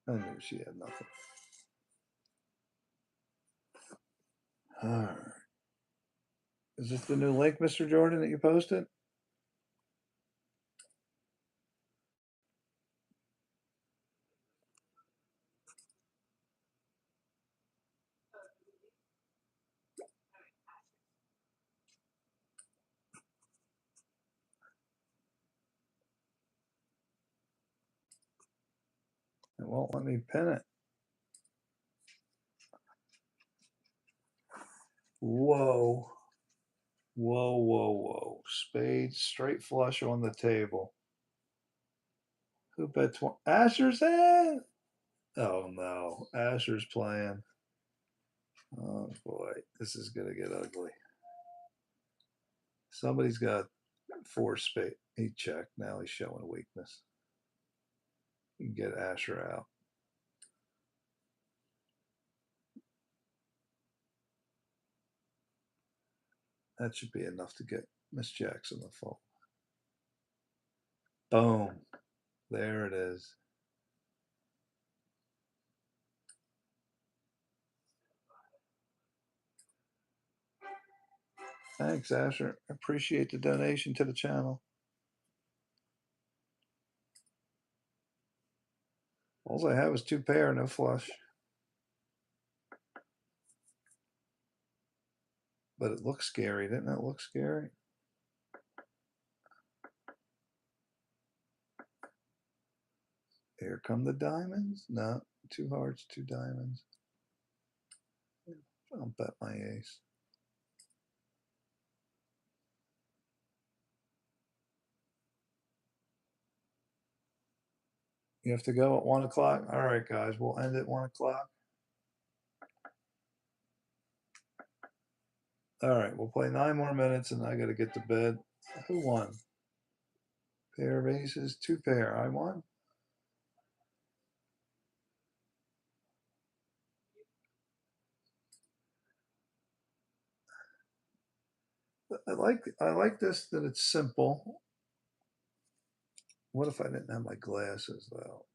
I knew she had nothing. All right. Is this the new link, Mr. Jordan, that you posted? It won't let me pin it. Whoa. Spade straight flush on the table. Who bets one? Asher's in. Oh no. Asher's playing. Oh boy. This is going to get ugly. Somebody's got 4 spade. He checked. Now he's showing weakness. You can get Asher out. That should be enough to get Miss Jackson to fold. Boom. There it is. Thanks, Asher. Appreciate the donation to the channel. All I have is 2 pair, no flush. But it looks scary. Didn't that look scary? Here come the diamonds. No, 2 hearts, 2 diamonds. I'll bet my ace. You have to go at 1 o'clock? All right, guys, we'll end at 1 o'clock. All right, we'll play 9 more minutes and I got to get to bed. Who won? Pair of aces, 2 pair. I won. I like this, that it's simple. What if I didn't have my glasses though?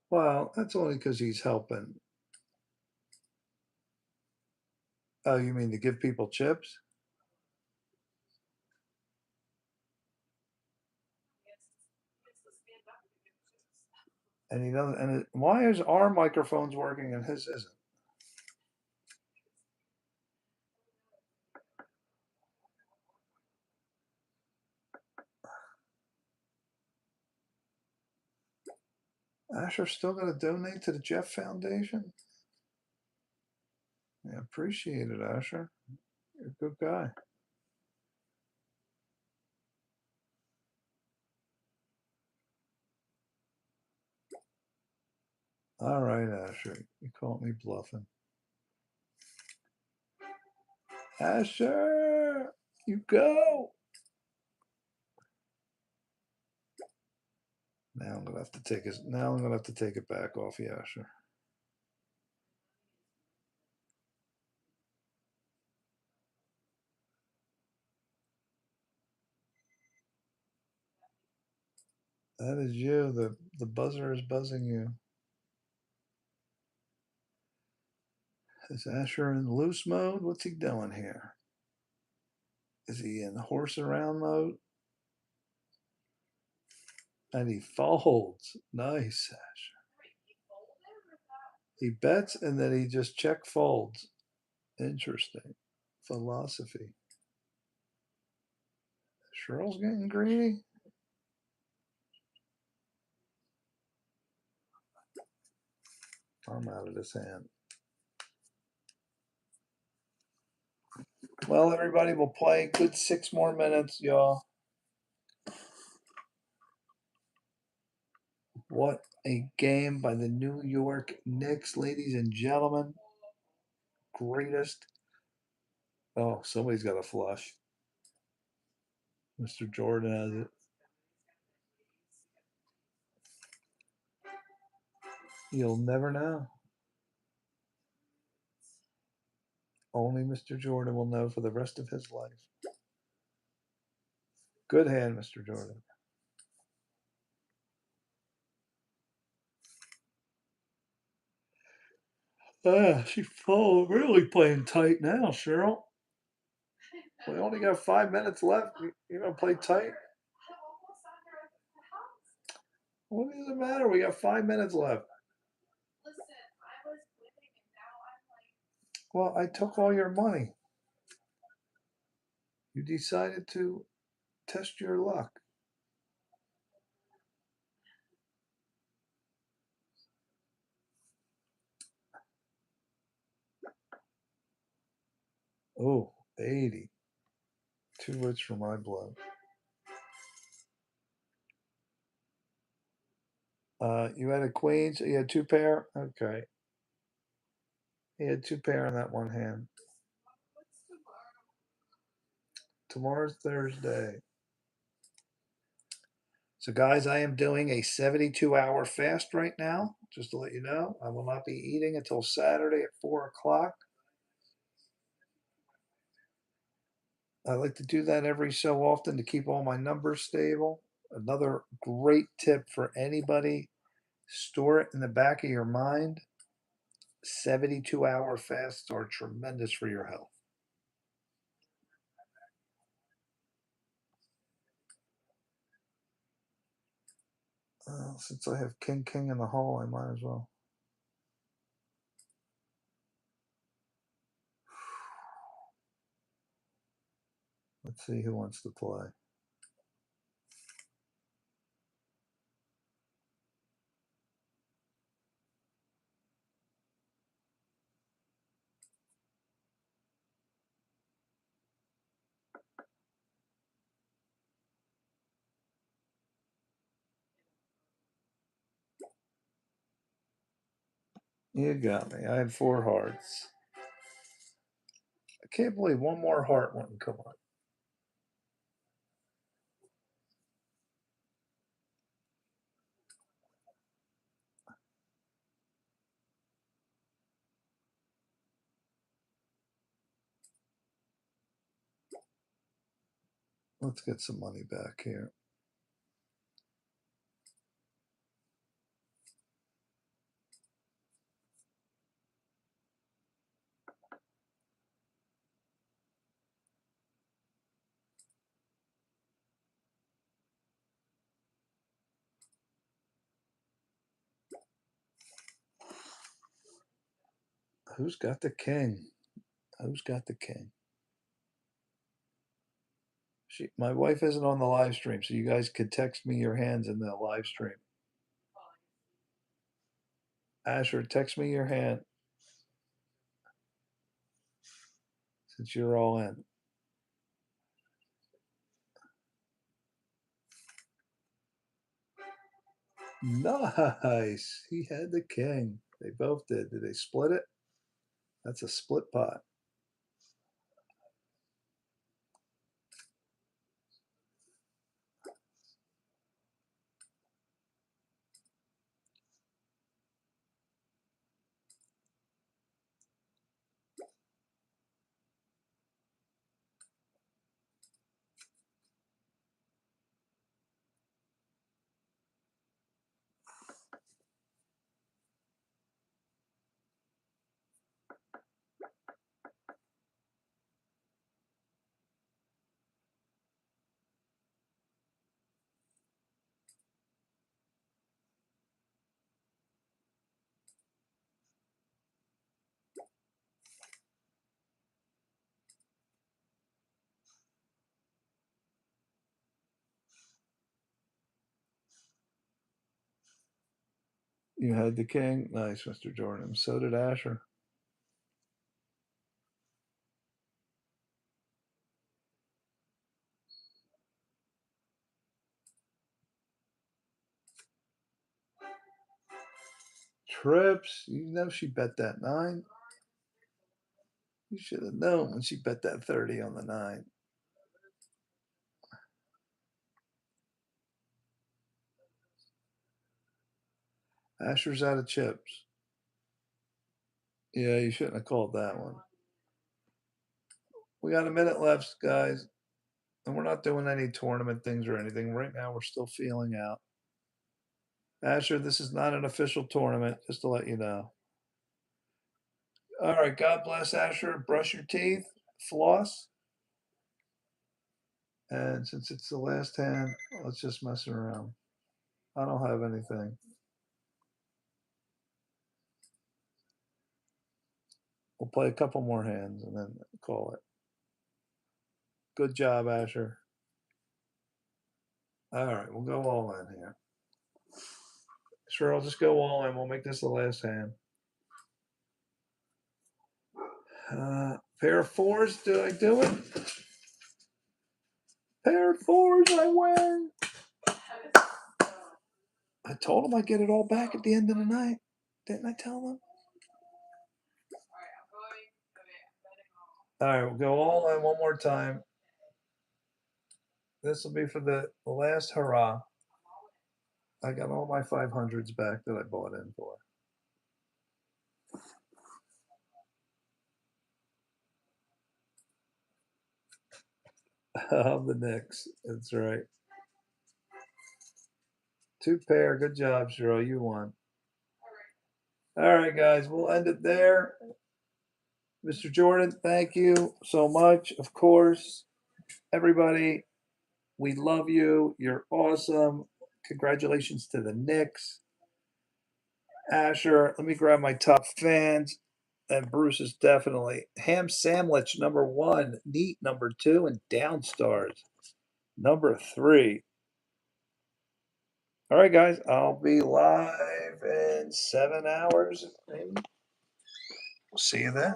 Well, that's only because he's helping. Oh, you mean to give people chips? And he doesn't. And why is our microphones working and his isn't? Asher's still going to donate to the Jeff Foundation? Yeah, appreciate it, Asher. You're a good guy. All right, Asher. You caught me bluffing. Asher, you go. Now I'm gonna have to take his. Now I'm gonna have to take it back off you, Asher. That is you. The buzzer is buzzing you. Is Asher in loose mode? What's he doing here? Is he in horse around mode? And he folds. Nice, Asher. He bets and then he just check folds. Interesting. Philosophy. Sherrill's getting greedy. I'm out of this hand. Well, everybody will play good 6 more minutes, y'all. What a game by the New York Knicks, ladies and gentlemen. Greatest. Oh, somebody's got a flush. Mr. Jordan has it. You'll never know. Only Mr. Jordan will know for the rest of his life. Good hand, Mr. Jordan. She's really playing tight now, Cheryl. We only got 5 minutes left. You're going to play tight? What does it matter? We got 5 minutes left. Well, I took all your money. You decided to test your luck. Oh, 80. 2 wits for my blood. You had a queen, so you had 2 pair? Okay. He had 2 pair in that one hand. Tomorrow's Thursday. So, guys, I am doing a 72-hour fast right now, just to let you know. I will not be eating until Saturday at 4 o'clock. I like to do that every so often to keep all my numbers stable. Another great tip for anybody, store it in the back of your mind. 72-hour fasts are tremendous for your health. Since I have King in the hall, I might as well. Let's see who wants to play. You got me. I had 4 hearts. I can't believe one more heart wouldn't come on. Let's get some money back here. Who's got the king? Who's got the king? My wife isn't on the live stream, so you guys could text me your hands in the live stream. Asher, text me your hand since you're all in. Nice. He had the king. They both did. Did they split it? That's a split pot. You had the king. Nice, Mr. Jordan. So did Asher. Trips. You know she bet that 9. You should have known when she bet that 30 on the 9. Asher's out of chips. Yeah, you shouldn't have called that one. We got a minute left, guys. And we're not doing any tournament things or anything. Right now, we're still feeling out. Asher, this is not an official tournament, just to let you know. All right, God bless Asher. Brush your teeth, floss. And since it's the last hand, let's just mess around. I don't have anything. We'll play a couple more hands and then call it. Good job, Asher. All right, we'll go all in here. Sure, I'll just go all in. We'll make this the last hand. Pair of fours. Do I do it? Pair of fours. I win. I told them I'd get it all back at the end of the night. Didn't I tell them? All right, we'll go all in one more time. This will be for the last hurrah. I got all my 500s back that I bought in for. Of the Knicks. That's right. Two pair. Good job, Cheryl. You won. All right, guys. We'll end it there. Mr. Jordan, thank you so much. Of course, everybody, we love you. You're awesome. Congratulations to the Knicks. Asher, let me grab my top fans. And Bruce is definitely Ham Sandwich #1, Neat #2, and Downstars #3. All right, guys, I'll be live in 7 hours. Maybe. We'll see you then.